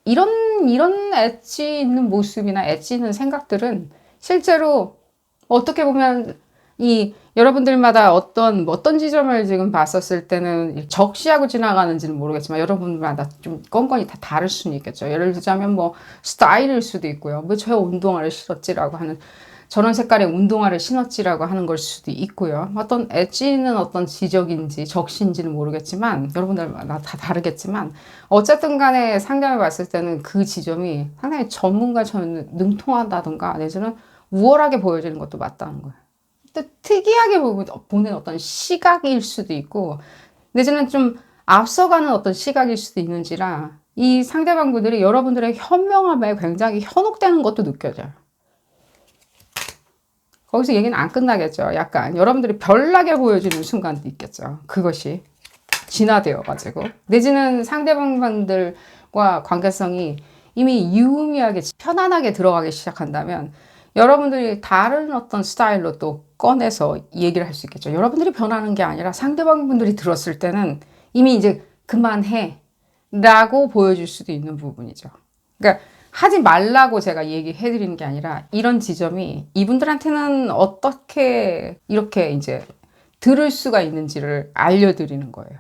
이런 엣지 있는 모습이나 엣지 있는 생각들은 실제로 어떻게 보면 여러분들마다 어떤 지점을 지금 봤었을 때는 적시하고 지나가는지는 모르겠지만 여러분들마다 좀 건건이 다 다를 수는 있겠죠. 예를 들자면 뭐 스타일일 수도 있고요. 뭐 저 운동화를 신었지라고 하는 저런 색깔의 운동화를 신었지라고 하는 걸 수도 있고요. 어떤 엣지는 어떤 지적인지 적시인지는 모르겠지만 여러분들마다 다 다르겠지만 어쨌든 간에 상담해 봤을 때는 그 지점이 상당히 전문가처럼 능통하다던가 내지는 우월하게 보여지는 것도 맞다는 거예요. 또 특이하게 보는 어떤 시각일 수도 있고 내지는 좀 앞서가는 어떤 시각일 수도 있는지라 이 상대방분들이 여러분들의 현명함에 굉장히 현혹되는 것도 느껴져요. 거기서 얘기는 안 끝나겠죠. 약간 여러분들이 별나게 보여지는 순간도 있겠죠. 그것이 진화되어가지고 내지는 상대방들과 관계성이 이미 유의미하게 편안하게 들어가기 시작한다면 여러분들이 다른 어떤 스타일로 또 꺼내서 얘기를 할 수 있겠죠. 여러분들이 변하는 게 아니라 상대방 분들이 들었을 때는 이미 이제 그만해 라고 보여줄 수도 있는 부분이죠. 그러니까 하지 말라고 제가 얘기해 드리는 게 아니라 이런 지점이 이분들한테는 어떻게 이렇게 이제 들을 수가 있는지를 알려드리는 거예요.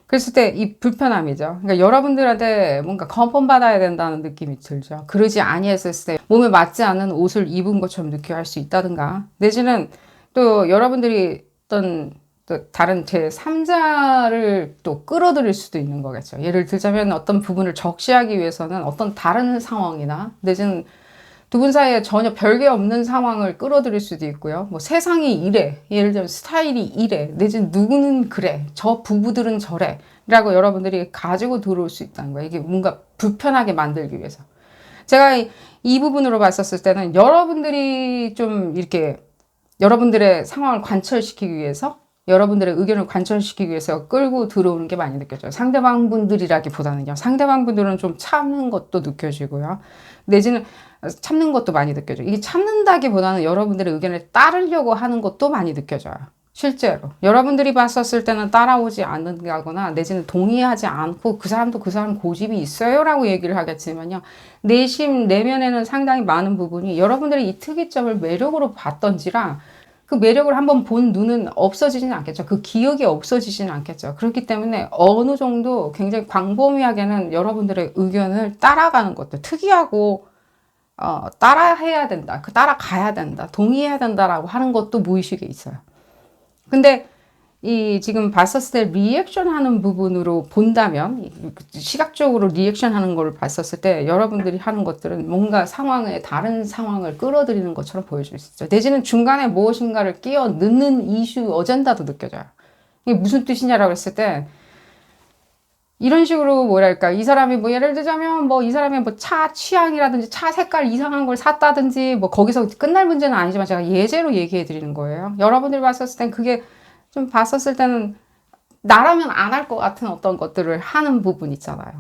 그랬을 때 이 불편함이죠. 그러니까 여러분들한테 뭔가 건폰받아야 된다는 느낌이 들죠. 그러지 아니했을 때 몸에 맞지 않는 옷을 입은 것처럼 느껴야 할 수 있다든가 내지는 또 여러분들이 어떤 또 다른 제3자를 또 끌어들일 수도 있는 거겠죠. 예를 들자면 어떤 부분을 적시하기 위해서는 어떤 다른 상황이나 내지는 두 분 사이에 전혀 별개 없는 상황을 끌어들일 수도 있고요. 뭐 세상이 이래. 예를 들면 스타일이 이래. 내지는 누구는 그래. 저 부부들은 저래. 라고 여러분들이 가지고 들어올 수 있다는 거예요. 이게 뭔가 불편하게 만들기 위해서. 제가 이 부분으로 봤었을 때는 여러분들이 좀 이렇게 여러분들의 상황을 관철시키기 위해서 여러분들의 의견을 관철시키기 위해서 끌고 들어오는 게 많이 느껴져요. 상대방 분들이라기보다는요. 상대방 분들은 좀 참는 것도 느껴지고요. 내지는 참는 것도 많이 느껴져요. 이게 참는다기보다는 여러분들의 의견을 따르려고 하는 것도 많이 느껴져요. 실제로. 여러분들이 봤었을 때는 따라오지 않는다거나 내지는 동의하지 않고 그 사람도 그 사람 고집이 있어요 라고 얘기를 하겠지만요. 내심 내면에는 상당히 많은 부분이 여러분들이 이 특이점을 매력으로 봤던지라 그 매력을 한번 본 눈은 없어지진 않겠죠. 그 기억이 없어지진 않겠죠. 그렇기 때문에 어느 정도 굉장히 광범위하게는 여러분들의 의견을 따라가는 것도 특이하고 따라해야 된다. 따라가야 된다. 동의해야 된다라고 하는 것도 무의식에 있어요. 근데 지금 봤었을 때 리액션 하는 부분으로 본다면 시각적으로 리액션 하는 걸 봤었을 때 여러분들이 하는 것들은 뭔가 상황에 다른 상황을 끌어들이는 것처럼 보여줄 수 있죠. 내지는 중간에 무엇인가를 끼워 넣는 이슈 어젠다도 느껴져요. 이게 무슨 뜻이냐라고 했을 때 이런 식으로 뭐랄까 이 사람이 뭐 예를 들자면 뭐 이 사람이 뭐 차 취향이라든지 차 색깔 이상한 걸 샀다든지 뭐 거기서 끝날 문제는 아니지만 제가 예제로 얘기해 드리는 거예요. 여러분들이 봤었을 땐 그게 좀 봤었을 때는 나라면 안 할 것 같은 어떤 것들을 하는 부분 있잖아요.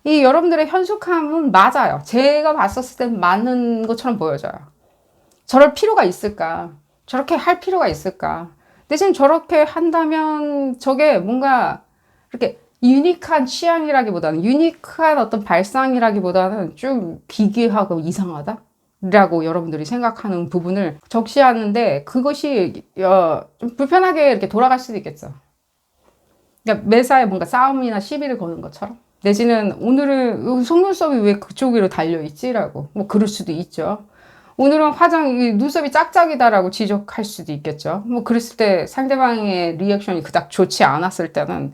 이 여러분들의 현숙함은 맞아요. 제가 봤었을 땐 맞는 것처럼 보여져요. 저럴 필요가 있을까? 저렇게 할 필요가 있을까? 대신 저렇게 한다면 저게 뭔가 이렇게 유니크한 취향이라기보다는 유니크한 어떤 발상이라기보다는 좀 기괴하고 이상하다? 라고 여러분들이 생각하는 부분을 적시하는데 그것이 좀 불편하게 이렇게 돌아갈 수도 있겠죠. 그러니까 매사에 뭔가 싸움이나 시비를 거는 것처럼 내지는 오늘은 속눈썹이 왜 그쪽으로 달려있지라고 뭐 그럴 수도 있죠. 오늘은 눈썹이 짝짝이다라고 지적할 수도 있겠죠. 뭐 그랬을 때 상대방의 리액션이 그닥 좋지 않았을 때는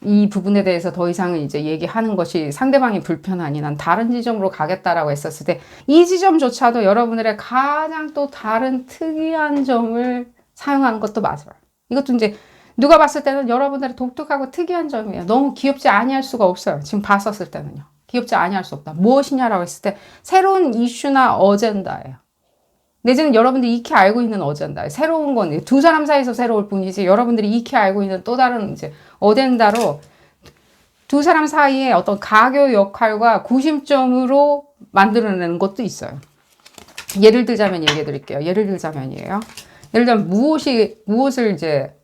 이 부분에 대해서 더 이상은 이제 얘기하는 것이 상대방이 불편하니 난 다른 지점으로 가겠다라고 했었을 때 이 지점조차도 여러분들의 가장 또 다른 특이한 점을 사용하는 것도 맞아요. 이것도 이제 누가 봤을 때는 여러분들의 독특하고 특이한 점이에요. 너무 귀엽지 아니할 수가 없어요. 지금 봤었을 때는요. 귀엽지 아니할 수 없다. 무엇이냐라고 했을 때 새로운 이슈나 어젠다예요. 내지는 여러분들이 익히 알고 있는 어젠다. 새로운 건 두 사람 사이에서 새로울 뿐이지 여러분들이 익히 알고 있는 또 다른 이제 어젠다로 두 사람 사이에 어떤 가교 역할과 구심점으로 만들어내는 것도 있어요. 예를 들자면 얘기해 드릴게요. 예를 들자면이에요. 예를 들자면 무엇을 이제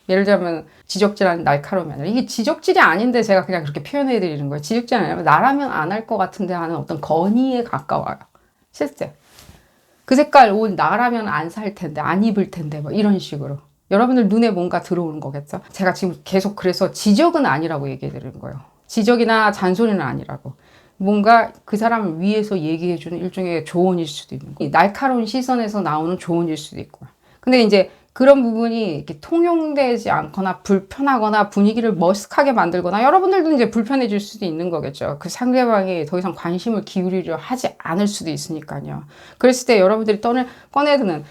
예를 들자면 지적질하는 날카로움이 아니라 이게 지적질이 아닌데 제가 그냥 그렇게 표현해 드리는 거예요. 지적질이 아니라 나라면 안 할 것 같은데 하는 어떤 건의에 가까워요. 실제. 그 색깔 옷 나라면 안 살 텐데 안 입을 텐데 뭐 이런 식으로 여러분들 눈에 뭔가 들어오는 거겠죠. 제가 지금 계속 그래서 지적은 아니라고 얘기해 드리는 거예요. 지적이나 잔소리는 아니라고 뭔가 그 사람을 위해서 얘기해 주는 일종의 조언일 수도 있는 거예요. 날카로운 시선에서 나오는 조언일 수도 있고요. 근데 이제 그런 부분이 이렇게 통용되지 않거나 불편하거나 분위기를 머쓱하게 만들거나 여러분들도 이제 불편해질 수도 있는 거겠죠. 그 상대방이 더 이상 관심을 기울이려 하지 않을 수도 있으니까요. 그랬을 때 여러분들이 꺼내드는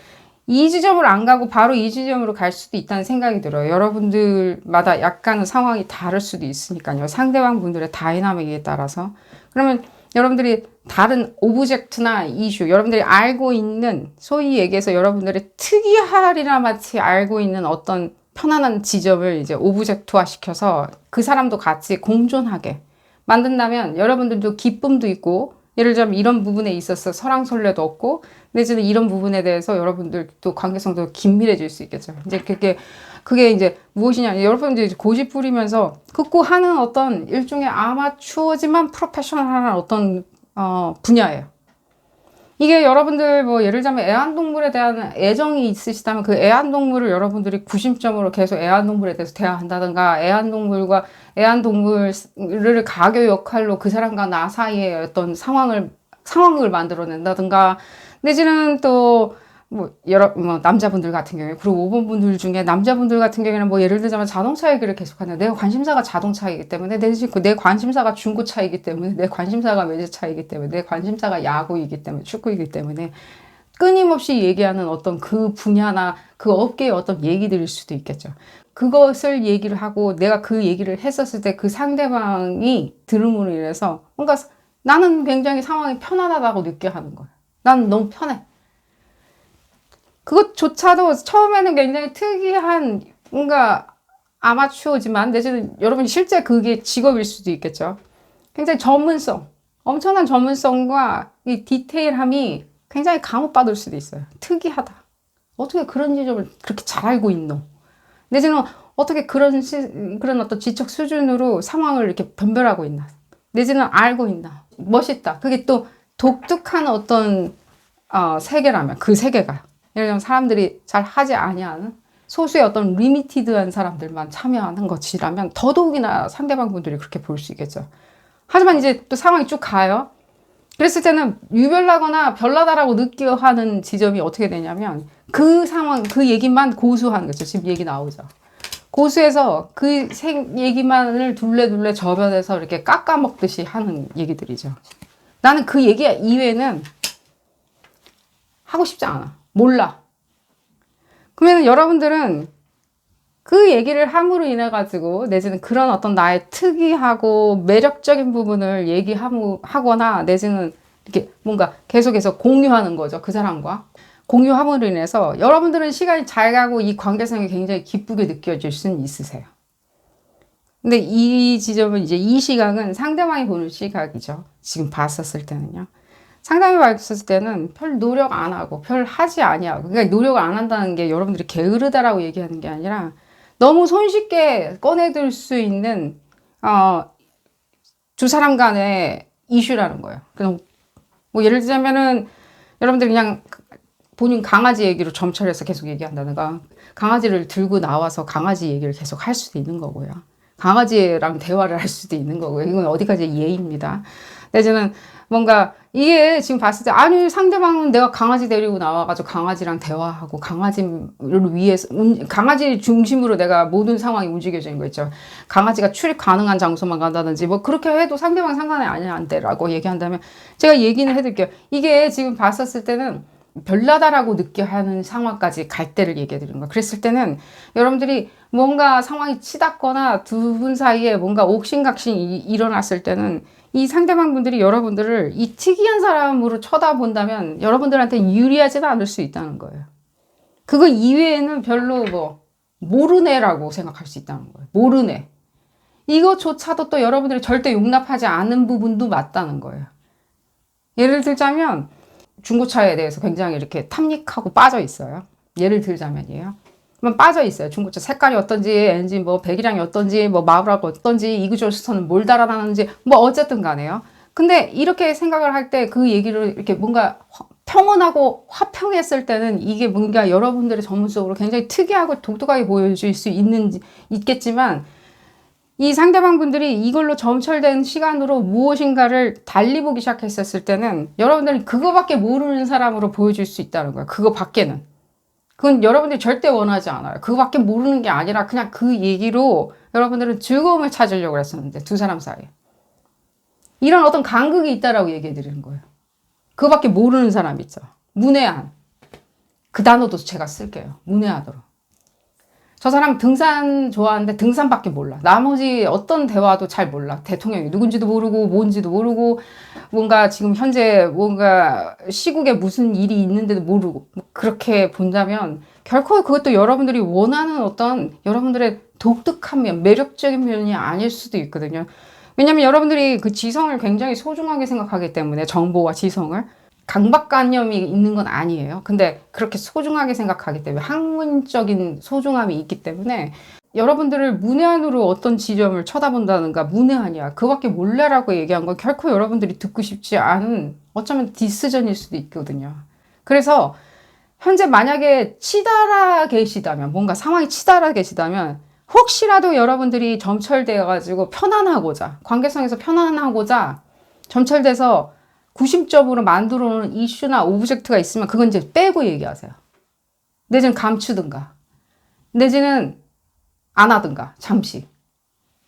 이 지점으로 안 가고 바로 이 지점으로 갈 수도 있다는 생각이 들어요. 여러분들마다 약간은 상황이 다를 수도 있으니까요. 상대방 분들의 다이나믹에 따라서. 그러면 여러분들이 다른 오브젝트나 이슈, 여러분들이 알고 있는, 소위 얘기해서 여러분들이 특이하리라 마치 알고 있는 어떤 편안한 지점을 이제 오브젝트화 시켜서 그 사람도 같이 공존하게 만든다면 여러분들도 기쁨도 있고, 예를 들자면 이런 부분에 있어서 설왕설래도 없고, 내지는 이런 부분에 대해서 여러분들도 관계성도 긴밀해질 수 있겠죠. 이제 그게 이제 무엇이냐. 여러분들이 이제 고집 부리면서 극구하는 어떤 일종의 아마추어지만 프로페셔널한 어떤 분야예요. 이게 여러분들 뭐 예를 들자면 애완동물에 대한 애정이 있으시다면 그 애완동물을 여러분들이 구심점으로 계속 애완동물에 대해서 대화한다든가 애완동물을 가교 역할로 그 사람과 나 사이에 어떤 상황을 만들어낸다든가 내지는 또 뭐 남자분들 같은 경우에 그리고 5번 분들 중에 남자분들 같은 경우에는 뭐 예를 들자면 자동차 얘기를 계속하는 내 관심사가 자동차이기 때문에 내 관심사가 중고차이기 때문에 내 관심사가 외제차이기 때문에 내 관심사가 야구이기 때문에 축구이기 때문에 끊임없이 얘기하는 어떤 그 분야나 그 업계의 어떤 얘기들일 수도 있겠죠. 그것을 얘기를 하고 내가 그 얘기를 했었을 때 그 상대방이 들음으로 인해서 뭔가 나는 굉장히 상황이 편안하다고 느껴 하는 거예요. 나는 너무 편해. 그것조차도 처음에는 굉장히 특이한 뭔가 아마추어지만 내지는 여러분이 실제 그게 직업일 수도 있겠죠. 굉장히 엄청난 전문성과 이 디테일함이 굉장히 감옥받을 수도 있어요. 특이하다. 어떻게 그런 지점을 그렇게 잘 알고 있노? 내지는 어떻게 그런 어떤 지적 수준으로 상황을 이렇게 변별하고 있나? 내지는 알고 있나? 멋있다. 그게 또 독특한 어떤 세계라면 그 세계가 예를 들면 사람들이 잘 하지 아니하는 소수의 어떤 리미티드한 사람들만 참여하는 것이라면 더더욱이나 상대방 분들이 그렇게 볼 수 있겠죠. 하지만 이제 또 상황이 쭉 가요. 그랬을 때는 유별나거나 별나다라고 느껴 하는 지점이 어떻게 되냐면 그 상황, 그 얘기만 고수하는 거죠. 지금 얘기 나오죠. 고수해서 그 얘기만을 둘레둘레 접연해서 이렇게 깎아먹듯이 하는 얘기들이죠. 나는 그 얘기 이외에는 하고 싶지 않아. 몰라. 그러면 여러분들은 그 얘기를 함으로 인해 가지고 내지는 그런 어떤 나의 특이하고 매력적인 부분을 얘기하거나 내지는 이렇게 뭔가 계속해서 공유하는 거죠. 그 사람과. 공유함으로 인해서 여러분들은 시간이 잘 가고 이 관계성이 굉장히 기쁘게 느껴질 수는 있으세요. 근데 이 지점은 이제 이 시각은 상대방이 보는 시각이죠. 지금 봤었을 때는요. 상담해 봤을 때는 별 노력 안 하고 별 하지 아니하고 그러니까 노력을 안 한다는 게 여러분들이 게으르다라고 얘기하는 게 아니라 너무 손쉽게 꺼내들 수 있는 두 사람 간의 이슈라는 거예요. 그냥 뭐 예를 들자면은 여러분들이 그냥 본인 강아지 얘기로 점철해서 계속 얘기한다든가 강아지를 들고 나와서 강아지 얘기를 계속 할 수도 있는 거고요. 강아지랑 대화를 할 수도 있는 거고요. 이건 어디까지 예의입니다. 내지는 뭔가 이게 지금 봤을 때 아니 상대방은 내가 강아지 데리고 나와가지고 강아지랑 대화하고 강아지를 위해서 강아지 중심으로 내가 모든 상황이 움직여지는 거 있죠. 강아지가 출입 가능한 장소만 간다든지 뭐 그렇게 해도 상대방 상관이 아니야 안 돼라고 얘기한다면 제가 얘기는 해드릴게요. 이게 지금 봤었을 때는 별나다라고 느껴 하는 상황까지 갈 때를 얘기해 드리는 거예요. 그랬을 때는 여러분들이 뭔가 상황이 치닫거나 두 분 사이에 뭔가 옥신각신이 일어났을 때는 이 상대방 분들이 여러분들을 이 특이한 사람으로 쳐다본다면 여러분들한테 유리하지는 않을 수 있다는 거예요. 그거 이외에는 별로 뭐 모르네라고 생각할 수 있다는 거예요. 모르네. 이것조차도 또 여러분들이 절대 용납하지 않은 부분도 맞다는 거예요. 예를 들자면 중고차에 대해서 굉장히 이렇게 탐닉하고 빠져 있어요. 예를 들자면이에요. 그럼 빠져 있어요. 중고차 색깔이 어떤지, 엔진 뭐 배기량이 어떤지, 뭐 마블하고 어떤지, 이그조스터는 뭘 달아나는지, 뭐 어쨌든 간에요. 근데 이렇게 생각을 할 때 그 얘기를 이렇게 뭔가 평온하고 화평했을 때는 이게 뭔가 여러분들의 전문적으로 굉장히 특이하고 독특하게 보여질 수 있겠지만 이 상대방 분들이 이걸로 점철된 시간으로 무엇인가를 달리 보기 시작했었을 때는 여러분들은 그거밖에 모르는 사람으로 보여줄 수 있다는 거예요. 그거 밖에는. 그건 여러분들이 절대 원하지 않아요. 그거밖에 모르는 게 아니라 그냥 그 얘기로 여러분들은 즐거움을 찾으려고 했었는데 두 사람 사이에. 이런 어떤 간극이 있다라고 얘기해 드리는 거예요. 그거밖에 모르는 사람 있죠. 문외한. 그 단어도 제가 쓸게요. 문외하도록. 저 사람 등산 좋아하는데 등산밖에 몰라. 나머지 어떤 대화도 잘 몰라. 대통령이 누군지도 모르고 뭔지도 모르고 뭔가 지금 현재 뭔가 시국에 무슨 일이 있는데도 모르고 그렇게 본다면 결코 그것도 여러분들이 원하는 어떤 여러분들의 독특한 면, 매력적인 면이 아닐 수도 있거든요. 왜냐하면 여러분들이 그 지성을 굉장히 소중하게 생각하기 때문에 정보와 지성을 강박관념이 있는 건 아니에요. 근데 그렇게 소중하게 생각하기 때문에 학문적인 소중함이 있기 때문에 여러분들을 문외한으로 어떤 지점을 쳐다본다는가 문외한이야. 그밖에 몰라라고 얘기한 건 결코 여러분들이 듣고 싶지 않은 어쩌면 디스전일 수도 있거든요. 그래서 현재 만약에 치달아 계시다면 뭔가 상황이 치달아 계시다면 혹시라도 여러분들이 점철되어 가지고 편안하고자 관계성에서 편안하고자 점철돼서 구심점으로 만들어 놓은 이슈나 오브젝트가 있으면 그건 이제 빼고 얘기하세요. 내지는 감추든가 내지는 안 하든가 잠시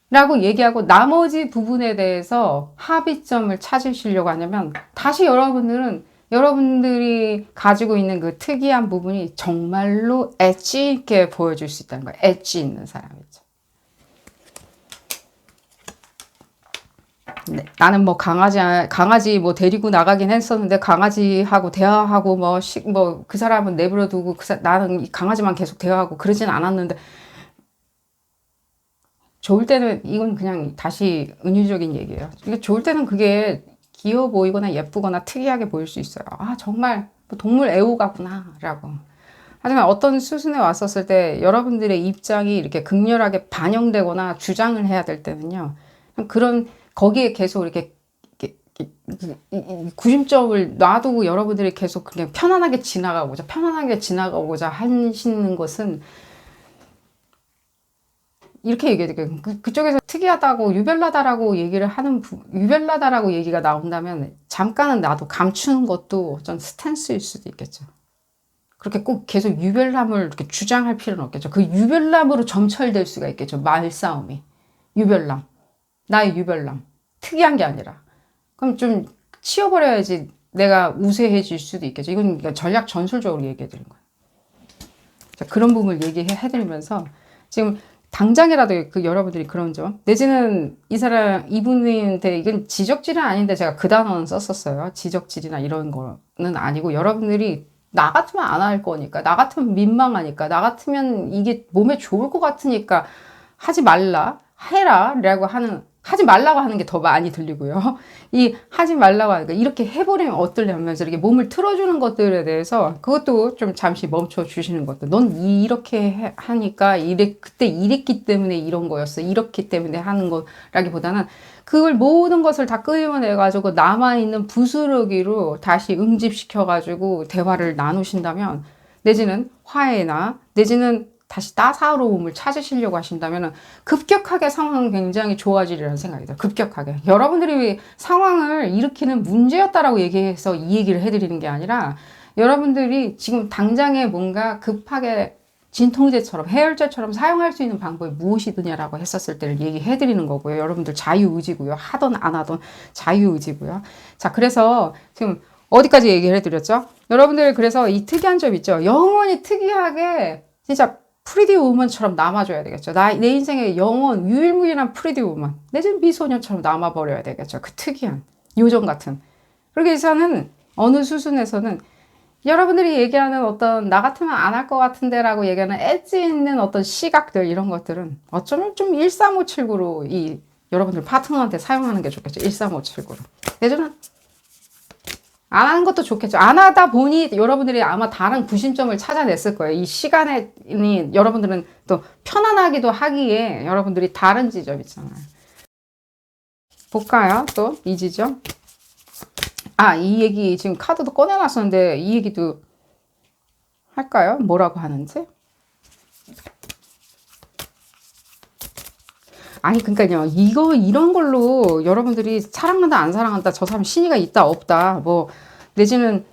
라고 얘기하고 나머지 부분에 대해서 합의점을 찾으시려고 하냐면 다시 여러분들이 가지고 있는 그 특이한 부분이 정말로 엣지 있게 보여줄 수 있다는 거예요. 엣지 있는 사람이죠. 네, 나는 뭐 강아지 뭐 데리고 나가긴 했었는데 강아지하고 대화하고 뭐 그 사람은 내버려 두고 나는 이 강아지만 계속 대화하고 그러진 않았는데 좋을 때는 이건 그냥 다시 은유적인 얘기예요. 좋을 때는 그게 귀여워 보이거나 예쁘거나 특이하게 보일 수 있어요. 아 정말 뭐 동물 애호가구나 라고. 하지만 어떤 수순에 왔었을 때 여러분들의 입장이 이렇게 극렬하게 반영되거나 주장을 해야 될 때는요. 그런 거기에 계속 이렇게 구심점을 놔두고 여러분들이 계속 그냥 편안하게 지나가고자 하시는 것은 이렇게 얘기해요. 그쪽에서 특이하다고 유별나다라고 유별나다라고 얘기가 나온다면 잠깐은 나도 감추는 것도 좀 스탠스일 수도 있겠죠. 그렇게 꼭 계속 유별남을 이렇게 주장할 필요는 없겠죠. 그 유별남으로 점철될 수가 있겠죠. 말싸움이. 유별남. 나의 유별남. 특이한 게 아니라. 그럼 좀 치워버려야지 내가 우세해질 수도 있겠죠. 이건 전략 전술적으로 얘기해 드린 거예요. 자, 그런 부분을 얘기해 드리면서 지금 당장이라도 여러분들이 그런 점 내지는 이분한테 이건 지적질은 아닌데 제가 그 단어는 썼었어요. 지적질이나 이런 거는 아니고 여러분들이 나 같으면 안 할 거니까 나 같으면 민망하니까 나 같으면 이게 몸에 좋을 것 같으니까 하지 말라고 하는 게 더 많이 들리고요. 이 하지 말라고 하니까 이렇게 해버리면 어떨려면서 이렇게 몸을 틀어주는 것들에 대해서 그것도 좀 잠시 멈춰 주시는 것도 넌 이렇게 하니까 그때 이랬기 때문에 이런 거였어. 이렇기 때문에 하는 거라기보다는 그걸 모든 것을 다 끄집어내 가지고 남아있는 부스러기로 다시 응집시켜 가지고 대화를 나누신다면 내지는 화해나 내지는 다시 따사로움을 찾으시려고 하신다면 급격하게 상황은 굉장히 좋아지리라는 생각이 들어요. 급격하게. 여러분들이 상황을 일으키는 문제였다라고 얘기해서 이 얘기를 해드리는 게 아니라 여러분들이 지금 당장에 뭔가 급하게 진통제처럼 해열제처럼 사용할 수 있는 방법이 무엇이드냐라고 했었을 때를 얘기해 드리는 거고요. 여러분들 자유의지고요. 하던 안 하던 자유의지고요. 자, 그래서 지금 어디까지 얘기를 해드렸죠? 여러분들 그래서 이 특이한 점 있죠? 영원히 특이하게 진짜 프리티 우먼처럼 남아줘야 되겠죠. 내 인생의 영원 유일무이한 프리티 우먼, 내전 미소년처럼 남아버려야 되겠죠. 그 특이한 요정 같은. 그렇게 해서는 어느 수준에서는 여러분들이 얘기하는 어떤 나 같으면 안 할 것 같은데 라고 얘기하는 엣지 있는 어떤 시각들 이런 것들은 어쩌면 좀 13579로 이 여러분들 파트너한테 사용하는 게 좋겠죠. 13579로. 예전엔 안 하는 것도 좋겠죠. 안 하다 보니 여러분들이 아마 다른 구심점을 찾아냈을 거예요. 이 시간에 여러분들은 또 편안하기도 하기에 여러분들이 다른 지점 있잖아요. 볼까요? 또 이 지점. 아, 이 얘기 지금 카드도 꺼내놨었는데 이 얘기도 할까요? 뭐라고 하는지? 아니 그러니까요. 이런 걸로 여러분들이 사랑한다 안 사랑한다 저 사람 신의가 있다 없다 뭐 내지는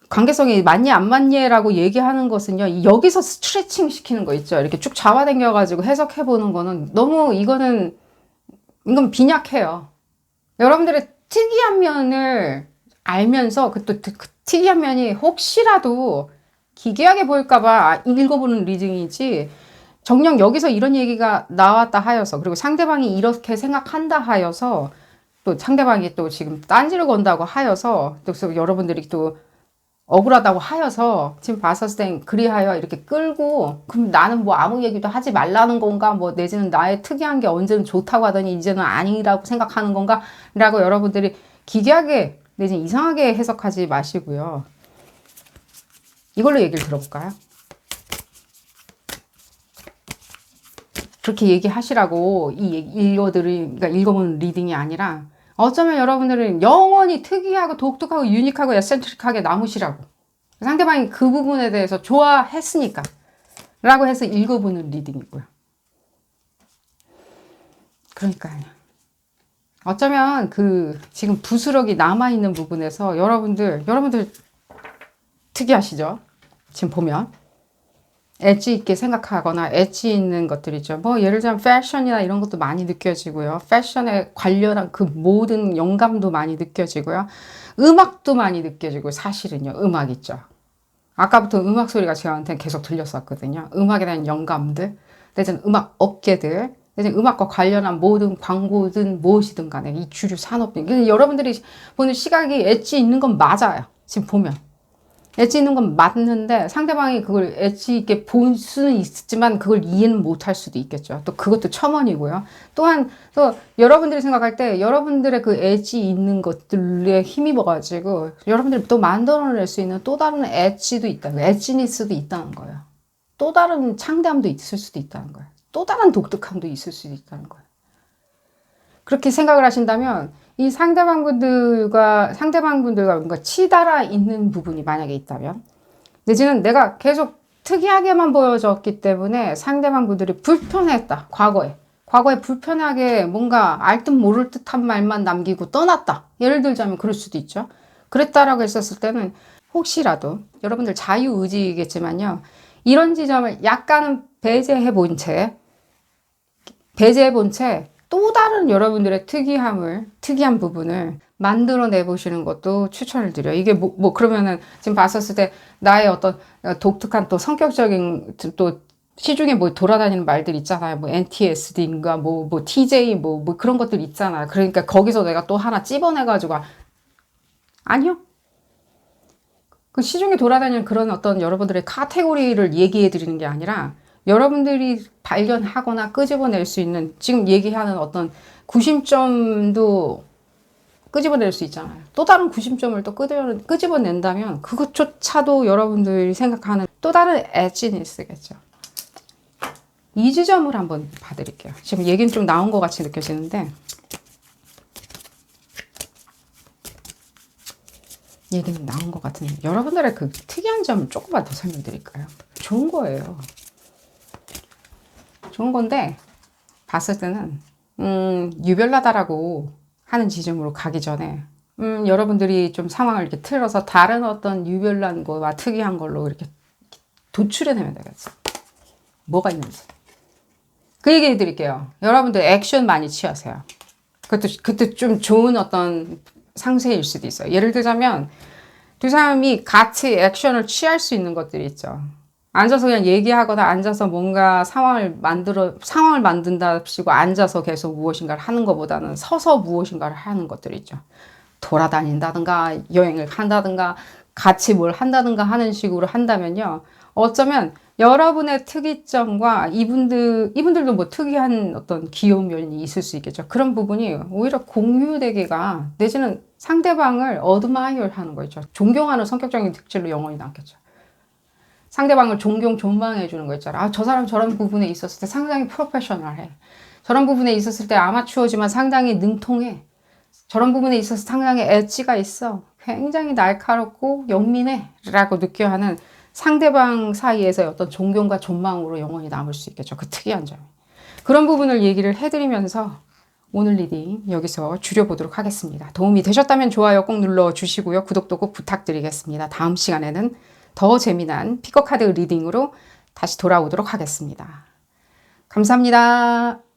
관계성이 맞니 안 맞니라고 얘기하는 것은요. 여기서 스트레칭 시키는 거 있죠. 이렇게 쭉 잡아당겨 가지고 해석해 보는 거는 너무 이건 빈약해요. 여러분들의 특이한 면을 알면서 그 특이한 면이 혹시라도 기괴하게 보일까봐 읽어보는 리딩이지 정녕 여기서 이런 얘기가 나왔다 하여서 그리고 상대방이 이렇게 생각한다 하여서 또 상대방이 또 지금 딴지를 건다고 하여서 또 여러분들이 또 억울하다고 하여서 지금 봤었을 땐 그리하여 이렇게 끌고 그럼 나는 뭐 아무 얘기도 하지 말라는 건가 뭐 내지는 나의 특이한 게 언제는 좋다고 하더니 이제는 아니라고 생각하는 건가 라고 여러분들이 기괴하게 내지는 이상하게 해석하지 마시고요. 이걸로 얘기를 들어볼까요? 그렇게 얘기하시라고 그러니까 읽어보는 리딩이 아니라 어쩌면 여러분들은 영원히 특이하고 독특하고 유니크하고 에센트릭하게 남으시라고 상대방이 그 부분에 대해서 좋아했으니까 라고 해서 읽어보는 리딩이고요. 그러니까요. 어쩌면 지금 부스럭이 남아있는 부분에서 여러분들 특이하시죠? 지금 보면 엣지 있게 생각하거나 엣지 있는 것들이죠. 뭐 예를 들면 패션이나 이런 것도 많이 느껴지고요. 패션에 관련한 그 모든 영감도 많이 느껴지고요. 음악도 많이 느껴지고 사실은요. 음악 있죠. 아까부터 음악 소리가 저한테 계속 들렸었거든요. 음악에 대한 영감들, 내지는 음악 업계들, 내지는 음악과 관련한 모든 광고든 무엇이든 간에 이 주류 산업들. 여러분들이 보는 시각이 엣지 있는 건 맞아요. 지금 보면. 엣지 있는 건 맞는데 상대방이 그걸 엣지 있게 볼 수는 있지만 그걸 이해는 못할 수도 있겠죠. 또 그것도 첨언이고요. 또한 또 여러분들이 생각할 때 여러분들의 그 엣지 있는 것들에 힘입어가지고 여러분들이 또 만들어낼 수 있는 또 다른 엣지도 있다. 엣지니스도 있다는 거예요. 또 다른 창대함도 있을 수도 있다는 거예요. 또 다른 독특함도 있을 수도 있다는 거예요. 그렇게 생각을 하신다면 이 상대방분들과 뭔가 치달아 있는 부분이 만약에 있다면 내지는 내가 계속 특이하게만 보여졌기 때문에 상대방분들이 불편했다. 과거에 불편하게 뭔가 알듯 모를 듯한 말만 남기고 떠났다. 예를 들자면 그럴 수도 있죠. 그랬다라고 했었을 때는 혹시라도 여러분들 자유의지이겠지만요. 이런 지점을 약간은 배제해 본 채 또 다른 여러분들의 특이한 부분을 만들어내 보시는 것도 추천을 드려요. 이게 그러면은 지금 봤었을 때 나의 어떤 독특한 또 성격적인 또 시중에 뭐 돌아다니는 말들 있잖아요. 뭐 NTSD인가 뭐 TJ 뭐 그런 것들 있잖아요. 그러니까 거기서 내가 또 하나 찝어내가지고 아니요. 그 시중에 돌아다니는 그런 어떤 여러분들의 카테고리를 얘기해 드리는 게 아니라 여러분들이 발견하거나 끄집어낼 수 있는 지금 얘기하는 어떤 구심점도 끄집어낼 수 있잖아요. 또 다른 구심점을 또 끄집어낸다면 그것조차도 여러분들이 생각하는 또 다른 엣지니스겠죠. 이 지점을 한번 봐드릴게요. 지금 얘기는 좀 나온 것 같이 느껴지는데 얘기는 나온 것 같은데 여러분들의 그 특이한 점을 조금만 더 설명드릴까요? 좋은 거예요. 좋은 건데 봤을 때는 유별나다라고 하는 지점으로 가기 전에 여러분들이 좀 상황을 이렇게 틀어서 다른 어떤 유별난 거와 특이한 걸로 이렇게 도출해내면 되겠어. 뭐가 있는지. 그 얘기 해드릴게요. 여러분들 액션 많이 취하세요. 그것도 좀 좋은 어떤 상세일 수도 있어요. 예를 들자면 두 사람이 같이 액션을 취할 수 있는 것들이 있죠. 앉아서 그냥 얘기하거나 앉아서 뭔가 상황을 만든답시고 앉아서 계속 무엇인가를 하는 것보다는 서서 무엇인가를 하는 것들이 있죠. 돌아다닌다든가 여행을 간다든가 같이 뭘 한다든가 하는 식으로 한다면요. 어쩌면 여러분의 특이점과 이분들도 뭐 특이한 어떤 귀여운 면이 있을 수 있겠죠. 그런 부분이 오히려 공유되기가 내지는 상대방을 어드마이어 하는 거 있죠. 존경하는 성격적인 특질로 영원히 남겠죠. 상대방을 존망해 주는 거 있잖아. 아, 저 사람 저런 부분에 있었을 때 상당히 프로페셔널해. 저런 부분에 있었을 때 아마추어지만 상당히 능통해. 저런 부분에 있어서 상당히 엣지가 있어. 굉장히 날카롭고 영민해. 라고 느껴야 하는 상대방 사이에서의 어떤 존경과 존망으로 영원히 남을 수 있겠죠. 그 특이한 점이. 그런 부분을 얘기를 해드리면서 오늘 리딩 여기서 줄여보도록 하겠습니다. 도움이 되셨다면 좋아요 꼭 눌러주시고요. 구독도 꼭 부탁드리겠습니다. 다음 시간에는 더 재미난 피커카드 리딩으로 다시 돌아오도록 하겠습니다. 감사합니다.